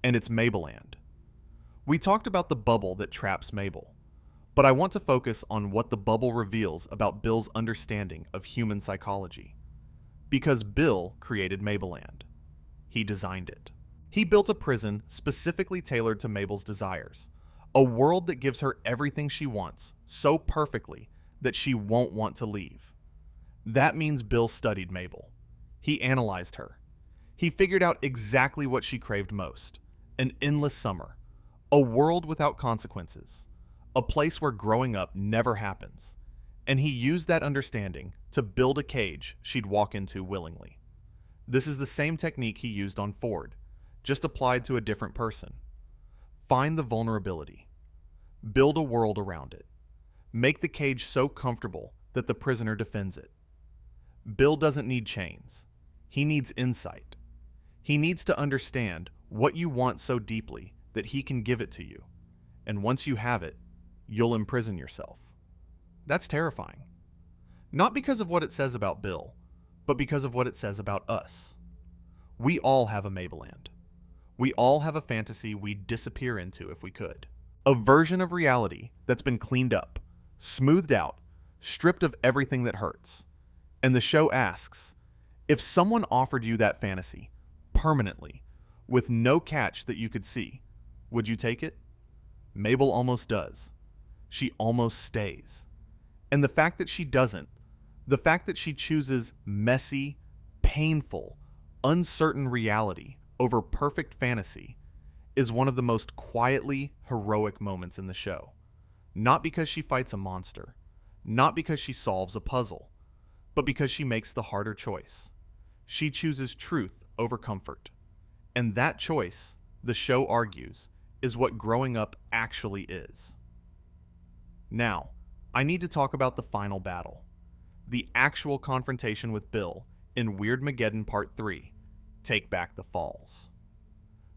S1: and it's Mabeland. We talked about the bubble that traps Mabel, but I want to focus on what the bubble reveals about Bill's understanding of human psychology. Because Bill created Mabeland. He designed it. He built a prison specifically tailored to Mabel's desires, a world that gives her everything she wants so perfectly that she won't want to leave. That means Bill studied Mabel. He analyzed her. He figured out exactly what she craved most: an endless summer, a world without consequences, a place where growing up never happens, and he used that understanding to build a cage she'd walk into willingly. This is the same technique he used on Ford, just applied to a different person. Find the vulnerability. Build a world around it. Make the cage so comfortable that the prisoner defends it. Bill doesn't need chains. He needs insight. He needs to understand what you want so deeply that he can give it to you. And once you have it, you'll imprison yourself. That's terrifying. Not because of what it says about Bill, but because of what it says about us. We all have a Mabeland. We all have a fantasy we'd disappear into if we could. A version of reality that's been cleaned up, smoothed out, stripped of everything that hurts. And the show asks, if someone offered you that fantasy, permanently, with no catch that you could see, would you take it? Mabel almost does. She almost stays. And the fact that she doesn't, the fact that she chooses messy, painful, uncertain reality over perfect fantasy, is one of the most quietly heroic moments in the show. Not because she fights a monster, not because she solves a puzzle, but because she makes the harder choice. She chooses truth over comfort. And that choice, the show argues, is what growing up actually is. Now, I need to talk about the final battle. The actual confrontation with Bill in Weirdmageddon Part 3, Take Back the Falls.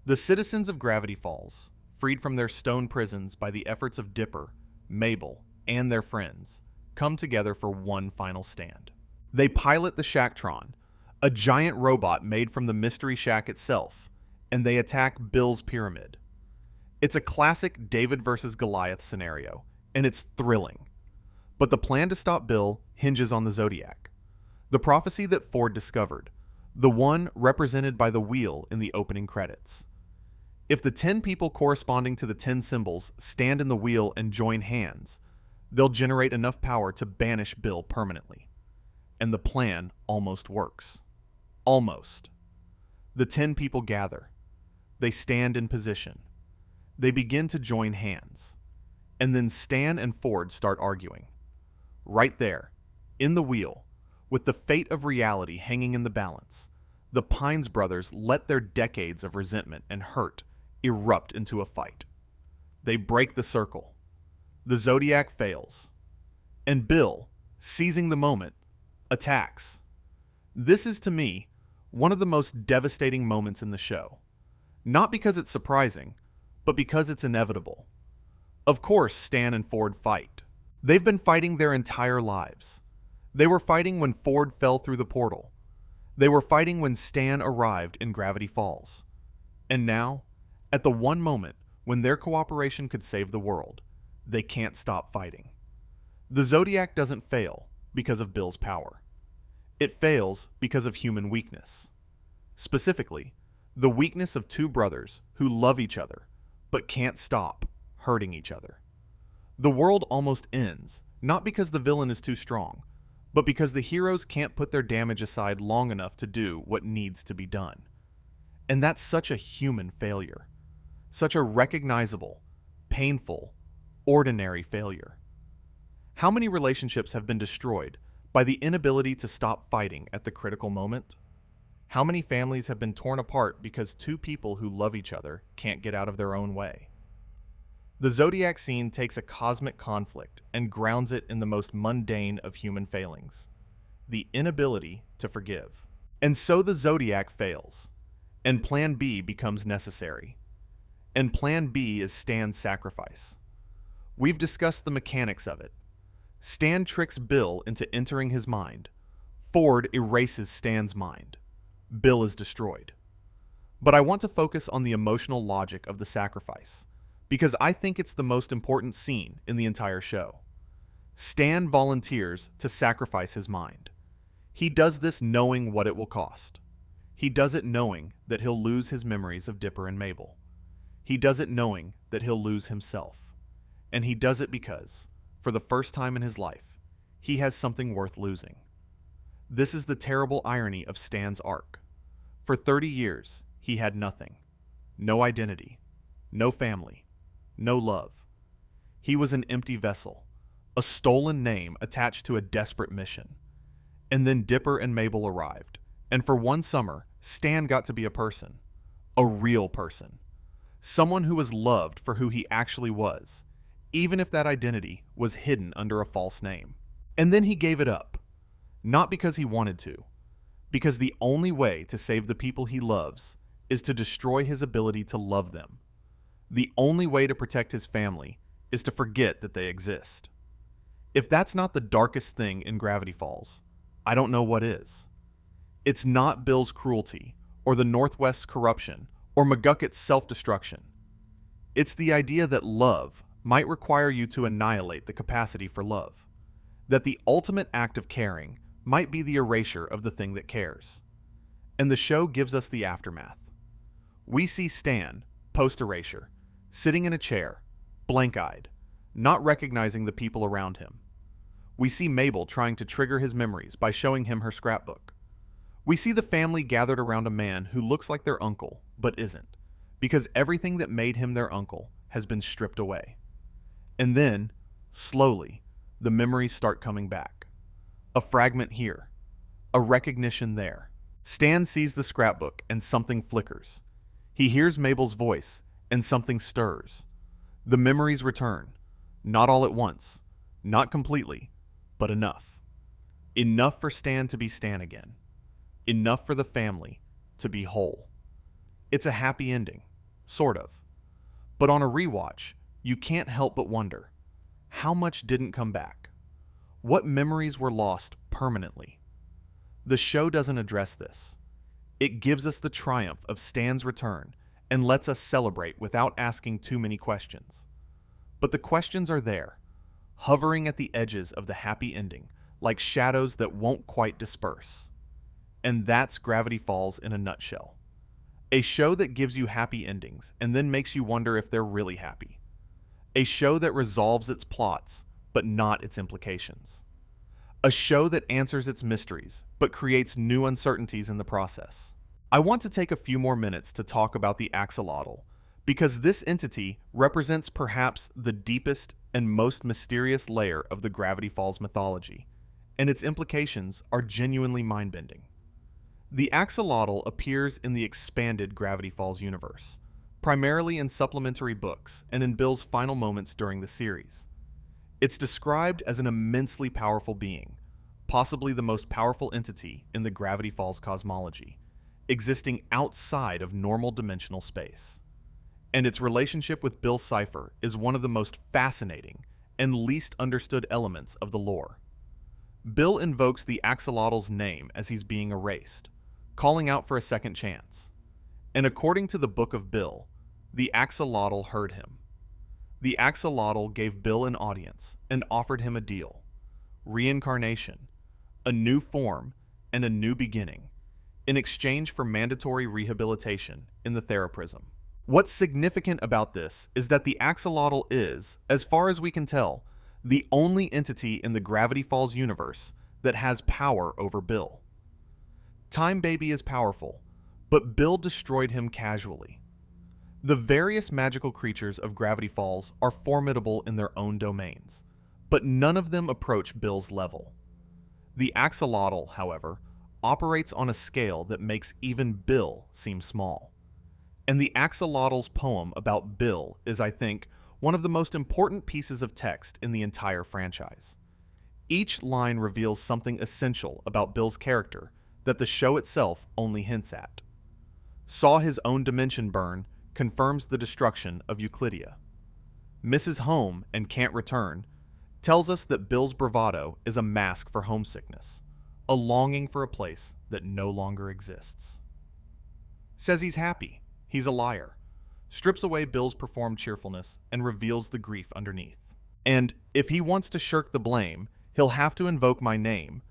S1: The citizens of Gravity Falls, freed from their stone prisons by the efforts of Dipper, Mabel, and their friends, come together for one final stand. They pilot the Shacktron, a giant robot made from the Mystery Shack itself, and they attack Bill's pyramid. It's a classic David versus Goliath scenario, and it's thrilling. But the plan to stop Bill hinges on the Zodiac, the prophecy that Ford discovered, the one represented by the wheel in the opening credits. If the 10 people corresponding to the 10 symbols stand in the wheel and join hands, they'll generate enough power to banish Bill permanently. And the plan almost works. Almost. The 10 people gather. They stand in position. They begin to join hands. And then Stan and Ford start arguing. Right there, in the wheel, with the fate of reality hanging in the balance, the Pines brothers let their decades of resentment and hurt erupt into a fight. They break the circle. The Zodiac fails. And Bill, seizing the moment, attacks. This is, to me, one of the most devastating moments in the show. Not because it's surprising, but because it's inevitable. Of course, Stan and Ford fight. They've been fighting their entire lives. They were fighting when Ford fell through the portal. They were fighting when Stan arrived in Gravity Falls. And now, at the one moment when their cooperation could save the world, they can't stop fighting. The Zodiac doesn't fail because of Bill's power. It fails because of human weakness. Specifically, the weakness of two brothers who love each other but can't stop hurting each other. The world almost ends, not because the villain is too strong, but because the heroes can't put their damage aside long enough to do what needs to be done. And that's such a human failure. Such a recognizable, painful, ordinary failure. How many relationships have been destroyed by the inability to stop fighting at the critical moment? How many families have been torn apart because two people who love each other can't get out of their own way? The Zodiac scene takes a cosmic conflict and grounds it in the most mundane of human failings, the inability to forgive. And so the Zodiac fails, and Plan B becomes necessary. And Plan B is Stan's sacrifice. We've discussed the mechanics of it. Stan tricks Bill into entering his mind. Ford erases Stan's mind. Bill is destroyed. But I want to focus on the emotional logic of the sacrifice, because I think it's the most important scene in the entire show. Stan volunteers to sacrifice his mind. He does this knowing what it will cost. He does it knowing that he'll lose his memories of Dipper and Mabel. He does it knowing that he'll lose himself. And he does it because, for the first time in his life, he has something worth losing. This is the terrible irony of Stan's arc. For 30 years, he had nothing. No identity. No family. No love. He was an empty vessel, a stolen name attached to a desperate mission. And then Dipper and Mabel arrived, and for one summer, Stan got to be a person. A real person. Someone who was loved for who he actually was, even if that identity was hidden under a false name. And then he gave it up. Not because he wanted to, because the only way to save the people he loves is to destroy his ability to love them. The only way to protect his family is to forget that they exist. If that's not the darkest thing in Gravity Falls, I don't know what is. It's not Bill's cruelty, or the Northwest's corruption, or McGucket's self-destruction. It's the idea that love might require you to annihilate the capacity for love. That the ultimate act of caring might be the erasure of the thing that cares. And the show gives us the aftermath. We see Stan, post-erasure, sitting in a chair, blank-eyed, not recognizing the people around him. We see Mabel trying to trigger his memories by showing him her scrapbook. We see the family gathered around a man who looks like their uncle, but isn't, because everything that made him their uncle has been stripped away. And then, slowly, the memories start coming back. A fragment here, a recognition there. Stan sees the scrapbook and something flickers. He hears Mabel's voice and something stirs. The memories return. Not all at once. Not completely, but enough. Enough for Stan to be Stan again. Enough for the family to be whole. It's a happy ending, sort of. But on a rewatch, you can't help but wonder, how much didn't come back? What memories were lost permanently? The show doesn't address this. It gives us the triumph of Stan's return and lets us celebrate without asking too many questions. But the questions are there, hovering at the edges of the happy ending, like shadows that won't quite disperse. And that's Gravity Falls in a nutshell. A show that gives you happy endings and then makes you wonder if they're really happy. A show that resolves its plots, but not its implications. A show that answers its mysteries, but creates new uncertainties in the process. I want to take a few more minutes to talk about the Axelottle, because this entity represents perhaps the deepest and most mysterious layer of the Gravity Falls mythology, and its implications are genuinely mind-bending. The Axelottle appears in the expanded Gravity Falls universe, primarily in supplementary books and in Bill's final moments during the series. It's described as an immensely powerful being, possibly the most powerful entity in the Gravity Falls cosmology, existing outside of normal dimensional space. And its relationship with Bill Cipher is one of the most fascinating and least understood elements of the lore. Bill invokes the Axelottle's name as he's being erased, calling out for a second chance. And according to the Book of Bill, the Axelottle heard him. The Axelottle gave Bill an audience and offered him a deal: reincarnation, a new form, and a new beginning, in exchange for mandatory rehabilitation in the Theraprism. What's significant about this is that the Axelottle is, as far as we can tell, the only entity in the Gravity Falls universe that has power over Bill. Time Baby is powerful, but Bill destroyed him casually. The various magical creatures of Gravity Falls are formidable in their own domains, but none of them approach Bill's level. The Axelottle, however, operates on a scale that makes even Bill seem small. And the Axelottle's poem about Bill is, I think, one of the most important pieces of text in the entire franchise. Each line reveals something essential about Bill's character that the show itself only hints at. Saw his own dimension burn confirms the destruction of Uklidia. Misses home and can't return tells us that Bill's bravado is a mask for homesickness, a longing for a place that no longer exists. Says he's happy. He's a liar. Strips away Bill's performed cheerfulness and reveals the grief underneath. And if he wants to shirk the blame, he'll have to invoke my name,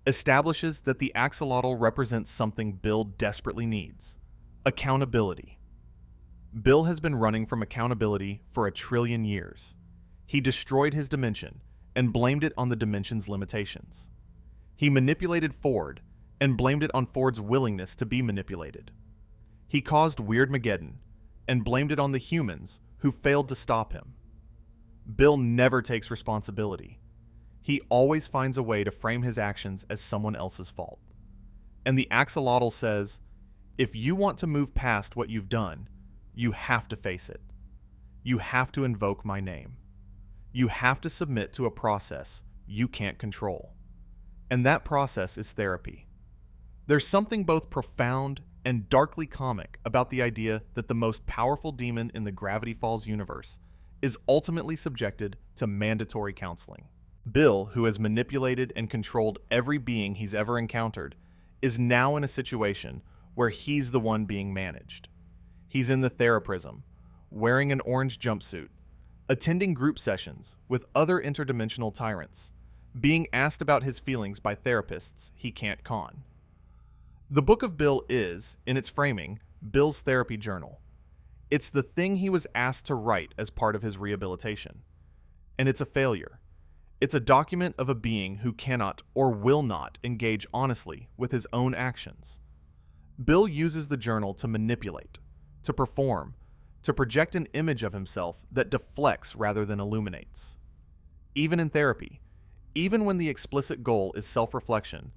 S1: establishes that the Axelottle represents something Bill desperately needs: accountability. Bill has been running from accountability for 1 trillion years. He destroyed his dimension and blamed it on the dimension's limitations. He manipulated Ford and blamed it on Ford's willingness to be manipulated. He caused Weirdmageddon and blamed it on the humans who failed to stop him. Bill never takes responsibility. He always finds a way to frame his actions as someone else's fault. And the Axelottle says, if you want to move past what you've done, you have to face it. You have to invoke my name. You have to submit to a process you can't control. And that process is therapy. There's something both profound and darkly comic about the idea that the most powerful demon in the Gravity Falls universe is ultimately subjected to mandatory counseling. Bill, who has manipulated and controlled every being he's ever encountered, is now in a situation where he's the one being managed. He's in the Theraprism, wearing an orange jumpsuit, attending group sessions with other interdimensional tyrants, being asked about his feelings by therapists he can't con. The Book of Bill is, in its framing, Bill's therapy journal. It's the thing he was asked to write as part of his rehabilitation. And it's a failure. It's a document of a being who cannot or will not engage honestly with his own actions. Bill uses the journal to manipulate, to perform, to project an image of himself that deflects rather than illuminates. Even in therapy, even when the explicit goal is self-reflection,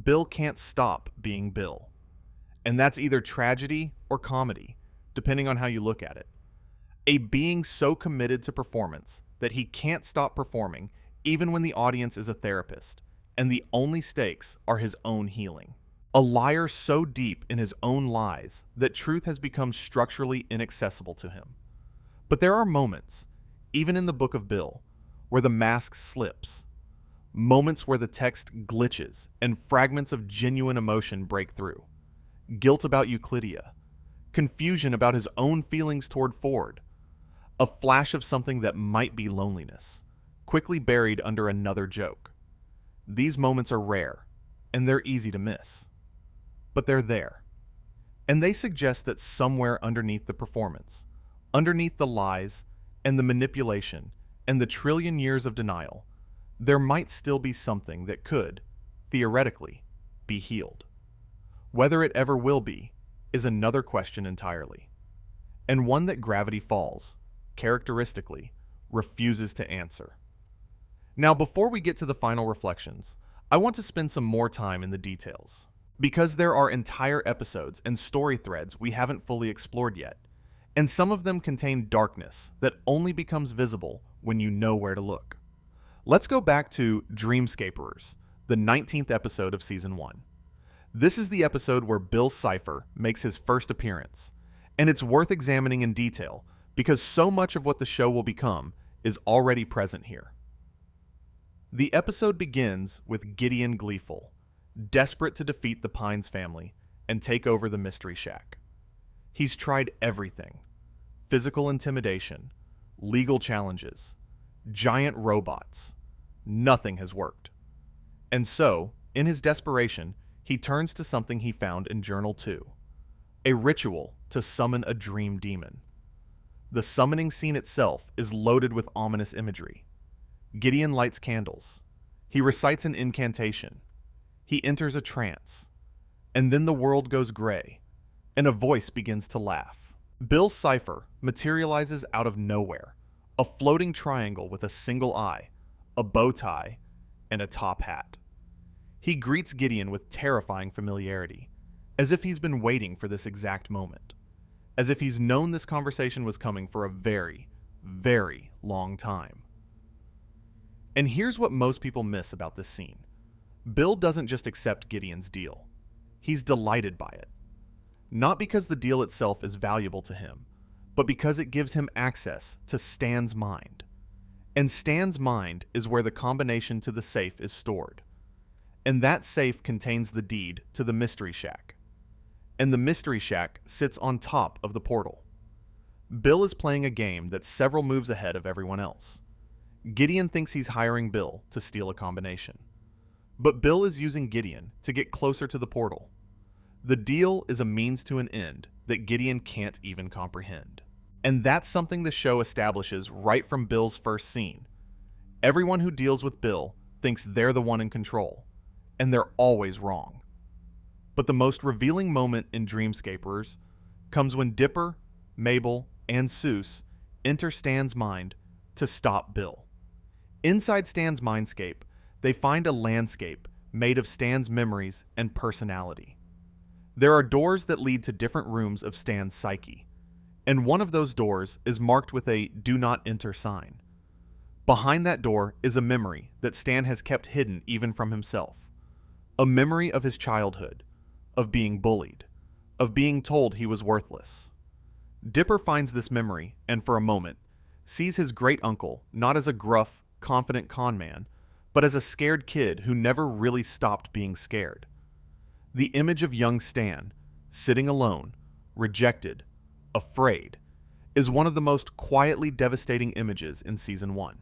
S1: Bill can't stop being Bill. And that's either tragedy or comedy, depending on how you look at it. A being so committed to performance that he can't stop performing even when the audience is a therapist, and the only stakes are his own healing. A liar so deep in his own lies that truth has become structurally inaccessible to him. But there are moments, even in the Book of Bill, where the mask slips. Moments where the text glitches and fragments of genuine emotion break through. Guilt about Uklidia, confusion about his own feelings toward Ford, a flash of something that might be loneliness, quickly buried under another joke. These moments are rare, and they're easy to miss. But they're there. And they suggest that somewhere underneath the performance, underneath the lies and the manipulation and the trillion years of denial, there might still be something that could, theoretically, be healed. Whether it ever will be is another question entirely, and one that Gravity Falls, characteristically, refuses to answer. Now, before we get to the final reflections, I want to spend some more time in the details, because there are entire episodes and story threads we haven't fully explored yet, and some of them contain darkness that only becomes visible when you know where to look. Let's go back to Dreamscaperers, the 19th episode of Season 1. This is the episode where Bill Cipher makes his first appearance, and it's worth examining in detail because so much of what the show will become is already present here. The episode begins with Gideon gleeful, desperate to defeat the Pines family and take over the Mystery Shack. He's tried everything: physical intimidation, legal challenges, giant robots. Nothing has worked. And so, in his desperation, he turns to something he found in Journal 2, a ritual to summon a dream demon. The summoning scene itself is loaded with ominous imagery. Gideon lights candles. He recites an incantation. He enters a trance. And then the world goes gray, and a voice begins to laugh. Bill Cipher materializes out of nowhere, a floating triangle with a single eye, a bow tie, and a top hat. He greets Gideon with terrifying familiarity, as if he's been waiting for this exact moment, as if he's known this conversation was coming for a very, very long time. And here's what most people miss about this scene. Bill doesn't just accept Gideon's deal. He's delighted by it. Not because the deal itself is valuable to him, but because it gives him access to Stan's mind. And Stan's mind is where the combination to the safe is stored. And that safe contains the deed to the Mystery Shack. And the Mystery Shack sits on top of the portal. Bill is playing a game that's several moves ahead of everyone else. Gideon thinks he's hiring Bill to steal a combination. But Bill is using Gideon to get closer to the portal. The deal is a means to an end that Gideon can't even comprehend. And that's something the show establishes right from Bill's first scene. Everyone who deals with Bill thinks they're the one in control, and they're always wrong. But the most revealing moment in Dreamscaperers comes when Dipper, Mabel, and Seuss enter Stan's mind to stop Bill. Inside Stan's mindscape, they find a landscape made of Stan's memories and personality. There are doors that lead to different rooms of Stan's psyche, and one of those doors is marked with a "Do Not Enter" sign. Behind that door is a memory that Stan has kept hidden even from himself. A memory of his childhood, of being bullied, of being told he was worthless. Dipper finds this memory and, for a moment, sees his great-uncle not as a gruff, confident con man, but as a scared kid who never really stopped being scared. The image of young Stan, sitting alone, rejected, afraid, is one of the most quietly devastating images in Season 1.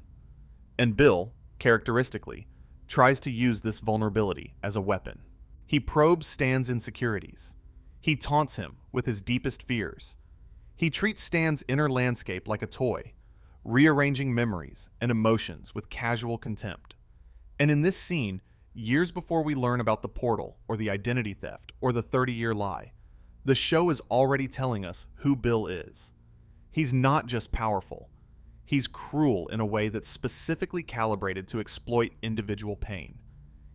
S1: And Bill, characteristically, tries to use this vulnerability as a weapon. He probes Stan's insecurities. He taunts him with his deepest fears. He treats Stan's inner landscape like a toy, rearranging memories and emotions with casual contempt. And in this scene, years before we learn about the portal or the identity theft or the 30-year lie, the show is already telling us who Bill is. He's not just powerful. He's cruel in a way that's specifically calibrated to exploit individual pain.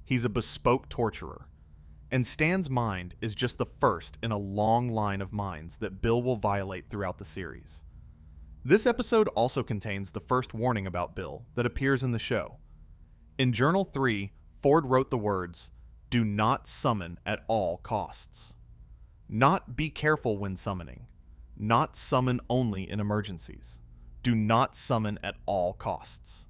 S1: He's a bespoke torturer. and Stan's mind is just the first in a long line of minds that Bill will violate throughout the series. This episode also contains the first warning about Bill that appears in the show. In Journal 3, Ford wrote the words, "Do not summon at all costs." Not be careful when summoning. Not summon only in emergencies. Do not summon at all costs.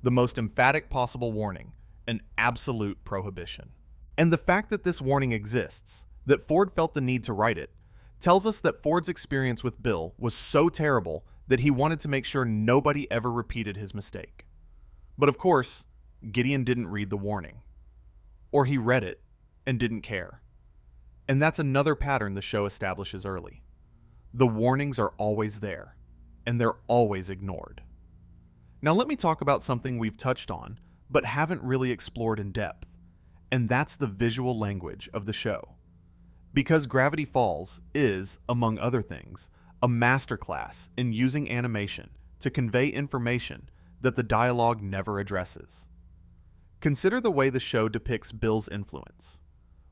S1: The most emphatic possible warning, an absolute prohibition. And the fact that this warning exists, that Ford felt the need to write it, tells us that Ford's experience with Bill was so terrible that he wanted to make sure nobody ever repeated his mistake. But of course, Gideon didn't read the warning. Or he read it and didn't care. And that's another pattern the show establishes early. The warnings are always there, and they're always ignored. Now let me talk about something we've touched on, but haven't really explored in depth, and that's the visual language of the show. Because Gravity Falls is, among other things, a masterclass in using animation to convey information that the dialogue never addresses. Consider the way the show depicts Bill's influence.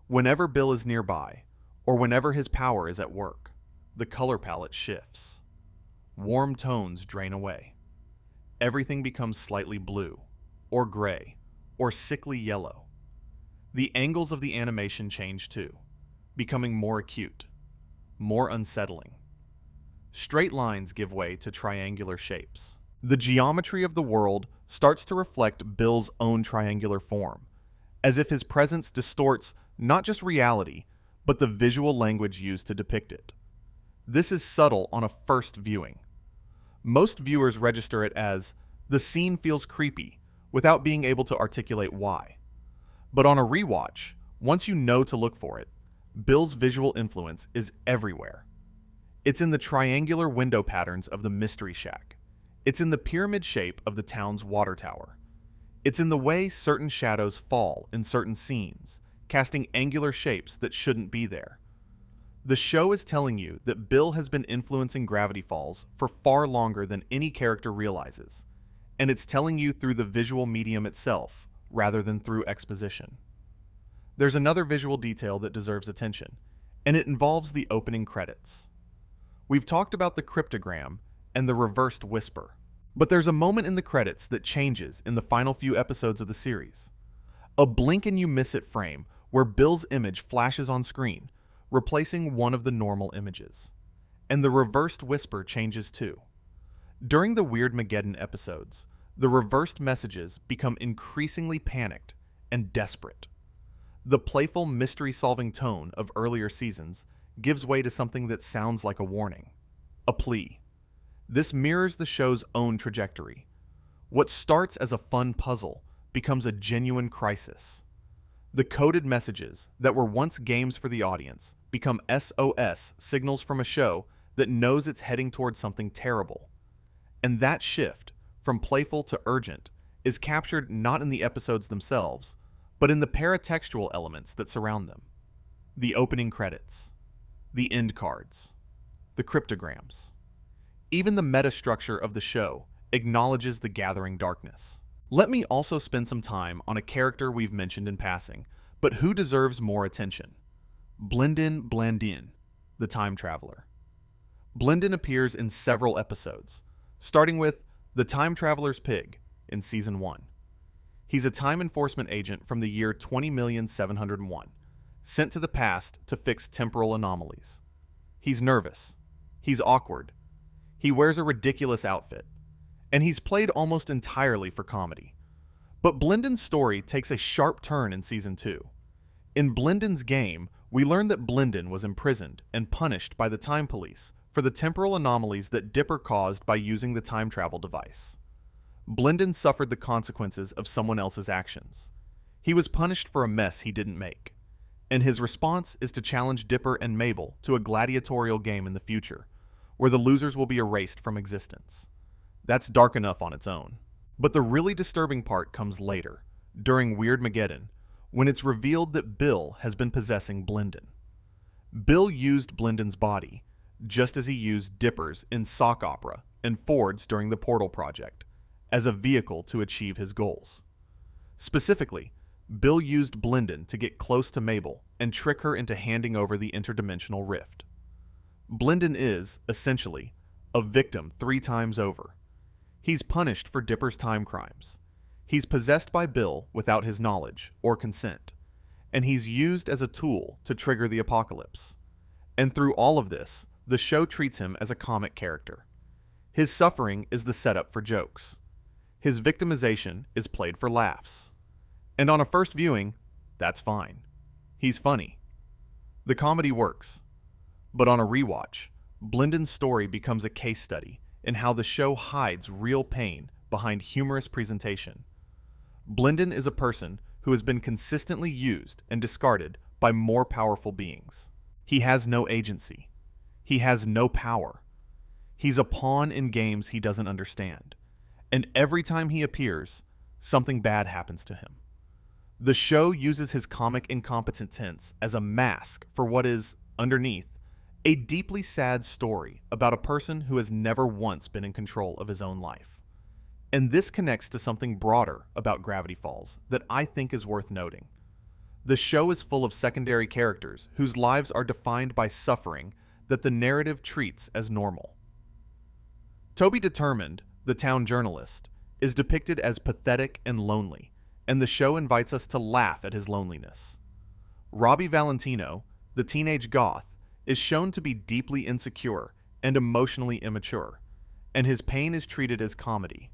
S1: Whenever Bill is nearby, or whenever his power is at work, the color palette shifts. Warm tones drain away. Everything becomes slightly blue, or gray, or sickly yellow. The angles of the animation change too, becoming more acute, more unsettling. Straight lines give way to triangular shapes. The geometry of the world starts to reflect Bill's own triangular form, as if his presence distorts not just reality, but the visual language used to depict it. This is subtle on a first viewing. Most viewers register it as, the scene feels creepy, without being able to articulate why. But on a rewatch, once you know to look for it, Bill's visual influence is everywhere. It's in the triangular window patterns of the Mystery Shack. It's in the pyramid shape of the town's water tower. It's in the way certain shadows fall in certain scenes, casting angular shapes that shouldn't be there. The show is telling you that Bill has been influencing Gravity Falls for far longer than any character realizes, and it's telling you through the visual medium itself, rather than through exposition. There's another visual detail that deserves attention, and it involves the opening credits. We've talked about the cryptogram and the reversed whisper, but there's a moment in the credits that changes in the final few episodes of the series. A blink and you miss it frame where Bill's image flashes on screen, replacing one of the normal images. And the reversed whisper changes too. During the Weirdmageddon episodes, the reversed messages become increasingly panicked and desperate. The playful mystery-solving tone of earlier seasons gives way to something that sounds like a warning, a plea. This mirrors the show's own trajectory. What starts as a fun puzzle becomes a genuine crisis. The coded messages that were once games for the audience become SOS signals from a show that knows it's heading towards something terrible. And that shift, from playful to urgent, is captured not in the episodes themselves, but in the paratextual elements that surround them. The opening credits, the end cards, the cryptograms. Even the meta-structure of the show acknowledges the gathering darkness. Let me also spend some time on a character we've mentioned in passing, but who deserves more attention. Blendin Blandin, the time traveler. Blendin appears in several episodes, starting with The Time Traveler's Pig in Season 1. He's a time enforcement agent from the year 20,701, sent to the past to fix temporal anomalies. He's nervous. He's awkward. He wears a ridiculous outfit. And he's played almost entirely for comedy. But Blendin's story takes a sharp turn in Season 2. In Blendin's game, we learn that Blendin was imprisoned and punished by the Time Police for the temporal anomalies that Dipper caused by using the time travel device. Blendin suffered the consequences of someone else's actions. He was punished for a mess he didn't make. And his response is to challenge Dipper and Mabel to a gladiatorial game in the future, where the losers will be erased from existence. That's dark enough on its own. But the really disturbing part comes later, during Weirdmageddon, when it's revealed that Bill has been possessing Blendin. Bill used Blendin's body, just as he used Dipper's in Sock Opera and Ford's during the Portal Project, as a vehicle to achieve his goals. Specifically, Bill used Blendin to get close to Mabel and trick her into handing over the interdimensional rift. Blendon is, essentially, a victim 3 times over. He's punished for Dipper's time crimes. He's possessed by Bill without his knowledge or consent, and he's used as a tool to trigger the apocalypse. And through all of this, the show treats him as a comic character. His suffering is the setup for jokes. His victimization is played for laughs. And on a first viewing, that's fine. He's funny. The comedy works. But on a rewatch, Blendon's story becomes a case study in how the show hides real pain behind humorous presentation. Blendon is a person who has been consistently used and discarded by more powerful beings. He has no agency. He has no power. He's a pawn in games he doesn't understand. And every time he appears, something bad happens to him. The show uses his comic incompetent tense as a mask for what is, underneath, a deeply sad story about a person who has never once been in control of his own life. And this connects to something broader about Gravity Falls that I think is worth noting. The show is full of secondary characters whose lives are defined by suffering that the narrative treats as normal. Toby Determined, the town journalist, is depicted as pathetic and lonely, and the show invites us to laugh at his loneliness. Robbie Valentino, the teenage goth, is shown to be deeply insecure and emotionally immature, and his pain is treated as comedy.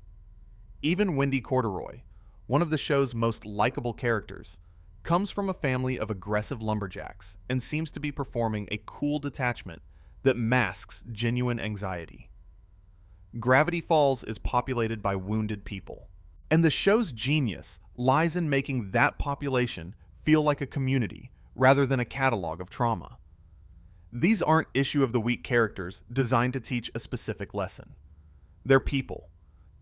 S1: Even Wendy Corduroy, one of the show's most likable characters, comes from a family of aggressive lumberjacks and seems to be performing a cool detachment that masks genuine anxiety. Gravity Falls is populated by wounded people, and the show's genius lies in making that population feel like a community rather than a catalog of trauma. These aren't issue of the week characters designed to teach a specific lesson. They're people,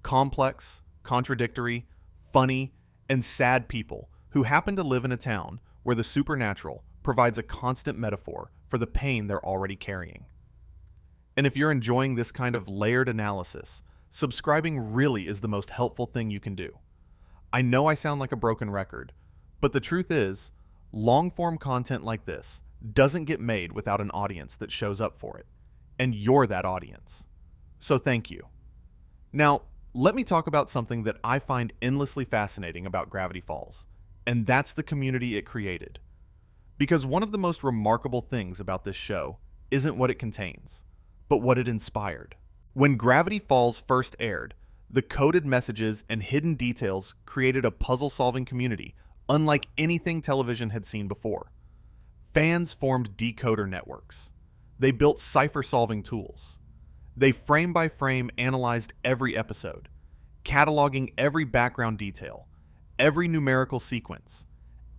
S1: complex, contradictory, funny, and sad people who happen to live in a town where the supernatural provides a constant metaphor for the pain they're already carrying. And if you're enjoying this kind of layered analysis, subscribing really is the most helpful thing you can do. I know I sound like a broken record, but the truth is, long-form content like this doesn't get made without an audience that shows up for it, and you're that audience. So thank you. Now, let me talk about something that I find endlessly fascinating about Gravity Falls, and that's the community it created. Because one of the most remarkable things about this show isn't what it contains, but what it inspired. When Gravity Falls first aired, the coded messages and hidden details created a puzzle-solving community unlike anything television had seen before. Fans formed decoder networks. They built cipher-solving tools. They frame-by-frame analyzed every episode, cataloging every background detail, every numerical sequence,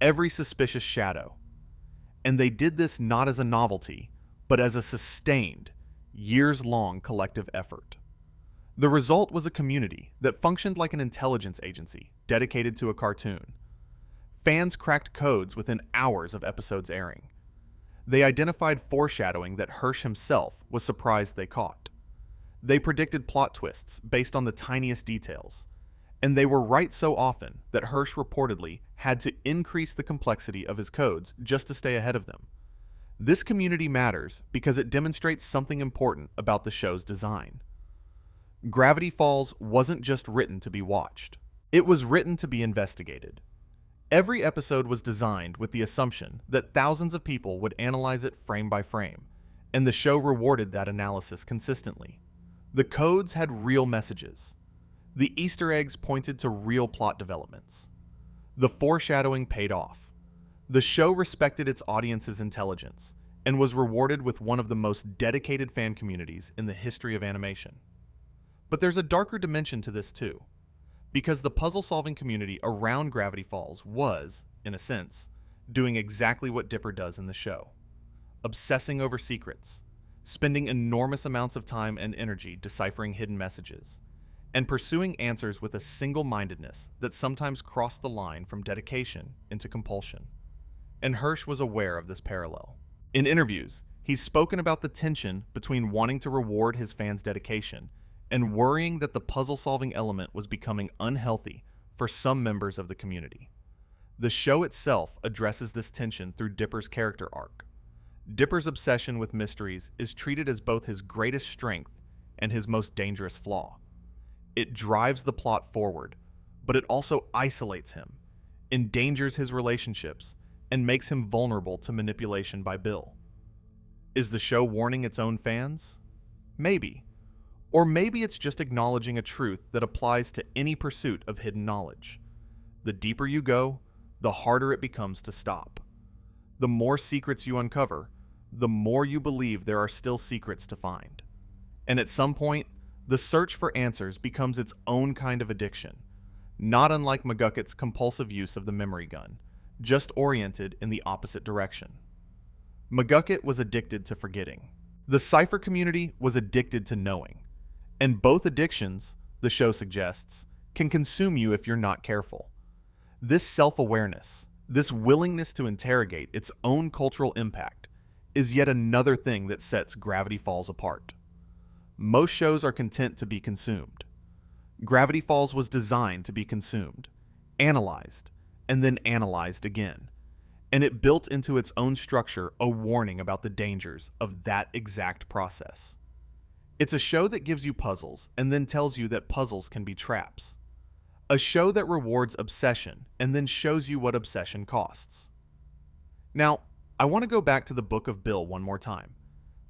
S1: every suspicious shadow. And they did this not as a novelty, but as a sustained, years-long collective effort. The result was a community that functioned like an intelligence agency dedicated to a cartoon. Fans cracked codes within hours of episodes airing. They identified foreshadowing that Hirsch himself was surprised they caught. They predicted plot twists based on the tiniest details, and they were right so often that Hirsch reportedly had to increase the complexity of his codes just to stay ahead of them. This community matters because it demonstrates something important about the show's design. Gravity Falls wasn't just written to be watched. It was written to be investigated. Every episode was designed with the assumption that thousands of people would analyze it frame by frame, and the show rewarded that analysis consistently. The codes had real messages. The Easter eggs pointed to real plot developments. The foreshadowing paid off. The show respected its audience's intelligence and was rewarded with one of the most dedicated fan communities in the history of animation. But there's a darker dimension to this too, because the puzzle-solving community around Gravity Falls was, in a sense, doing exactly what Dipper does in the show. Obsessing over secrets, spending enormous amounts of time and energy deciphering hidden messages, and pursuing answers with a single-mindedness that sometimes crossed the line from dedication into compulsion. And Hirsch was aware of this parallel. In interviews, he's spoken about the tension between wanting to reward his fans' dedication and worrying that the puzzle-solving element was becoming unhealthy for some members of the community. The show itself addresses this tension through Dipper's character arc. Dipper's obsession with mysteries is treated as both his greatest strength and his most dangerous flaw. It drives the plot forward, but it also isolates him, endangers his relationships, and makes him vulnerable to manipulation by Bill. Is the show warning its own fans? Maybe. Or maybe it's just acknowledging a truth that applies to any pursuit of hidden knowledge. The deeper you go, the harder it becomes to stop. The more secrets you uncover, the more you believe there are still secrets to find. And at some point, the search for answers becomes its own kind of addiction, not unlike McGucket's compulsive use of the memory gun, just oriented in the opposite direction. McGucket was addicted to forgetting. The Cipher community was addicted to knowing. And both addictions, the show suggests, can consume you if you're not careful. This self-awareness, this willingness to interrogate its own cultural impact, is yet another thing that sets Gravity Falls apart. Most shows are content to be consumed. Gravity Falls was designed to be consumed, analyzed, and then analyzed again. And it built into its own structure a warning about the dangers of that exact process. It's a show that gives you puzzles and then tells you that puzzles can be traps. A show that rewards obsession and then shows you what obsession costs. Now, I want to go back to the Book of Bill one more time,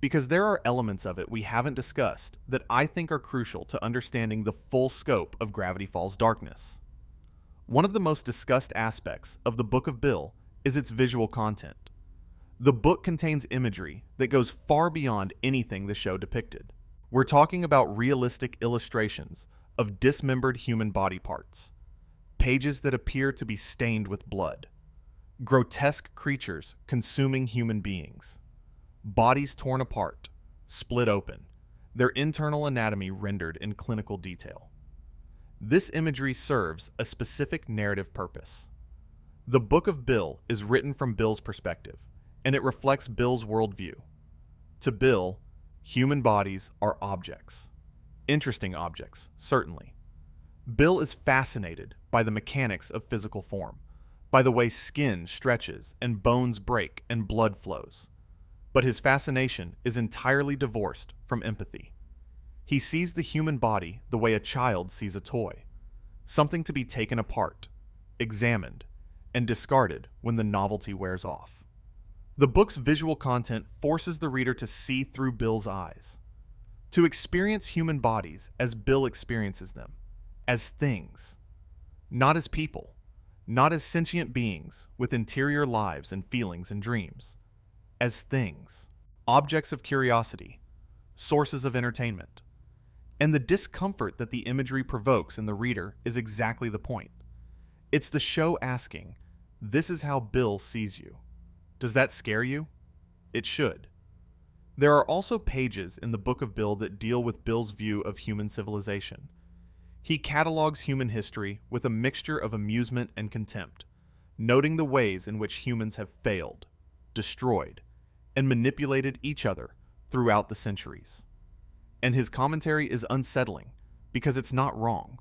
S1: because there are elements of it we haven't discussed that I think are crucial to understanding the full scope of Gravity Falls' darkness. One of the most discussed aspects of the Book of Bill is its visual content. The book contains imagery that goes far beyond anything the show depicted. We're talking about realistic illustrations of dismembered human body parts, pages that appear to be stained with blood, grotesque creatures consuming human beings, bodies torn apart, split open, their internal anatomy rendered in clinical detail. This imagery serves a specific narrative purpose. The Book of Bill is written from Bill's perspective, and it reflects Bill's worldview. To Bill, human bodies are objects. Interesting objects, certainly. Bill is fascinated by the mechanics of physical form, by the way skin stretches and bones break and blood flows. But his fascination is entirely divorced from empathy. He sees the human body the way a child sees a toy, something to be taken apart, examined, and discarded when the novelty wears off. The book's visual content forces the reader to see through Bill's eyes, to experience human bodies as Bill experiences them, as things, not as people, not as sentient beings with interior lives and feelings and dreams, as things, objects of curiosity, sources of entertainment. And the discomfort that the imagery provokes in the reader is exactly the point. It's the show asking, "This is how Bill sees you." Does that scare you? It should. There are also pages in the Book of Bill that deal with Bill's view of human civilization. He catalogs human history with a mixture of amusement and contempt, noting the ways in which humans have failed, destroyed, and manipulated each other throughout the centuries. And his commentary is unsettling because it's not wrong.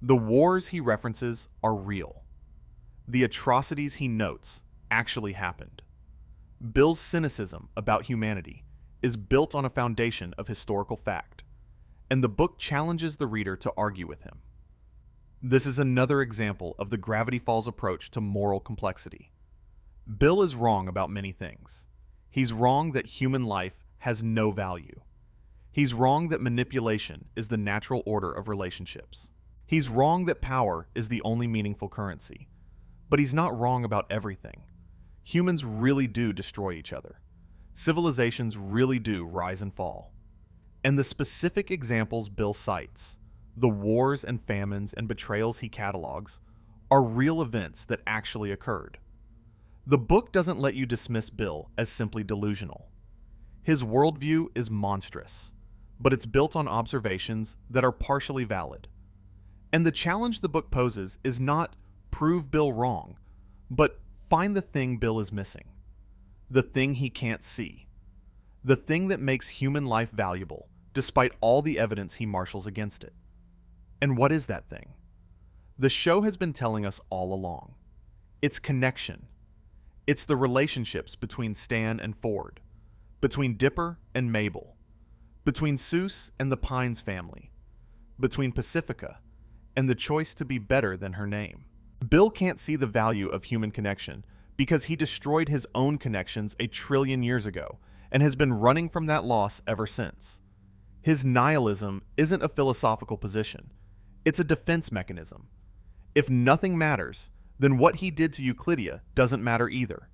S1: The wars he references are real. The atrocities he notes actually happened. Bill's cynicism about humanity is built on a foundation of historical fact, and the book challenges the reader to argue with him. This is another example of the Gravity Falls approach to moral complexity. Bill is wrong about many things. He's wrong that human life has no value. He's wrong that manipulation is the natural order of relationships. He's wrong that power is the only meaningful currency. But he's not wrong about everything. Humans really do destroy each other. Civilizations really do rise and fall. And the specific examples Bill cites, the wars and famines and betrayals he catalogs, are real events that actually occurred. The book doesn't let you dismiss Bill as simply delusional. His worldview is monstrous, but it's built on observations that are partially valid. And the challenge the book poses is not prove Bill wrong, but find the thing Bill is missing. The thing he can't see. The thing that makes human life valuable, despite all the evidence he marshals against it. And what is that thing? The show has been telling us all along. It's connection. It's the relationships between Stan and Ford, between Dipper and Mabel, between Seuss and the Pines family, between Pacifica and the choice to be better than her name. Bill can't see the value of human connection because he destroyed his own connections 1 trillion years ago and has been running from that loss ever since. His nihilism isn't a philosophical position. It's a defense mechanism. If nothing matters, then what he did to Uklidia doesn't matter either.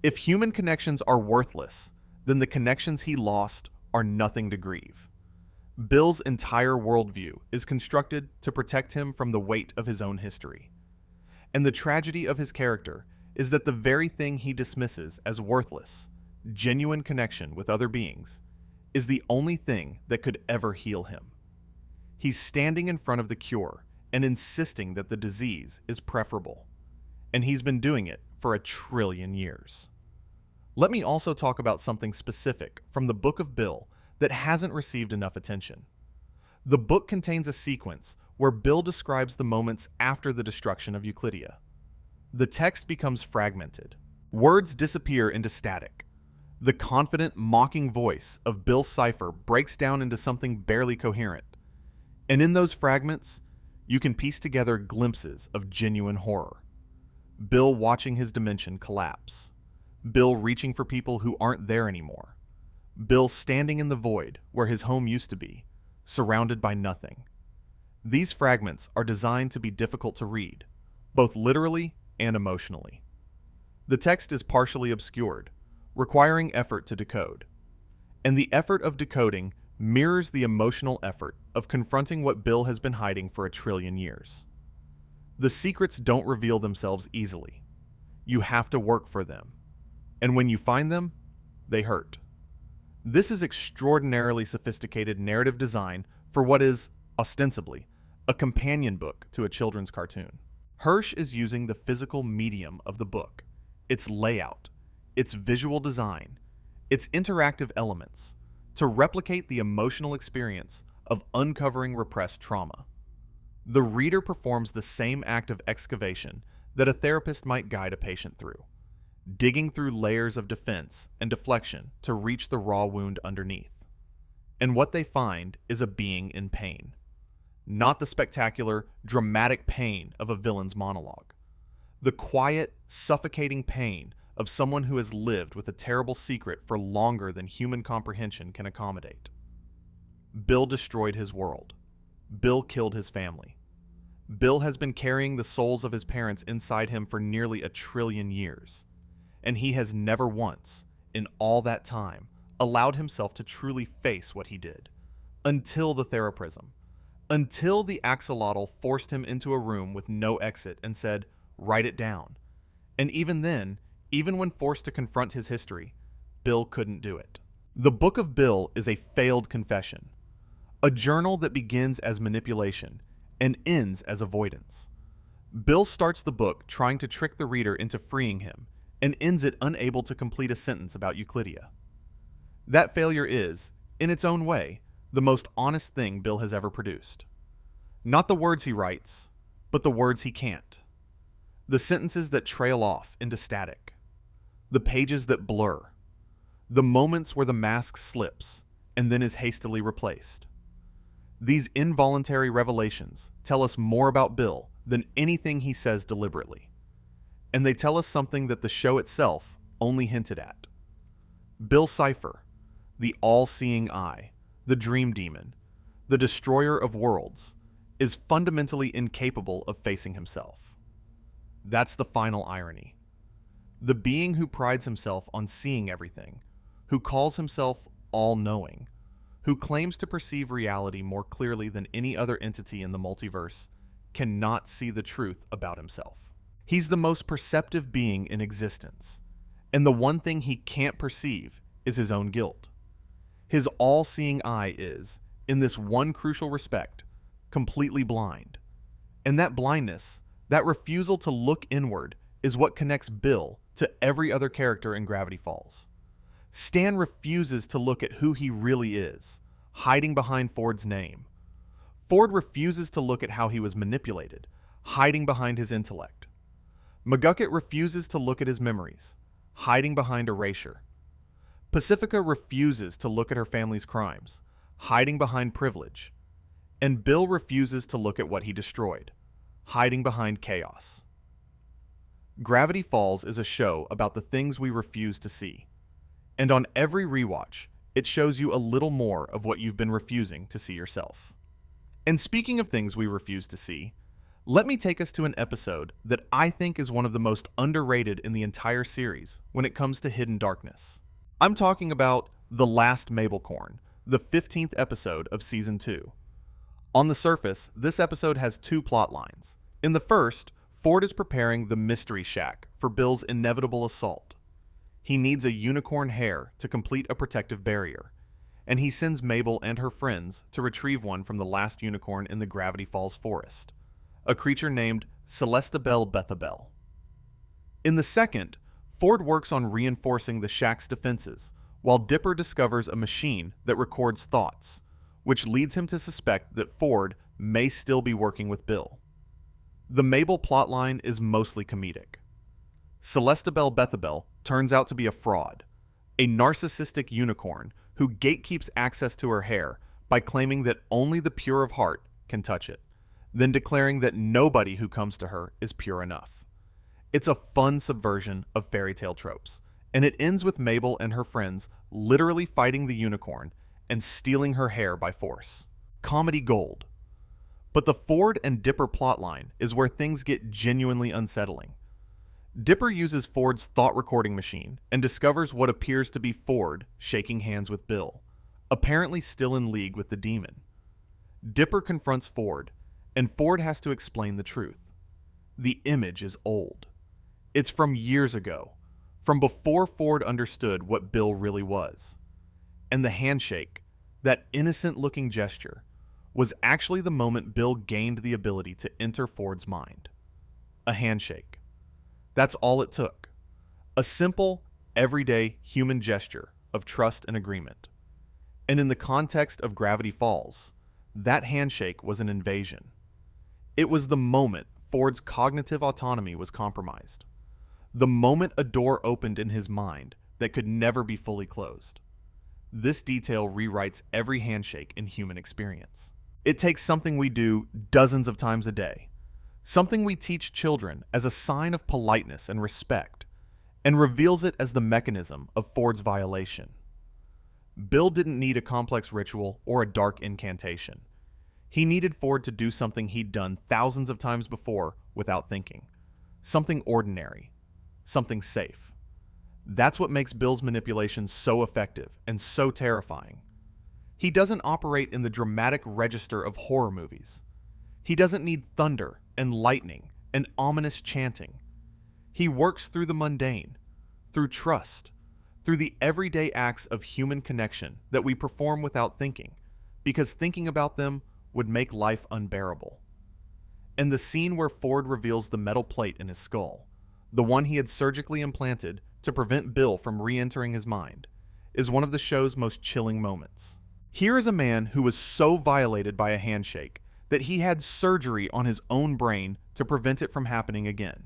S1: If human connections are worthless, then the connections he lost are nothing to grieve. Bill's entire worldview is constructed to protect him from the weight of his own history. And the tragedy of his character is that the very thing he dismisses as worthless, genuine connection with other beings, is the only thing that could ever heal him. He's standing in front of the cure and insisting that the disease is preferable. And he's been doing it for 1 trillion years. Let me also talk about something specific from the Book of Bill that hasn't received enough attention. The book contains a sequence where Bill describes the moments after the destruction of Uklidia. The text becomes fragmented. Words disappear into static. The confident, mocking voice of Bill Cipher breaks down into something barely coherent. And in those fragments, you can piece together glimpses of genuine horror. Bill watching his dimension collapse. Bill reaching for people who aren't there anymore. Bill standing in the void where his home used to be, surrounded by nothing. These fragments are designed to be difficult to read, both literally and emotionally. The text is partially obscured, requiring effort to decode. And the effort of decoding mirrors the emotional effort of confronting what Bill has been hiding for 1 trillion years. The secrets don't reveal themselves easily. You have to work for them. And when you find them, they hurt. This is extraordinarily sophisticated narrative design for what is, ostensibly, a companion book to a children's cartoon. Hirsch is using the physical medium of the book, its layout, its visual design, its interactive elements, to replicate the emotional experience of uncovering repressed trauma. The reader performs the same act of excavation that a therapist might guide a patient through, digging through layers of defense and deflection to reach the raw wound underneath. And what they find is a being in pain. Not the spectacular, dramatic pain of a villain's monologue. The quiet, suffocating pain of someone who has lived with a terrible secret for longer than human comprehension can accommodate. Bill destroyed his world. Bill killed his family. Bill has been carrying the souls of his parents inside him for nearly 1 trillion years. And he has never once, in all that time, allowed himself to truly face what he did. Until the theraprism. Until the Axelottle forced him into a room with no exit and said, "Write it down." And even then, even when forced to confront his history, Bill couldn't do it. The Book of Bill is a failed confession. A journal that begins as manipulation and ends as avoidance. Bill starts the book trying to trick the reader into freeing him and ends it unable to complete a sentence about Uklidia. That failure is, in its own way, the most honest thing Bill has ever produced. Not the words he writes, but the words he can't. The sentences that trail off into static. The pages that blur. The moments where the mask slips and then is hastily replaced. These involuntary revelations tell us more about Bill than anything he says deliberately. And they tell us something that the show itself only hinted at. Bill Cipher, the all-seeing eye, the dream demon, the destroyer of worlds, is fundamentally incapable of facing himself. That's the final irony. The being who prides himself on seeing everything, who calls himself all-knowing, who claims to perceive reality more clearly than any other entity in the multiverse, cannot see the truth about himself. He's the most perceptive being in existence, and the one thing he can't perceive is his own guilt. His all-seeing eye is, in this one crucial respect, completely blind. And that blindness, that refusal to look inward, is what connects Bill to every other character in Gravity Falls. Stan refuses to look at who he really is, hiding behind Ford's name. Ford refuses to look at how he was manipulated, hiding behind his intellect. McGucket refuses to look at his memories, hiding behind erasure. Pacifica refuses to look at her family's crimes, hiding behind privilege. And Bill refuses to look at what he destroyed, hiding behind chaos. Gravity Falls is a show about the things we refuse to see. And on every rewatch, it shows you a little more of what you've been refusing to see yourself. And speaking of things we refuse to see, let me take us to an episode that I think is one of the most underrated in the entire series when it comes to hidden darkness. I'm talking about The Last Mabelcorn, the 15th episode of Season 2. On the surface, this episode has two plot lines. In the first, Ford is preparing the Mystery Shack for Bill's inevitable assault. He needs a unicorn hair to complete a protective barrier, and he sends Mabel and her friends to retrieve one from the last unicorn in the Gravity Falls forest, a creature named Celestabel Bethabel. In the second, Ford works on reinforcing the shack's defenses, while Dipper discovers a machine that records thoughts, which leads him to suspect that Ford may still be working with Bill. The Mabel plotline is mostly comedic. Celestabel Bethabel turns out to be a fraud, a narcissistic unicorn who gatekeeps access to her hair by claiming that only the pure of heart can touch it, then declaring that nobody who comes to her is pure enough. It's a fun subversion of fairy tale tropes, and it ends with Mabel and her friends literally fighting the unicorn and stealing her hair by force. Comedy gold. But the Ford and Dipper plotline is where things get genuinely unsettling. Dipper uses Ford's thought recording machine and discovers what appears to be Ford shaking hands with Bill, apparently still in league with the demon. Dipper confronts Ford, and Ford has to explain the truth. The image is old. It's from years ago, from before Ford understood what Bill really was. And the handshake, that innocent-looking gesture, was actually the moment Bill gained the ability to enter Ford's mind. A handshake. That's all it took. A simple, everyday human gesture of trust and agreement. And in the context of Gravity Falls, that handshake was an invasion. It was the moment Ford's cognitive autonomy was compromised. The moment a door opened in his mind that could never be fully closed. This detail rewrites every handshake in human experience. It takes something we do dozens of times a day, something we teach children as a sign of politeness and respect, and reveals it as the mechanism of Ford's violation. Bill didn't need a complex ritual or a dark incantation. He needed Ford to do something he'd done thousands of times before without thinking. Something ordinary. Something safe. That's what makes Bill's manipulation so effective and so terrifying. He doesn't operate in the dramatic register of horror movies. He doesn't need thunder and lightning and ominous chanting. He works through the mundane, through trust, through the everyday acts of human connection that we perform without thinking, because thinking about them would make life unbearable. And the scene where Ford reveals the metal plate in his skull, the one he had surgically implanted to prevent Bill from re-entering his mind, is one of the show's most chilling moments. Here is a man who was so violated by a handshake that he had surgery on his own brain to prevent it from happening again.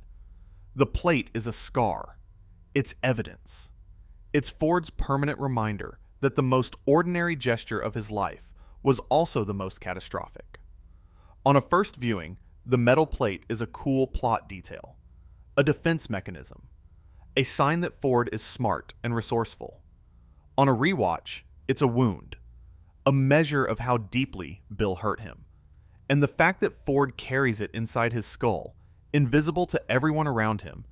S1: The plate is a scar. It's evidence. It's Ford's permanent reminder that the most ordinary gesture of his life was also the most catastrophic. On a first viewing, the metal plate is a cool plot detail, a defense mechanism, a sign that Ford is smart and resourceful. On a rewatch, it's a wound, a measure of how deeply Bill hurt him. And the fact that Ford carries it inside his skull, invisible to everyone around him,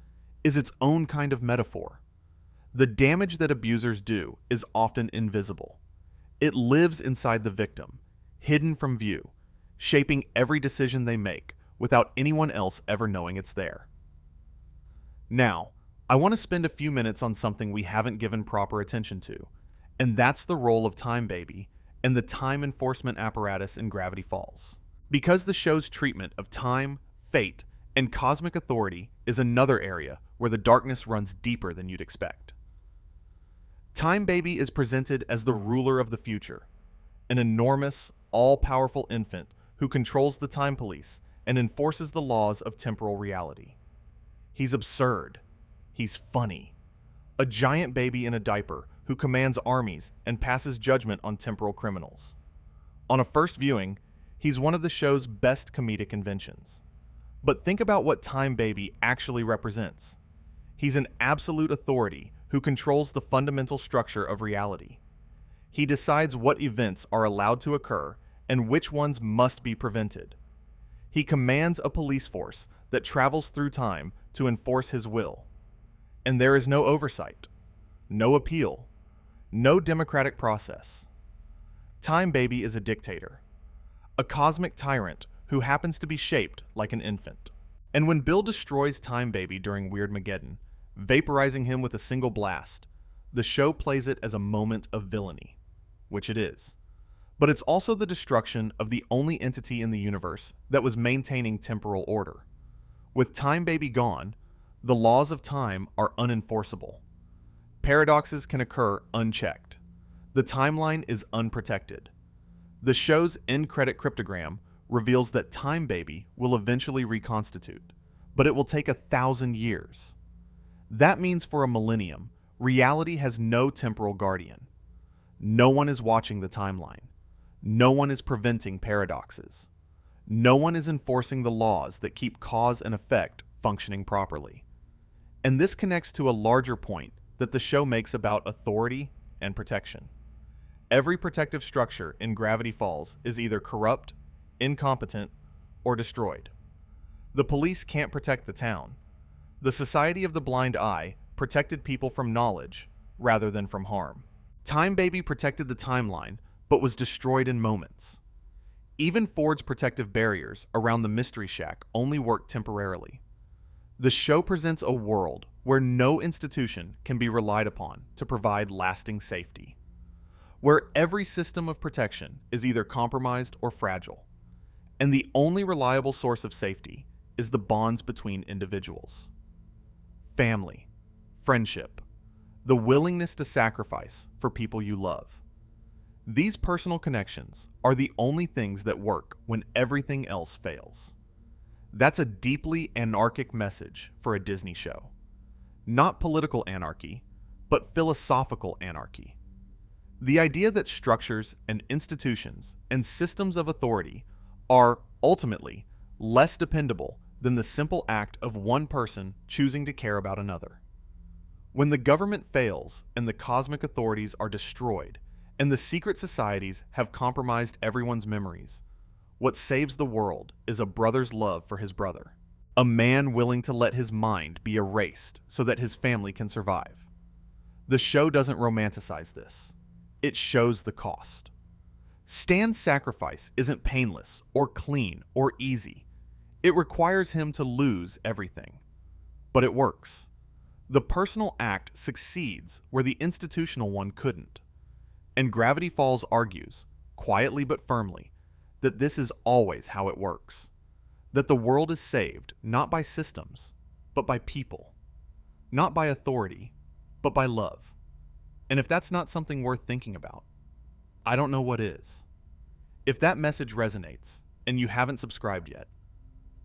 S1: is its own kind of metaphor. The damage that abusers do is often invisible. It lives inside the victim, hidden from view, shaping every decision they make without anyone else ever knowing it's there. Now, I want to spend a few minutes on something we haven't given proper attention to, and that's the role of Time Baby and the time enforcement apparatus in Gravity Falls. Because the show's treatment of time, fate, and cosmic authority is another area where the darkness runs deeper than you'd expect. Time Baby is presented as the ruler of the future, an enormous, all-powerful infant who controls the time police and enforces the laws of temporal reality. He's absurd. He's funny. A giant baby in a diaper who commands armies and passes judgment on temporal criminals. On a first viewing, he's one of the show's best comedic inventions. But think about what Time Baby actually represents. He's an absolute authority who controls the fundamental structure of reality. He decides what events are allowed to occur and which ones must be prevented. He commands a police force that travels through time to enforce his will. And there is no oversight, no appeal, no democratic process. Time Baby is a dictator, a cosmic tyrant who happens to be shaped like an infant. And when Bill destroys Time Baby during Weirdmageddon, vaporizing him with a single blast, the show plays it as a moment of villainy, which it is. But it's also the destruction of the only entity in the universe that was maintaining temporal order. With Time Baby gone, the laws of time are unenforceable. Paradoxes can occur unchecked. The timeline is unprotected. The show's end credit cryptogram reveals that Time Baby will eventually reconstitute, but it will take 1,000 years. That means for a millennium, reality has no temporal guardian. No one is watching the timeline. No one is preventing paradoxes. No one is enforcing the laws that keep cause and effect functioning properly. And this connects to a larger point that the show makes about authority and protection. Every protective structure in Gravity Falls is either corrupt, incompetent, or destroyed. The police can't protect the town. The Society of the Blind Eye protected people from knowledge rather than from harm. Time Baby protected the timeline, but was destroyed in moments. Even Ford's protective barriers around the Mystery Shack only work temporarily. The show presents a world where no institution can be relied upon to provide lasting safety, where every system of protection is either compromised or fragile, and the only reliable source of safety is the bonds between individuals. Family, friendship, the willingness to sacrifice for people you love. These personal connections are the only things that work when everything else fails. That's a deeply anarchic message for a Disney show. Not political anarchy, but philosophical anarchy. The idea that structures and institutions and systems of authority are, ultimately, less dependable than the simple act of one person choosing to care about another. When the government fails and the cosmic authorities are destroyed, and the secret societies have compromised everyone's memories, what saves the world is a brother's love for his brother. A man willing to let his mind be erased so that his family can survive. The show doesn't romanticize this. It shows the cost. Stan's sacrifice isn't painless or clean or easy. It requires him to lose everything. But it works. The personal act succeeds where the institutional one couldn't. And Gravity Falls argues, quietly but firmly, that this is always how it works. That the world is saved not by systems, but by people. Not by authority, but by love. And if that's not something worth thinking about, I don't know what is. If that message resonates, and you haven't subscribed yet,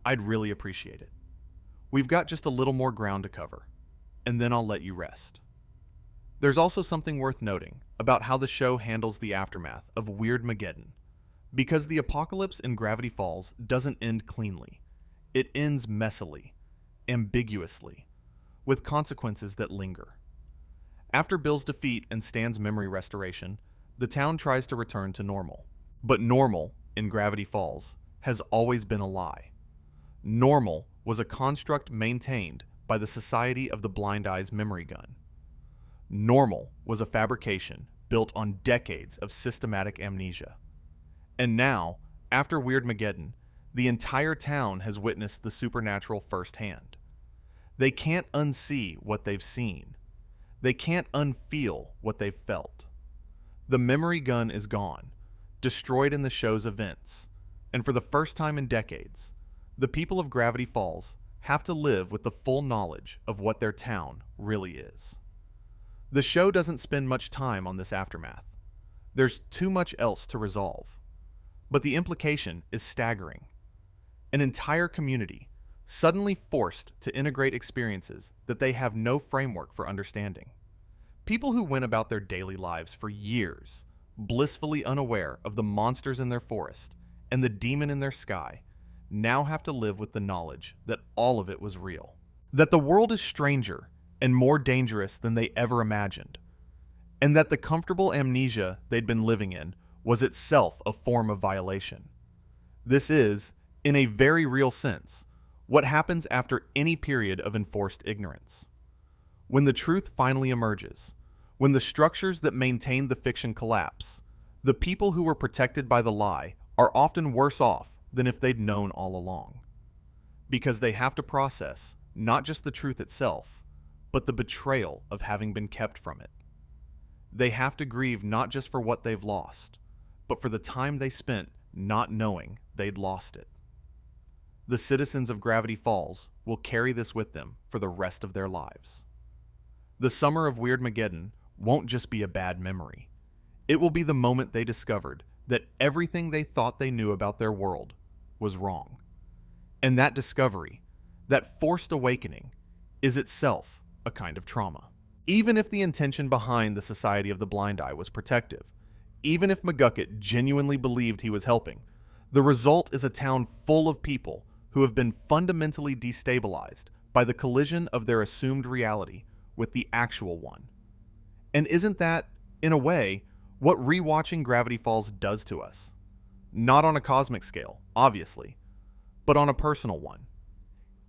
S1: I'd really appreciate it. We've got just a little more ground to cover, and then I'll let you rest. There's also something worth noting about how the show handles the aftermath of Weirdmageddon, because the apocalypse in Gravity Falls doesn't end cleanly. It ends messily, ambiguously, with consequences that linger. After Bill's defeat and Stan's memory restoration, the town tries to return to normal. But normal, in Gravity Falls, has always been a lie. Normal was a construct maintained by the Society of the Blind Eye's memory gun. Normal was a fabrication built on decades of systematic amnesia. And now, after Weirdmageddon, the entire town has witnessed the supernatural firsthand. They can't unsee what they've seen. They can't unfeel what they've felt. The memory gun is gone, destroyed in the show's events, and for the first time in decades, the people of Gravity Falls have to live with the full knowledge of what their town really is. The show doesn't spend much time on this aftermath. There's too much else to resolve. But the implication is staggering. An entire community, suddenly forced to integrate experiences that they have no framework for understanding. People who went about their daily lives for years, blissfully unaware of the monsters in their forest and the demon in their sky, now have to live with the knowledge that all of it was real. That the world is stranger and more dangerous than they ever imagined, and that the comfortable amnesia they'd been living in was itself a form of violation. This is, in a very real sense, what happens after any period of enforced ignorance. When the truth finally emerges, when the structures that maintain the fiction collapse, the people who were protected by the lie are often worse off than if they'd known all along. Because they have to process not just the truth itself, but the betrayal of having been kept from it. They have to grieve not just for what they've lost, but for the time they spent not knowing they'd lost it. The citizens of Gravity Falls will carry this with them for the rest of their lives. The summer of Weirdmageddon won't just be a bad memory. It will be the moment they discovered that everything they thought they knew about their world was wrong. And that discovery, that forced awakening, is itself a kind of trauma. Even if the intention behind the Society of the Blind Eye was protective, even if McGucket genuinely believed he was helping, the result is a town full of people who have been fundamentally destabilized by the collision of their assumed reality with the actual one. And isn't that, in a way, what rewatching Gravity Falls does to us? Not on a cosmic scale, obviously, but on a personal one.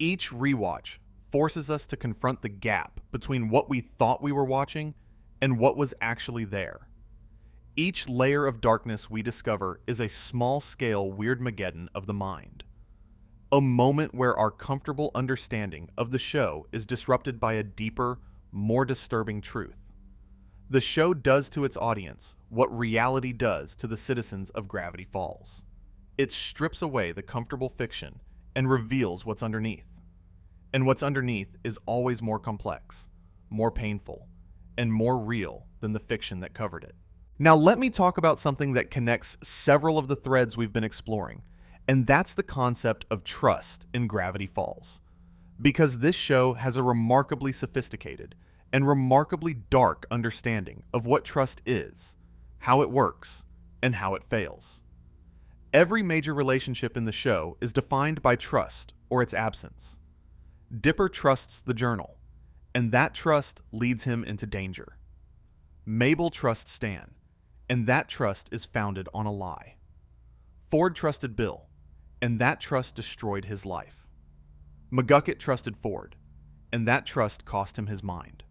S1: Each rewatch forces us to confront the gap between what we thought we were watching and what was actually there. Each layer of darkness we discover is a small-scale Weirdmageddon of the mind. A moment where our comfortable understanding of the show is disrupted by a deeper, more disturbing truth. The show does to its audience what reality does to the citizens of Gravity Falls. It strips away the comfortable fiction and reveals what's underneath. And what's underneath is always more complex, more painful, and more real than the fiction that covered it. Now let me talk about something that connects several of the threads we've been exploring, and that's the concept of trust in Gravity Falls. Because this show has a remarkably sophisticated and remarkably dark understanding of what trust is, how it works, and how it fails. Every major relationship in the show is defined by trust or its absence. Dipper trusts the journal, and that trust leads him into danger. Mabel trusts Stan, and that trust is founded on a lie. Ford trusted Bill, and that trust destroyed his life. McGucket trusted Ford, and that trust cost him his mind.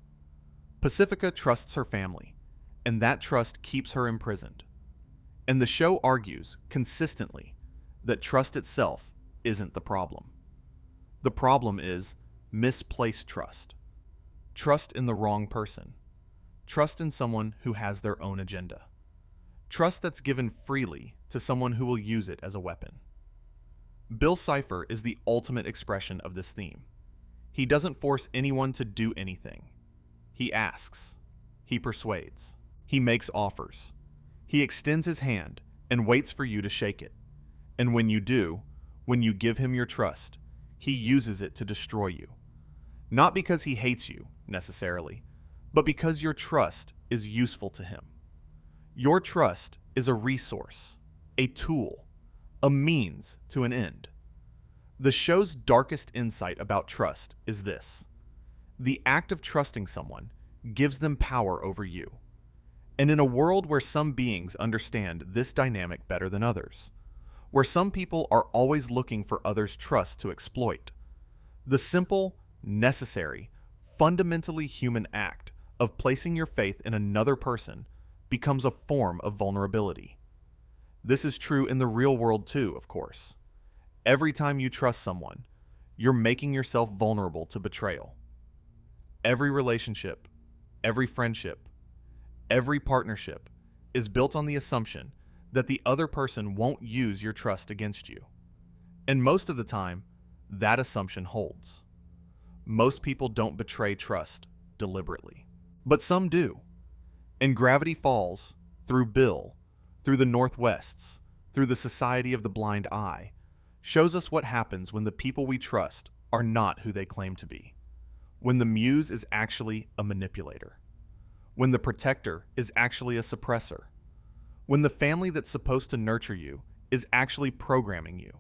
S1: Pacifica trusts her family, and that trust keeps her imprisoned. And the show argues consistently that trust itself isn't the problem. The problem is misplaced trust. Trust in the wrong person. Trust in someone who has their own agenda. Trust that's given freely to someone who will use it as a weapon. Bill Cipher is the ultimate expression of this theme. He doesn't force anyone to do anything. He asks. He persuades. He makes offers. He extends his hand and waits for you to shake it. And when you do, when you give him your trust, he uses it to destroy you. Not because he hates you, necessarily, but because your trust is useful to him. Your trust is a resource, a tool, a means to an end. The show's darkest insight about trust is this: the act of trusting someone gives them power over you. And in a world where some beings understand this dynamic better than others, where some people are always looking for others' trust to exploit, the simple, necessary, fundamentally human act of placing your faith in another person becomes a form of vulnerability. This is true in the real world too, of course. Every time you trust someone, you're making yourself vulnerable to betrayal. Every relationship, every friendship, every partnership is built on the assumption that the other person won't use your trust against you. And most of the time, that assumption holds. Most people don't betray trust deliberately, but some do. And Gravity Falls, through Bill, through the Northwests, through the Society of the Blind Eye, shows us what happens when the people we trust are not who they claim to be. When the muse is actually a manipulator. When the protector is actually a suppressor. When the family that's supposed to nurture you is actually programming you.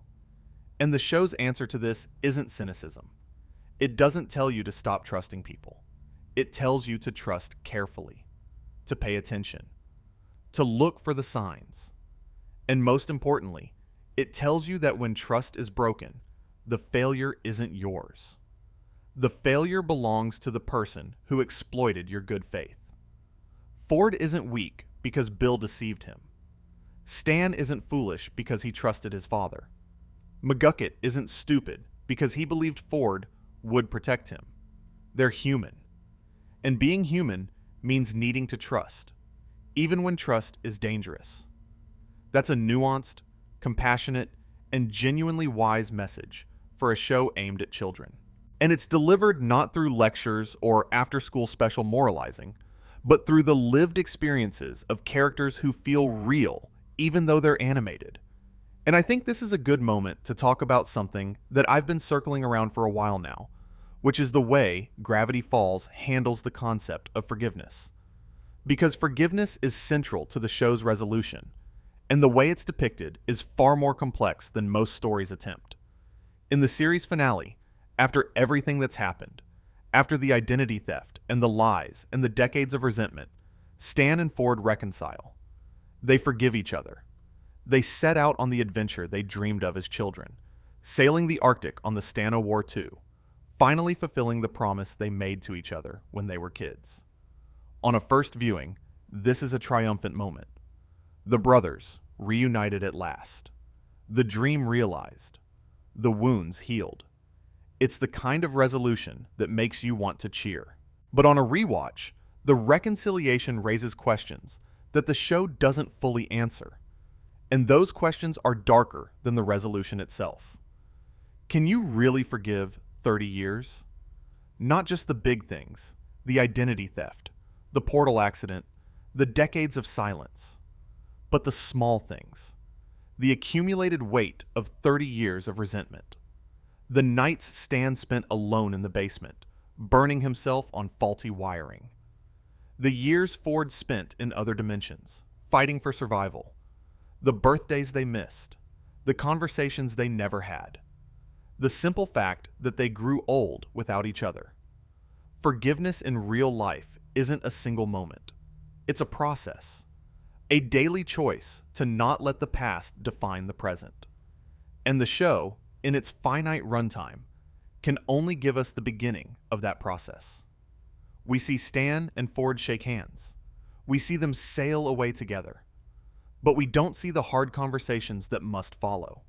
S1: And the show's answer to this isn't cynicism. It doesn't tell you to stop trusting people. It tells you to trust carefully, to pay attention, to look for the signs. And most importantly, it tells you that when trust is broken, the failure isn't yours. The failure belongs to the person who exploited your good faith. Ford isn't weak because Bill deceived him. Stan isn't foolish because he trusted his father. McGucket isn't stupid because he believed Ford would protect him. They're human. And being human means needing to trust, even when trust is dangerous. That's a nuanced, compassionate, and genuinely wise message for a show aimed at children. And it's delivered not through lectures or after-school special moralizing, but through the lived experiences of characters who feel real, even though they're animated. And I think this is a good moment to talk about something that I've been circling around for a while now, which is the way Gravity Falls handles the concept of forgiveness. Because forgiveness is central to the show's resolution, and the way it's depicted is far more complex than most stories attempt. In the series finale, after everything that's happened, after the identity theft and the lies and the decades of resentment, Stan and Ford reconcile. They forgive each other. They set out on the adventure they dreamed of as children, sailing the Arctic on the Stan of War II, finally fulfilling the promise they made to each other when they were kids. On a first viewing, this is a triumphant moment. The brothers reunited at last. The dream realized. The wounds healed. It's the kind of resolution that makes you want to cheer. But on a rewatch, the reconciliation raises questions that the show doesn't fully answer. And those questions are darker than the resolution itself. Can you really forgive 30 years? Not just the big things, the identity theft, the portal accident, the decades of silence, but the small things, the accumulated weight of 30 years of resentment, the nights Stan spent alone in the basement, burning himself on faulty wiring, the years Ford spent in other dimensions, fighting for survival, the birthdays they missed, the conversations they never had, the simple fact that they grew old without each other. Forgiveness in real life isn't a single moment. It's a process, a daily choice to not let the past define the present. And the show, in its finite runtime, can only give us the beginning of that process. We see Stan and Ford shake hands. We see them sail away together. But we don't see the hard conversations that must follow.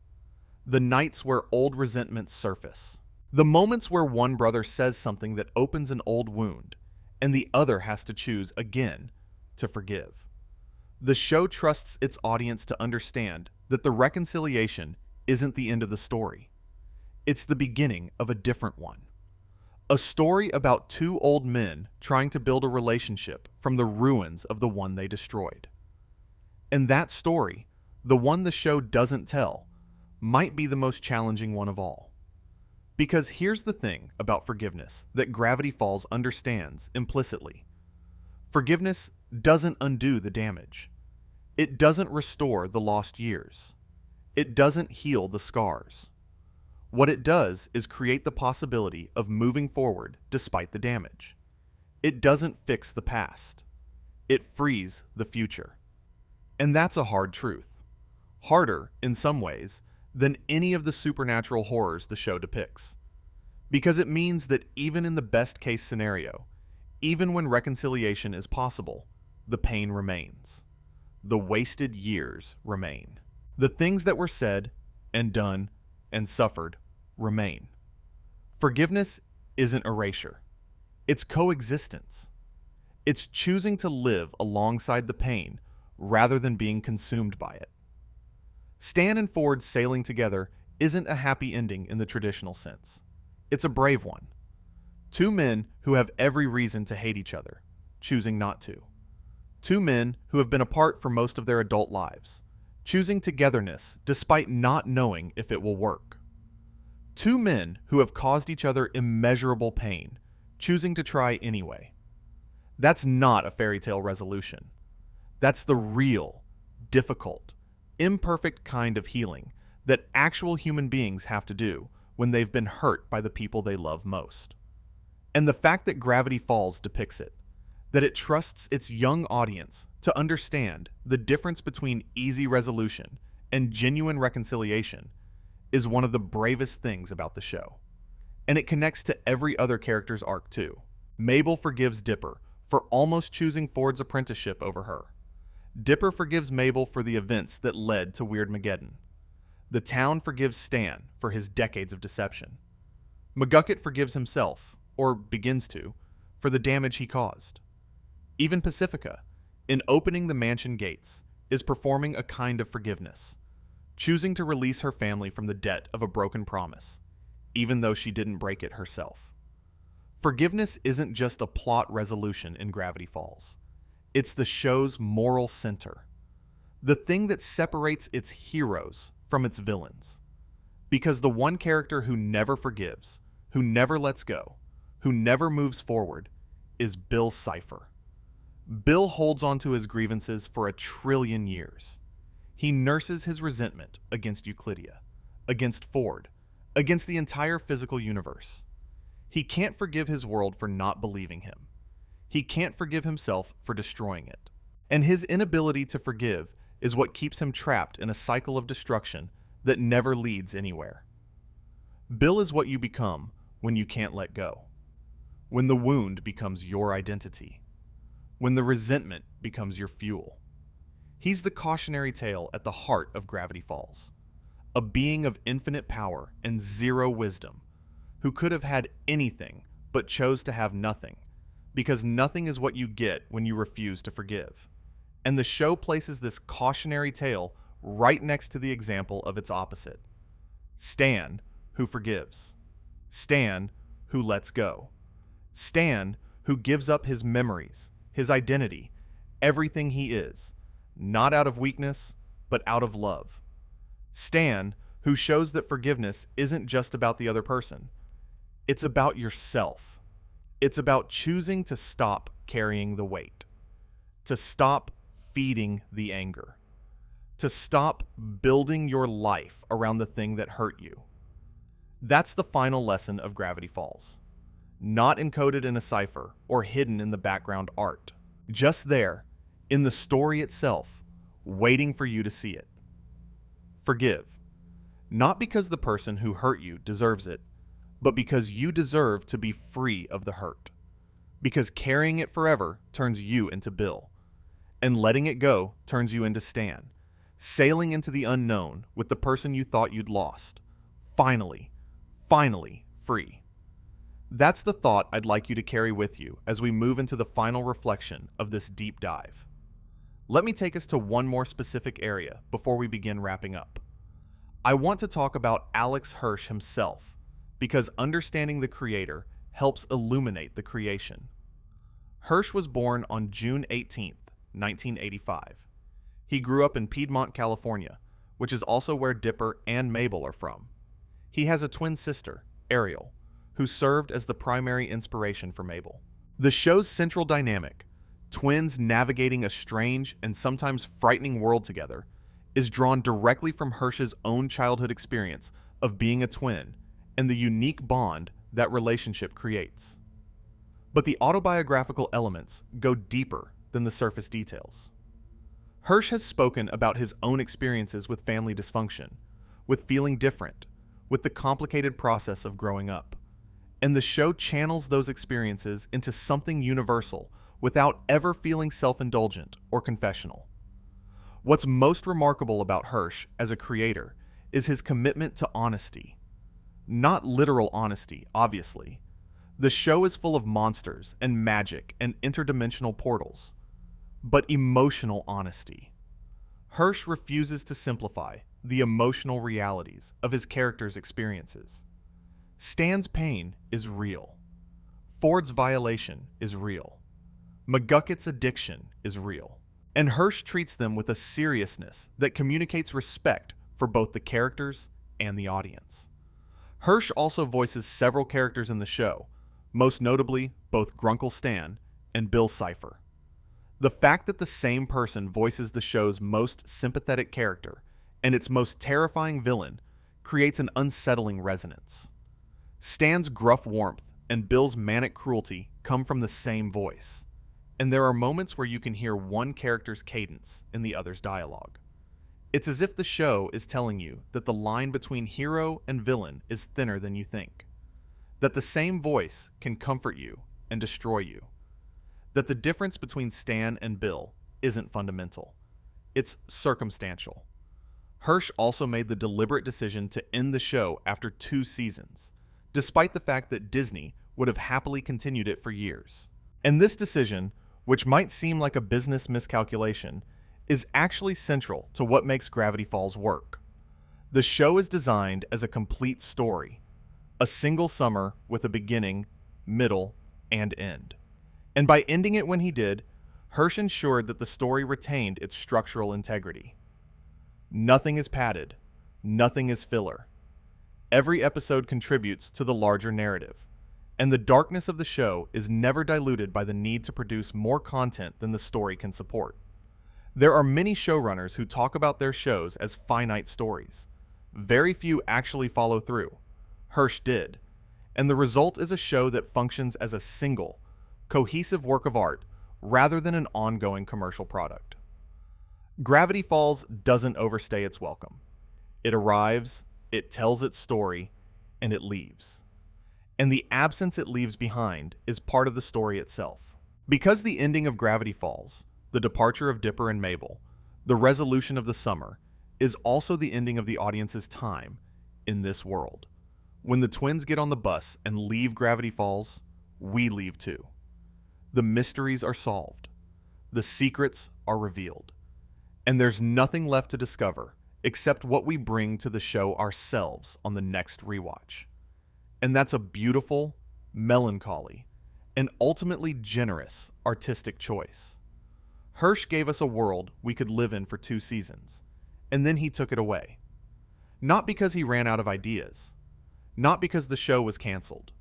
S1: The nights where old resentments surface. The moments where one brother says something that opens an old wound, and the other has to choose again to forgive. The show trusts its audience to understand that the reconciliation isn't the end of the story. It's the beginning of a different one. A story about two old men trying to build a relationship from the ruins of the one they destroyed. And that story, the one the show doesn't tell, might be the most challenging one of all. Because here's the thing about forgiveness that Gravity Falls understands implicitly. Forgiveness doesn't undo the damage. It doesn't restore the lost years. It doesn't heal the scars. What it does is create the possibility of moving forward despite the damage. It doesn't fix the past. It frees the future. And that's a hard truth. Harder, in some ways, than any of the supernatural horrors the show depicts. Because it means that even in the best case scenario, even when reconciliation is possible, the pain remains. The wasted years remain. The things that were said and done and suffered remain. Forgiveness isn't erasure. It's coexistence. It's choosing to live alongside the pain rather than being consumed by it. Stan and Ford sailing together isn't a happy ending in the traditional sense. It's a brave one. Two men who have every reason to hate each other, choosing not to. Two men who have been apart for most of their adult lives, choosing togetherness despite not knowing if it will work. Two men who have caused each other immeasurable pain, choosing to try anyway. That's not a fairy tale resolution. That's the real, difficult, imperfect kind of healing that actual human beings have to do when they've been hurt by the people they love most. And the fact that Gravity Falls depicts it, that it trusts its young audience to understand the difference between easy resolution and genuine reconciliation, is one of the bravest things about the show. And it connects to every other character's arc too. Mabel forgives Dipper for almost choosing Ford's apprenticeship over her. Dipper forgives Mabel for the events that led to Weirdmageddon. The town forgives Stan for his decades of deception. McGucket forgives himself, or begins to, for the damage he caused. Even Pacifica, in opening the mansion gates, is performing a kind of forgiveness, choosing to release her family from the debt of a broken promise, even though she didn't break it herself. Forgiveness isn't just a plot resolution in Gravity Falls. It's the show's moral center, the thing that separates its heroes from its villains. Because the one character who never forgives, who never lets go, who never moves forward, is Bill Cipher. Bill holds on to his grievances for 1 trillion years. He nurses his resentment against Uklidia, against Ford, against the entire physical universe. He can't forgive his world for not believing him. He can't forgive himself for destroying it. And his inability to forgive is what keeps him trapped in a cycle of destruction that never leads anywhere. Bill is what you become when you can't let go. When the wound becomes your identity. When the resentment becomes your fuel. He's the cautionary tale at the heart of Gravity Falls. A being of infinite power and zero wisdom, who could have had anything but chose to have nothing, because nothing is what you get when you refuse to forgive. And the show places this cautionary tale right next to the example of its opposite. Stan, who forgives. Stan, who lets go. Stan, who gives up his memories, his identity, everything he is, not out of weakness, but out of love. Stan, who shows that forgiveness isn't just about the other person. It's about yourself. It's about choosing to stop carrying the weight, to stop feeding the anger, to stop building your life around the thing that hurt you. That's the final lesson of Gravity Falls. Not encoded in a cipher or hidden in the background art. Just there, in the story itself, waiting for you to see it. Forgive. Not because the person who hurt you deserves it, but because you deserve to be free of the hurt. Because carrying it forever turns you into Bill, and letting it go turns you into Stan, sailing into the unknown with the person you thought you'd lost. Finally free. That's the thought I'd like you to carry with you as we move into the final reflection of this deep dive. Let me take us to one more specific area before we begin wrapping up. I want to talk about Alex Hirsch himself, because understanding the creator helps illuminate the creation. Hirsch was born on June 18th, 1985. He grew up in Piedmont, California, which is also where Dipper and Mabel are from. He has a twin sister, Ariel, who served as the primary inspiration for Mabel. The show's central dynamic, twins navigating a strange and sometimes frightening world together, is drawn directly from Hirsch's own childhood experience of being a twin and the unique bond that relationship creates. But the autobiographical elements go deeper than the surface details. Hirsch has spoken about his own experiences with family dysfunction, with feeling different, with the complicated process of growing up. And the show channels those experiences into something universal without ever feeling self-indulgent or confessional. What's most remarkable about Hirsch as a creator is his commitment to honesty. Not literal honesty, obviously. The show is full of monsters and magic and interdimensional portals, but emotional honesty. Hirsch refuses to simplify the emotional realities of his characters' experiences. Stan's pain is real. Ford's violation is real. McGucket's addiction is real. And Hirsch treats them with a seriousness that communicates respect for both the characters and the audience. Hirsch also voices several characters in the show, most notably both Grunkle Stan and Bill Cipher. The fact that the same person voices the show's most sympathetic character and its most terrifying villain creates an unsettling resonance. Stan's gruff warmth and Bill's manic cruelty come from the same voice, and there are moments where you can hear one character's cadence in the other's dialogue. It's as if the show is telling you that the line between hero and villain is thinner than you think, that the same voice can comfort you and destroy you, that the difference between Stan and Bill isn't fundamental. It's circumstantial. Hirsch also made the deliberate decision to end the show after 2 seasons, despite the fact that Disney would have happily continued it for years. And this decision, which might seem like a business miscalculation, is actually central to what makes Gravity Falls work. The show is designed as a complete story, a single summer with a beginning, middle, and end. And by ending it when he did, Hirsch ensured that the story retained its structural integrity. Nothing is padded, nothing is filler. Every episode contributes to the larger narrative, and the darkness of the show is never diluted by the need to produce more content than the story can support. There are many showrunners who talk about their shows as finite stories. Very few actually follow through. Hirsch did, and the result is a show that functions as a single, cohesive work of art rather than an ongoing commercial product. Gravity Falls doesn't overstay its welcome. It arrives, it tells its story, and it leaves. And the absence it leaves behind is part of the story itself. Because the ending of Gravity Falls, the departure of Dipper and Mabel, the resolution of the summer, is also the ending of the audience's time in this world. When the twins get on the bus and leave Gravity Falls, we leave too. The mysteries are solved. The secrets are revealed. And there's nothing left to discover except what we bring to the show ourselves on the next rewatch. And that's a beautiful, melancholy, and ultimately generous artistic choice. Hirsch gave us a world we could live in for 2 seasons, and then he took it away. Not because he ran out of ideas, not because the show was canceled,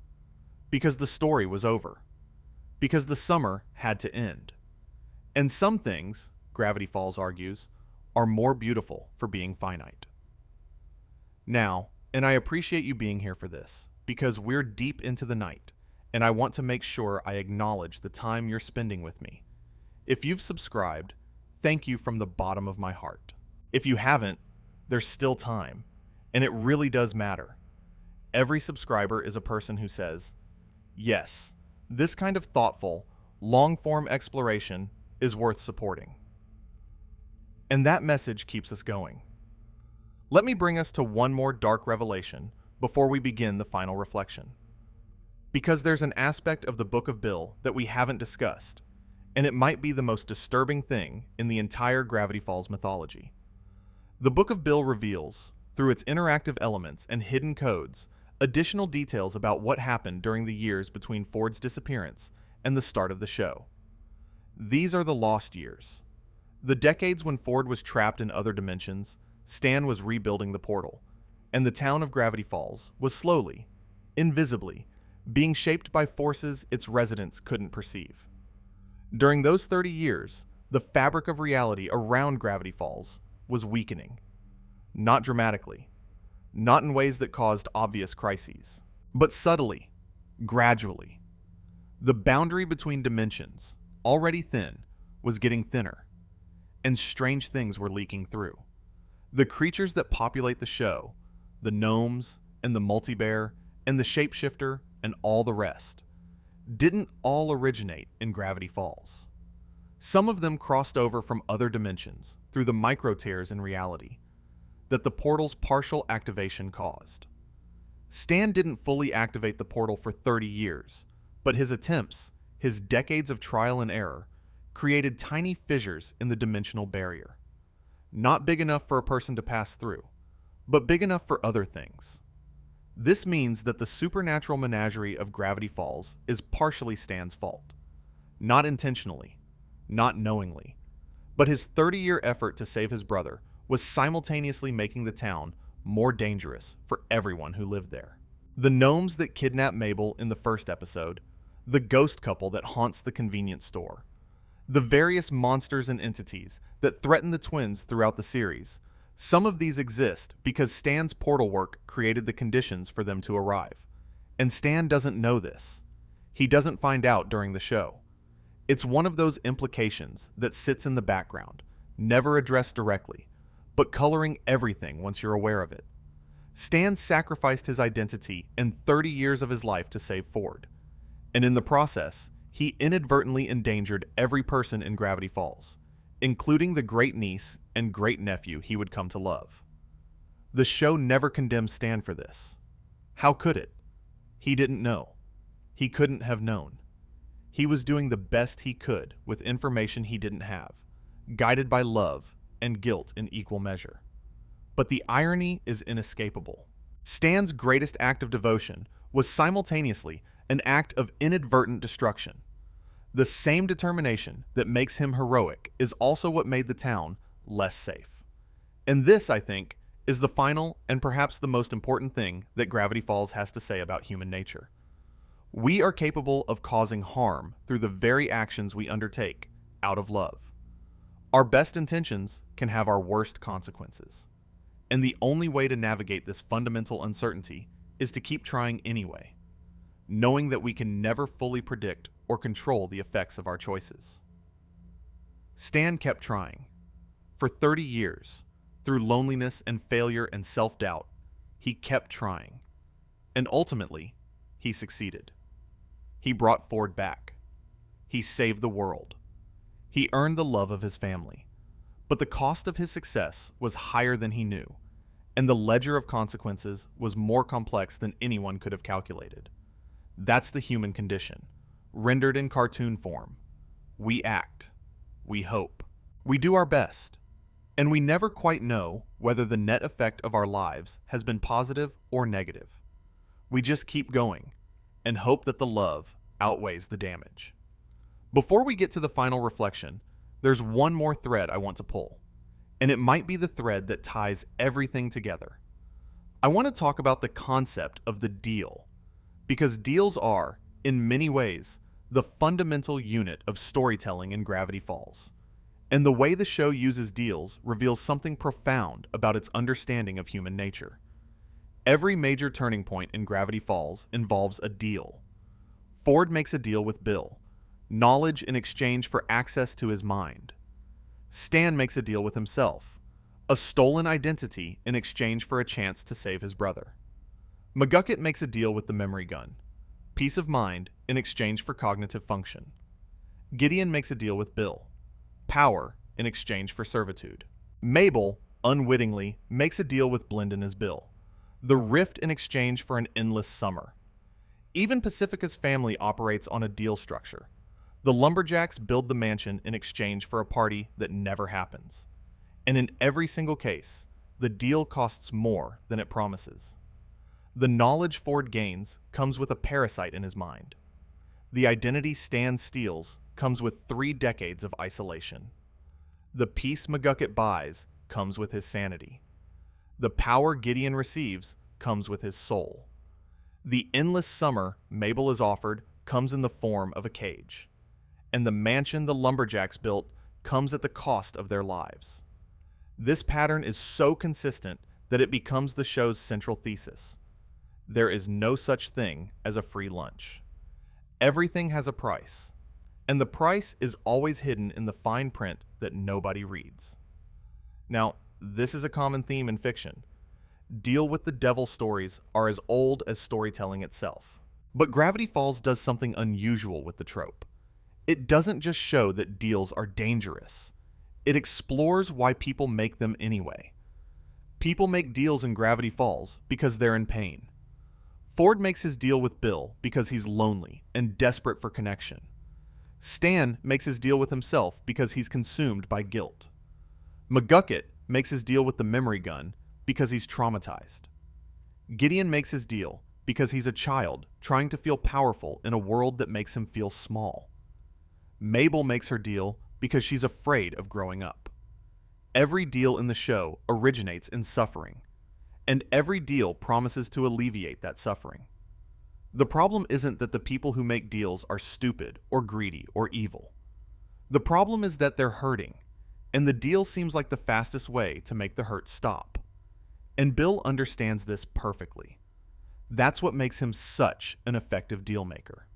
S1: because the story was over, because the summer had to end. And some things, Gravity Falls argues, are more beautiful for being finite. Now, and I appreciate you being here for this, because we're deep into the night, and I want to make sure I acknowledge the time you're spending with me. If you've subscribed, thank you from the bottom of my heart. If you haven't, there's still time, and it really does matter. Every subscriber is a person who says, yes, this kind of thoughtful, long-form exploration is worth supporting. And that message keeps us going. Let me bring us to one more dark revelation before we begin the final reflection. Because there's an aspect of the Book of Bill that we haven't discussed, and it might be the most disturbing thing in the entire Gravity Falls mythology. The Book of Bill reveals, through its interactive elements and hidden codes, additional details about what happened during the years between Ford's disappearance and the start of the show. These are the lost years. The decades when Ford was trapped in other dimensions, Stan was rebuilding the portal, and the town of Gravity Falls was slowly, invisibly, being shaped by forces its residents couldn't perceive. During those 30 years, the fabric of reality around Gravity Falls was weakening. Not dramatically, not in ways that caused obvious crises, but subtly, gradually. The boundary between dimensions, already thin, was getting thinner, and strange things were leaking through. The creatures that populate the show, the gnomes and the multi-bear and the shapeshifter and all the rest, didn't all originate in Gravity Falls. Some of them crossed over from other dimensions through the micro-tears in reality that the portal's partial activation caused. Stan didn't fully activate the portal for 30 years, but his attempts, his decades of trial and error, created tiny fissures in the dimensional barrier. Not big enough for a person to pass through, but big enough for other things. This means that the supernatural menagerie of Gravity Falls is partially Stan's fault. Not intentionally, not knowingly, but his 30-year effort to save his brother was simultaneously making the town more dangerous for everyone who lived there. The gnomes that kidnap Mabel in the first episode, the ghost couple that haunts the convenience store, the various monsters and entities that threaten the twins throughout the series. Some of these exist because Stan's portal work created the conditions for them to arrive. And Stan doesn't know this. He doesn't find out during the show. It's one of those implications that sits in the background, never addressed directly, but coloring everything once you're aware of it. Stan sacrificed his identity and 30 years of his life to save Ford. And in the process, he inadvertently endangered every person in Gravity Falls, including the great-niece and great-nephew he would come to love. The show never condemned Stan for this. How could it? He didn't know. He couldn't have known. He was doing the best he could with information he didn't have, guided by love and guilt in equal measure. But the irony is inescapable. Stan's greatest act of devotion was simultaneously an act of inadvertent destruction. The same determination that makes him heroic is also what made the town less safe. And this, I think, is the final and perhaps the most important thing that Gravity Falls has to say about human nature. We are capable of causing harm through the very actions we undertake out of love. Our best intentions can have our worst consequences. And the only way to navigate this fundamental uncertainty is to keep trying anyway, knowing that we can never fully predict or control the effects of our choices. Stan kept trying. For 30 years, through loneliness and failure and self-doubt, he kept trying. And ultimately, he succeeded. He brought Ford back. He saved the world. He earned the love of his family. But the cost of his success was higher than he knew, and the ledger of consequences was more complex than anyone could have calculated. That's the human condition, rendered in cartoon form. We act. We hope. We do our best. And we never quite know whether the net effect of our lives has been positive or negative. We just keep going and hope that the love outweighs the damage. Before we get to the final reflection, there's one more thread I want to pull, and it might be the thread that ties everything together. I want to talk about the concept of the deal, because deals are, in many ways, the fundamental unit of storytelling in Gravity Falls. And the way the show uses deals reveals something profound about its understanding of human nature. Every major turning point in Gravity Falls involves a deal. Ford makes a deal with Bill, knowledge in exchange for access to his mind. Stan makes a deal with himself, a stolen identity in exchange for a chance to save his brother. McGucket makes a deal with the memory gun, peace of mind in exchange for cognitive function. Gideon makes a deal with Bill, power in exchange for servitude. Mabel, unwittingly, makes a deal with Blendon as Bill, the rift in exchange for an endless summer. Even Pacifica's family operates on a deal structure. The lumberjacks build the mansion in exchange for a party that never happens. And in every single case, the deal costs more than it promises. The knowledge Ford gains comes with a parasite in his mind. The identity Stan steals comes with 3 decades of isolation. The peace McGucket buys comes with his sanity. The power Gideon receives comes with his soul. The endless summer Mabel is offered comes in the form of a cage. And the mansion the lumberjacks built comes at the cost of their lives. This pattern is so consistent that it becomes the show's central thesis. There is no such thing as a free lunch. Everything has a price, and the price is always hidden in the fine print that nobody reads. Now, this is a common theme in fiction. Deal with the devil stories are as old as storytelling itself. But Gravity Falls does something unusual with the trope. It doesn't just show that deals are dangerous. It explores why people make them anyway. People make deals in Gravity Falls because they're in pain. Ford makes his deal with Bill because he's lonely and desperate for connection. Stan makes his deal with himself because he's consumed by guilt. McGucket makes his deal with the memory gun because he's traumatized. Gideon makes his deal because he's a child trying to feel powerful in a world that makes him feel small. Mabel makes her deal because she's afraid of growing up. Every deal in the show originates in suffering, and every deal promises to alleviate that suffering. The problem isn't that the people who make deals are stupid or greedy or evil. The problem is that they're hurting, and the deal seems like the fastest way to make the hurt stop. And Bill understands this perfectly. That's what makes him such an effective deal maker.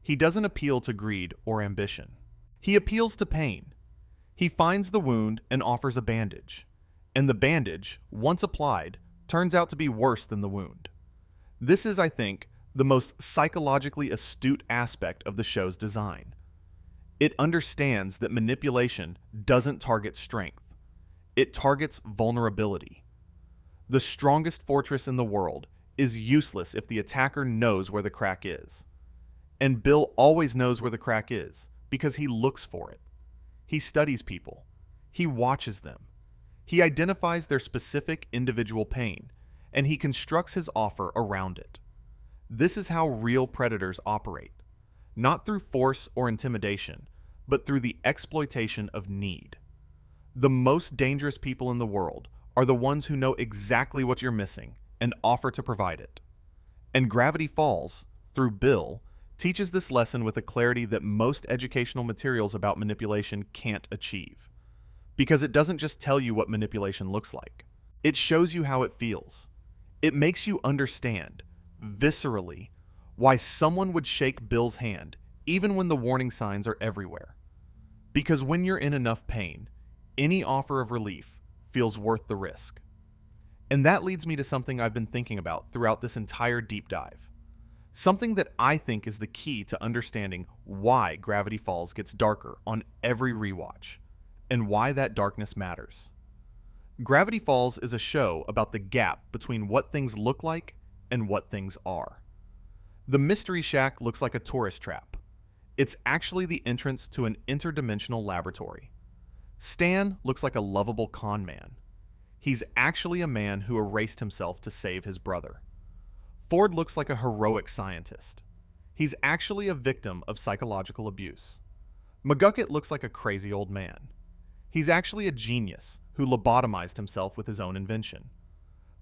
S1: He doesn't appeal to greed or ambition. He appeals to pain. He finds the wound and offers a bandage. And the bandage, once applied, turns out to be worse than the wound. This is, I think, the most psychologically astute aspect of the show's design. It understands that manipulation doesn't target strength. It targets vulnerability. The strongest fortress in the world is useless if the attacker knows where the crack is. And Bill always knows where the crack is because he looks for it. He studies people. He watches them. He identifies their specific individual pain, and he constructs his offer around it. This is how real predators operate, not through force or intimidation, but through the exploitation of need. The most dangerous people in the world are the ones who know exactly what you're missing and offer to provide it. And Gravity Falls, through Bill, teaches this lesson with a clarity that most educational materials about manipulation can't achieve. Because it doesn't just tell you what manipulation looks like. It shows you how it feels. It makes you understand, viscerally, why someone would shake Bill's hand even when the warning signs are everywhere. Because when you're in enough pain, any offer of relief feels worth the risk. And that leads me to something I've been thinking about throughout this entire deep dive. Something that I think is the key to understanding why Gravity Falls gets darker on every rewatch, and why that darkness matters. Gravity Falls is a show about the gap between what things look like and what things are. The Mystery Shack looks like a tourist trap. It's actually the entrance to an interdimensional laboratory. Stan looks like a lovable con man. He's actually a man who erased himself to save his brother. Ford looks like a heroic scientist. He's actually a victim of psychological abuse. McGucket looks like a crazy old man. He's actually a genius who lobotomized himself with his own invention.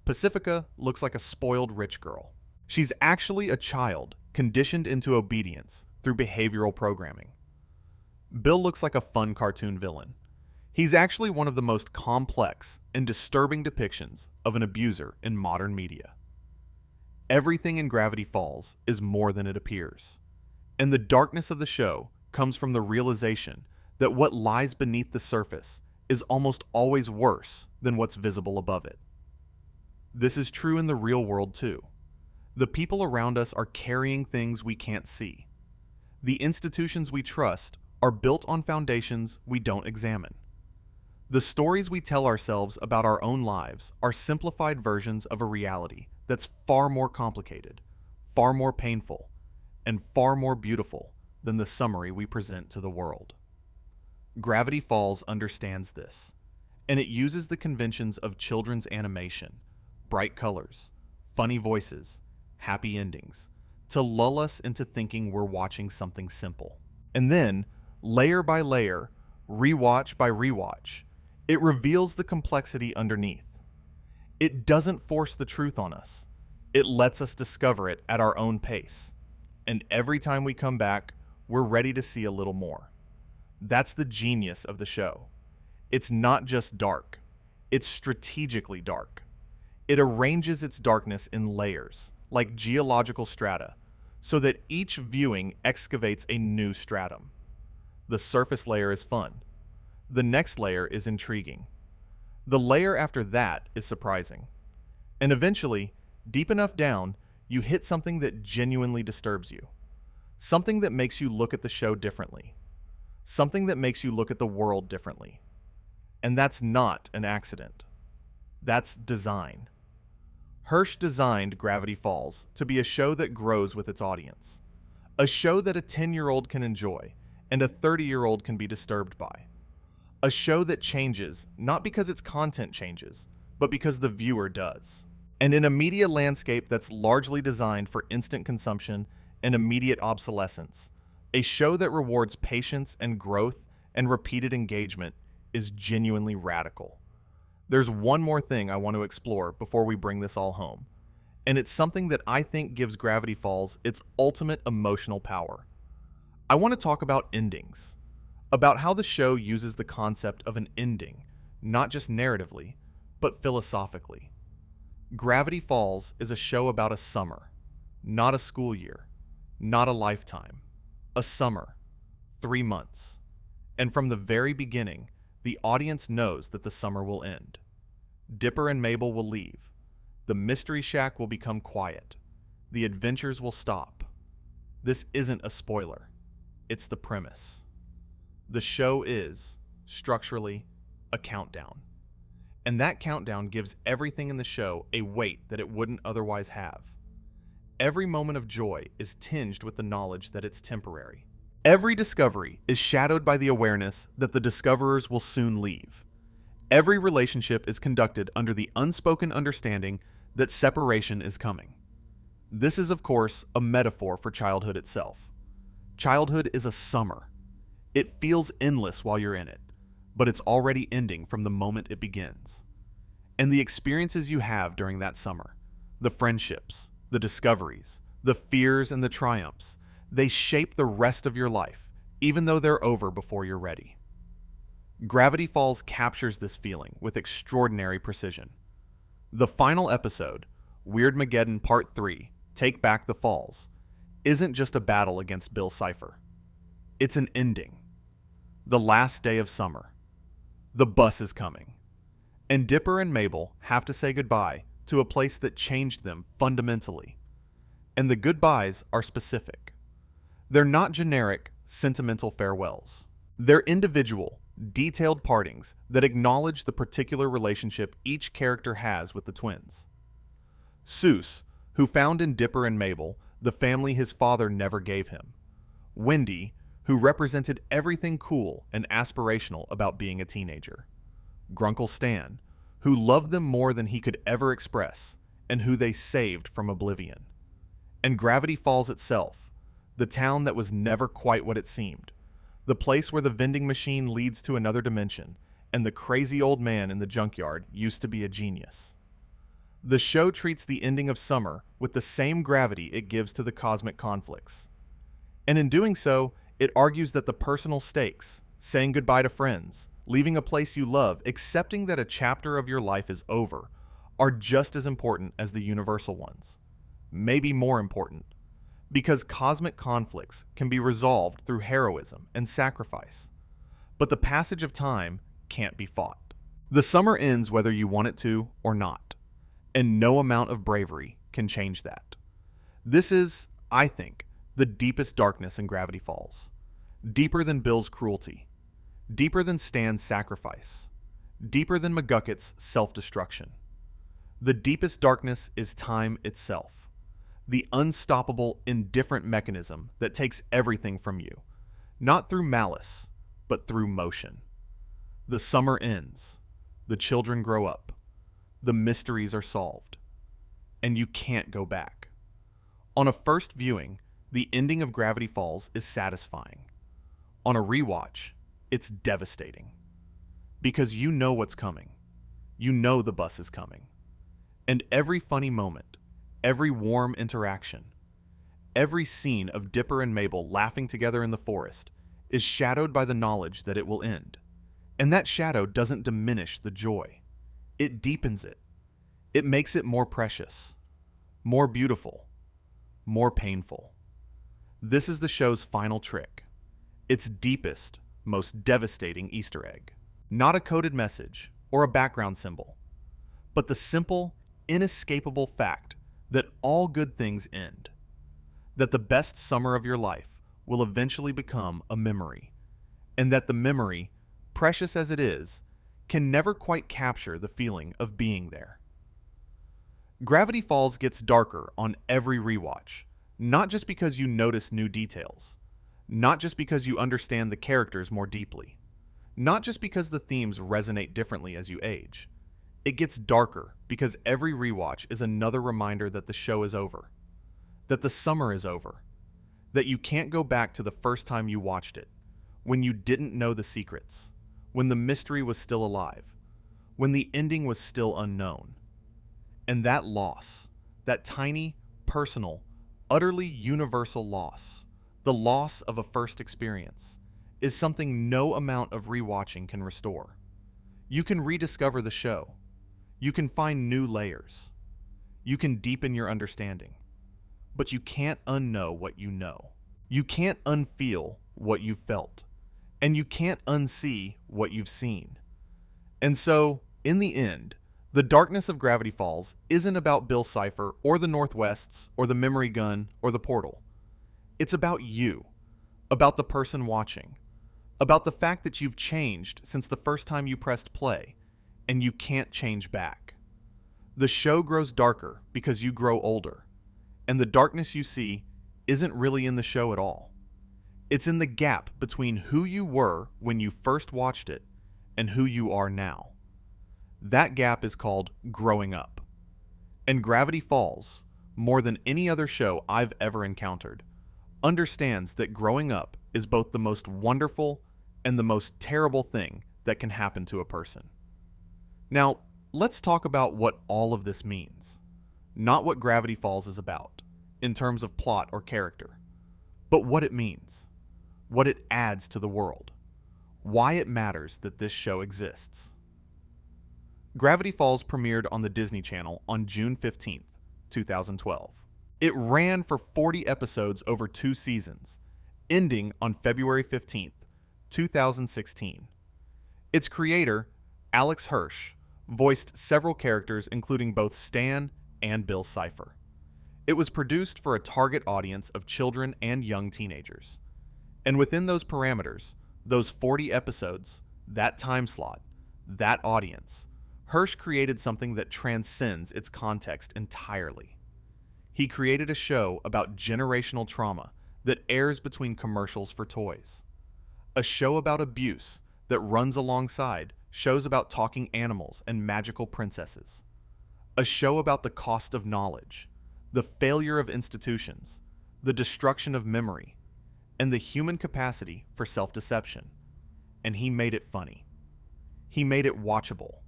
S1: Pacifica looks like a spoiled rich girl. She's actually a child conditioned into obedience through behavioral programming. Bill looks like a fun cartoon villain. He's actually one of the most complex and disturbing depictions of an abuser in modern media. Everything in Gravity Falls is more than it appears. And the darkness of the show comes from the realization that what lies beneath the surface is almost always worse than what's visible above it. This is true in the real world too. The people around us are carrying things we can't see. The institutions we trust are built on foundations we don't examine. The stories we tell ourselves about our own lives are simplified versions of a reality that's far more complicated, far more painful, and far more beautiful than the summary we present to the world. Gravity Falls understands this, and it uses the conventions of children's animation, bright colors, funny voices, happy endings, to lull us into thinking we're watching something simple. And then, layer by layer, rewatch by rewatch, it reveals the complexity underneath. It doesn't force the truth on us. It lets us discover it at our own pace. And every time we come back, we're ready to see a little more. That's the genius of the show. It's not just dark. It's strategically dark. It arranges its darkness in layers, like geological strata, so that each viewing excavates a new stratum. The surface layer is fun. The next layer is intriguing. The layer after that is surprising. And eventually, deep enough down, you hit something that genuinely disturbs you. Something that makes you look at the show differently. Something that makes you look at the world differently. And that's not an accident. That's design. Hirsch designed Gravity Falls to be a show that grows with its audience. A show that a 10-year-old can enjoy and a 30-year-old can be disturbed by. A show that changes, not because its content changes, but because the viewer does. And in a media landscape that's largely designed for instant consumption and immediate obsolescence, a show that rewards patience and growth and repeated engagement is genuinely radical. There's one more thing I want to explore before we bring this all home, and it's something that I think gives Gravity Falls its ultimate emotional power. I want to talk about endings, about how the show uses the concept of an ending, not just narratively, but philosophically. Gravity Falls is a show about a summer, not a school year, not a lifetime. A summer, 3 months. And from the very beginning, the audience knows that the summer will end. Dipper and Mabel will leave. The Mystery Shack will become quiet. The adventures will stop. This isn't a spoiler. It's the premise. The show is, structurally, a countdown. And that countdown gives everything in the show a weight that it wouldn't otherwise have. Every moment of joy is tinged with the knowledge that it's temporary. Every discovery is shadowed by the awareness that the discoverers will soon leave. Every relationship is conducted under the unspoken understanding that separation is coming. This is, of course, a metaphor for childhood itself. Childhood is a summer. It feels endless while you're in it, but it's already ending from the moment it begins. And the experiences you have during that summer, the friendships, the discoveries, the fears and the triumphs, they shape the rest of your life, even though they're over before you're ready. Gravity Falls captures this feeling with extraordinary precision. The final episode, Weirdmageddon Part 3, Take Back the Falls, isn't just a battle against Bill Cipher. It's an ending. The last day of summer. The bus is coming. And Dipper and Mabel have to say goodbye to a place that changed them fundamentally. And the goodbyes are specific. They're not generic, sentimental farewells. They're individual, detailed partings that acknowledge the particular relationship each character has with the twins. Seuss, who found in Dipper and Mabel the family his father never gave him. Wendy, who represented everything cool and aspirational about being a teenager. Grunkle Stan, who loved them more than he could ever express, and who they saved from oblivion. And Gravity Falls itself, the town that was never quite what it seemed, the place where the vending machine leads to another dimension, and the crazy old man in the junkyard used to be a genius. The show treats the ending of summer with the same gravity it gives to the cosmic conflicts. And in doing so, it argues that the personal stakes, saying goodbye to friends, leaving a place you love, accepting that a chapter of your life is over, are just as important as the universal ones. Maybe more important. Because cosmic conflicts can be resolved through heroism and sacrifice. But the passage of time can't be fought. The summer ends whether you want it to or not. And no amount of bravery can change that. This is, I think, the deepest darkness in Gravity Falls. Deeper than Bill's cruelty. Deeper than Stan's sacrifice. Deeper than McGucket's self-destruction. The deepest darkness is time itself. The unstoppable, indifferent mechanism that takes everything from you, not through malice, but through motion. The summer ends. The children grow up. The mysteries are solved. And you can't go back. On a first viewing, the ending of Gravity Falls is satisfying. On a rewatch, it's devastating. Because you know what's coming. You know the bus is coming. And every funny moment, every warm interaction, every scene of Dipper and Mabel laughing together in the forest is shadowed by the knowledge that it will end. And that shadow doesn't diminish the joy. It deepens it. It makes it more precious, more beautiful, more painful. This is the show's final trick. Its deepest, most devastating Easter egg. Not a coded message or a background symbol, but the simple, inescapable fact that all good things end. That the best summer of your life will eventually become a memory. And that the memory, precious as it is, can never quite capture the feeling of being there. Gravity Falls gets darker on every rewatch, not just because you notice new details, not just because you understand the characters more deeply, not just because the themes resonate differently as you age. It gets darker because every rewatch is another reminder that the show is over, that the summer is over, that you can't go back to the first time you watched it, when you didn't know the secrets, when the mystery was still alive, when the ending was still unknown. And that loss, that tiny, personal, utterly universal loss, the loss of a first experience, is something no amount of rewatching can restore. You can rediscover the show. You can find new layers. You can deepen your understanding. But you can't unknow what you know. You can't unfeel what you've felt. And you can't unsee what you've seen. And so, in the end, the darkness of Gravity Falls isn't about Bill Cipher or the Northwests or the memory gun or the portal. It's about you, about the person watching, about the fact that you've changed since the first time you pressed play, and you can't change back. The show grows darker because you grow older, and the darkness you see isn't really in the show at all. It's in the gap between who you were when you first watched it and who you are now. That gap is called growing up. And Gravity Falls, more than any other show I've ever encountered, understands that growing up is both the most wonderful and the most terrible thing that can happen to a person. Now, let's talk about what all of this means. Not what Gravity Falls is about, in terms of plot or character, but what it means, what it adds to the world, why it matters that this show exists. Gravity Falls premiered on the Disney Channel on June 15th, 2012. It ran for 40 episodes over 2 seasons, ending on February 15th, 2016. Its creator, Alex Hirsch, voiced several characters including both Stan and Bill Cipher. It was produced for a target audience of children and young teenagers. And within those parameters, those 40 episodes, that time slot, that audience, Hirsch created something that transcends its context entirely. He created a show about generational trauma that airs between commercials for toys. A show about abuse that runs alongside shows about talking animals and magical princesses. A show about the cost of knowledge, the failure of institutions, the destruction of memory, and the human capacity for self-deception. And he made it funny. He made it watchable.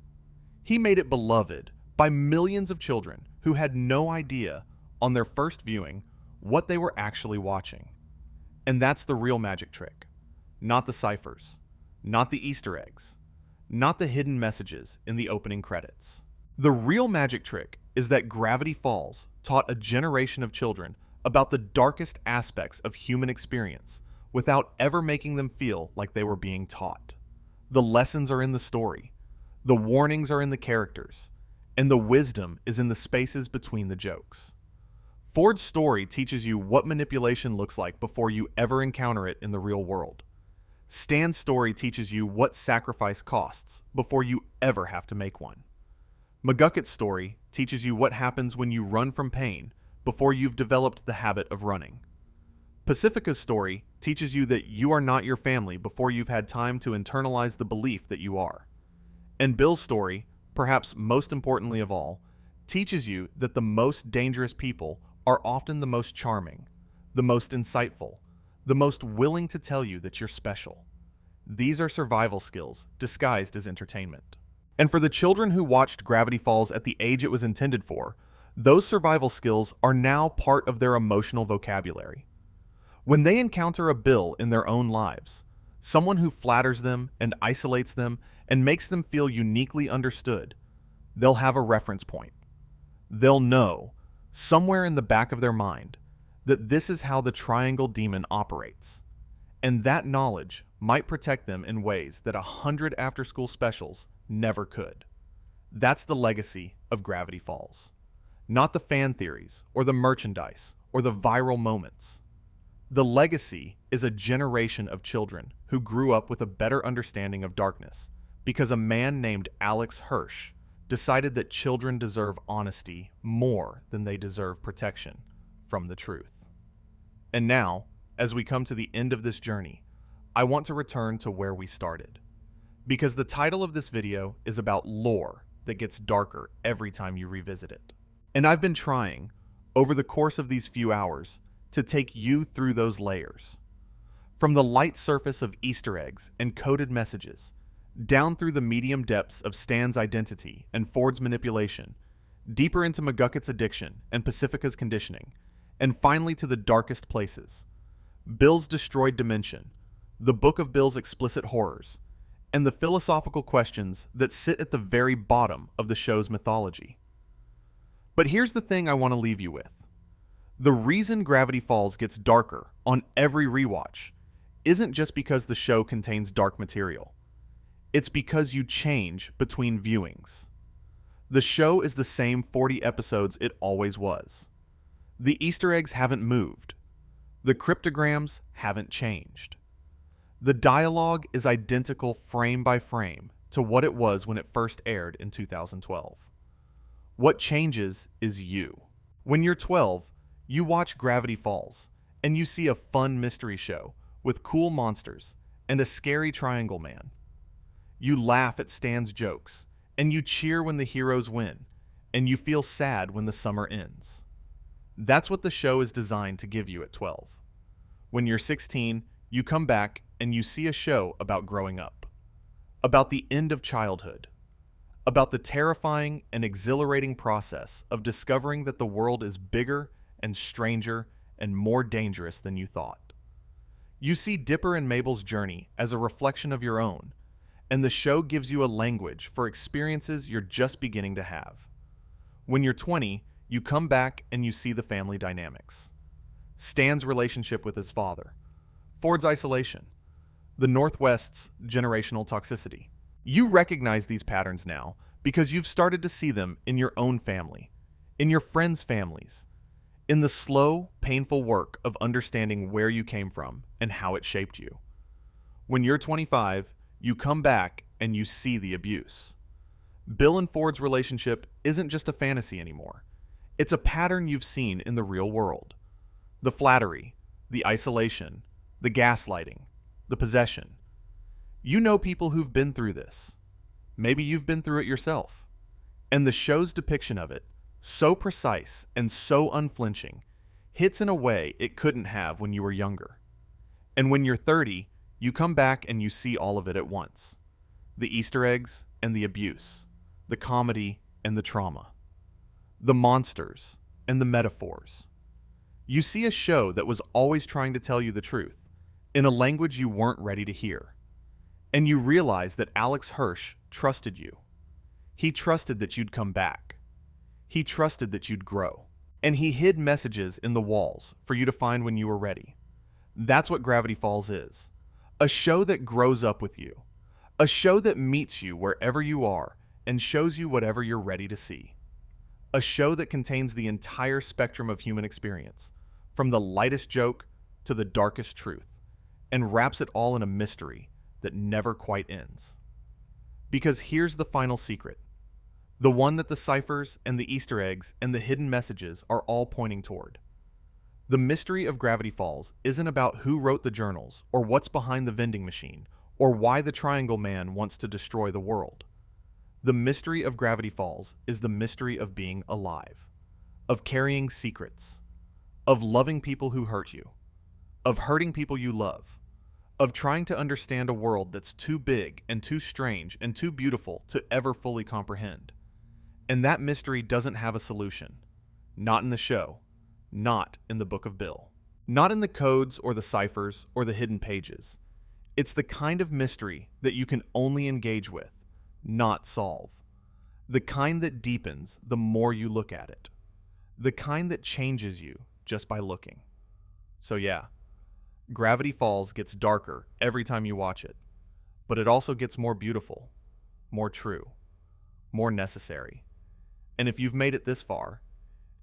S1: He made it beloved by millions of children who had no idea on their first viewing what they were actually watching. And that's the real magic trick. Not the ciphers, not the Easter eggs, not the hidden messages in the opening credits. The real magic trick is that Gravity Falls taught a generation of children about the darkest aspects of human experience without ever making them feel like they were being taught. The lessons are in the story, the warnings are in the characters, and the wisdom is in the spaces between the jokes. Ford's story teaches you what manipulation looks like before you ever encounter it in the real world. Stan's story teaches you what sacrifice costs before you ever have to make one. McGucket's story teaches you what happens when you run from pain before you've developed the habit of running. Pacifica's story teaches you that you are not your family before you've had time to internalize the belief that you are. And Bill's story, perhaps most importantly of all, teaches you that the most dangerous people are often the most charming, the most insightful, the most willing to tell you that you're special. These are survival skills disguised as entertainment. And for the children who watched Gravity Falls at the age it was intended for, those survival skills are now part of their emotional vocabulary. When they encounter a Bill in their own lives, someone who flatters them and isolates them and makes them feel uniquely understood, they'll have a reference point. They'll know, somewhere in the back of their mind, that this is how the triangle demon operates. And that knowledge might protect them in ways that 100 after-school specials never could. That's the legacy of Gravity Falls. Not the fan theories, or the merchandise, or the viral moments. The legacy is a generation of children who grew up with a better understanding of darkness because a man named Alex Hirsch decided that children deserve honesty more than they deserve protection from the truth. And now, as we come to the end of this journey, I want to return to where we started. Because the title of this video is about lore that gets darker every time you revisit it. And I've been trying, over the course of these few hours, to take you through those layers. From the light surface of Easter eggs and coded messages, down through the medium depths of Stan's identity and Ford's manipulation, deeper into McGucket's addiction and Pacifica's conditioning, and finally to the darkest places. Bill's destroyed dimension, the Book of Bill's explicit horrors, and the philosophical questions that sit at the very bottom of the show's mythology. But here's the thing I want to leave you with. The reason Gravity Falls gets darker on every rewatch isn't just because the show contains dark material. It's because you change between viewings. The show is the same 40 episodes it always was. The Easter eggs haven't moved. The cryptograms haven't changed. The dialogue is identical frame by frame to what it was when it first aired in 2012. What changes is you. When you're 12, you watch Gravity Falls, and you see a fun mystery show with cool monsters and a scary triangle man. You laugh at Stan's jokes, and you cheer when the heroes win, and you feel sad when the summer ends. That's what the show is designed to give you at 12. When you're 16, you come back and you see a show about growing up, about the end of childhood, about the terrifying and exhilarating process of discovering that the world is bigger and stranger and more dangerous than you thought. You see Dipper and Mabel's journey as a reflection of your own, and the show gives you a language for experiences you're just beginning to have. When you're 20, you come back and you see the family dynamics. Stan's relationship with his father, Ford's isolation, the Northwest's generational toxicity. You recognize these patterns now because you've started to see them in your own family, in your friends' families, in the slow, painful work of understanding where you came from and how it shaped you. When you're 25, you come back and you see the abuse. Bill and Ford's relationship isn't just a fantasy anymore. It's a pattern you've seen in the real world. The flattery, the isolation, the gaslighting, the possession. You know people who've been through this. Maybe you've been through it yourself. And the show's depiction of it, so precise and so unflinching, hits in a way it couldn't have when you were younger. And when you're 30, you come back and you see all of it at once. The Easter eggs and the abuse, the comedy and the trauma, the monsters and the metaphors. You see a show that was always trying to tell you the truth, in a language you weren't ready to hear. And you realize that Alex Hirsch trusted you. He trusted that you'd come back. He trusted that you'd grow. And he hid messages in the walls for you to find when you were ready. That's what Gravity Falls is. A show that grows up with you. A show that meets you wherever you are and shows you whatever you're ready to see. A show that contains the entire spectrum of human experience, from the lightest joke to the darkest truth, and wraps it all in a mystery that never quite ends. Because here's the final secret. The one that the ciphers and the Easter eggs and the hidden messages are all pointing toward. The mystery of Gravity Falls isn't about who wrote the journals or what's behind the vending machine or why the Triangle Man wants to destroy the world. The mystery of Gravity Falls is the mystery of being alive, of carrying secrets, of loving people who hurt you, of hurting people you love, of trying to understand a world that's too big and too strange and too beautiful to ever fully comprehend. And that mystery doesn't have a solution. Not in the show. Not in the Book of Bill. Not in the codes or the ciphers or the hidden pages. It's the kind of mystery that you can only engage with, not solve. The kind that deepens the more you look at it. The kind that changes you just by looking. So yeah, Gravity Falls gets darker every time you watch it, but it also gets more beautiful, more true, more necessary. And if you've made it this far,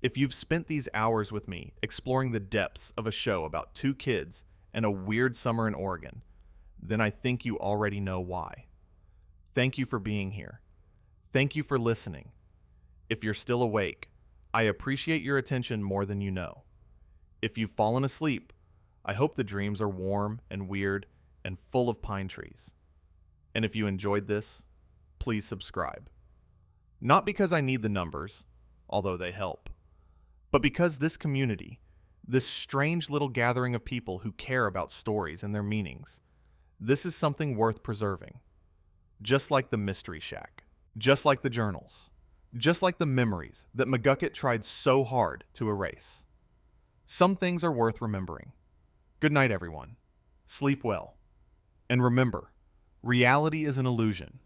S1: if you've spent these hours with me exploring the depths of a show about two kids and a weird summer in Oregon, then I think you already know why. Thank you for being here. Thank you for listening. If you're still awake, I appreciate your attention more than you know. If you've fallen asleep, I hope the dreams are warm and weird and full of pine trees. And if you enjoyed this, please subscribe. Not because I need the numbers, although they help, but because this community, this strange little gathering of people who care about stories and their meanings, this is something worth preserving. just like the Mystery Shack, just like the journals, just like the memories that McGucket tried so hard to erase. Some things are worth remembering. Good night, everyone. Sleep well. And remember, reality is an illusion.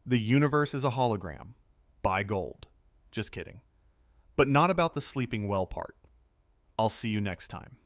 S1: The universe is a hologram. Buy gold. Just kidding. But not about the sleeping well part. I'll see you next time.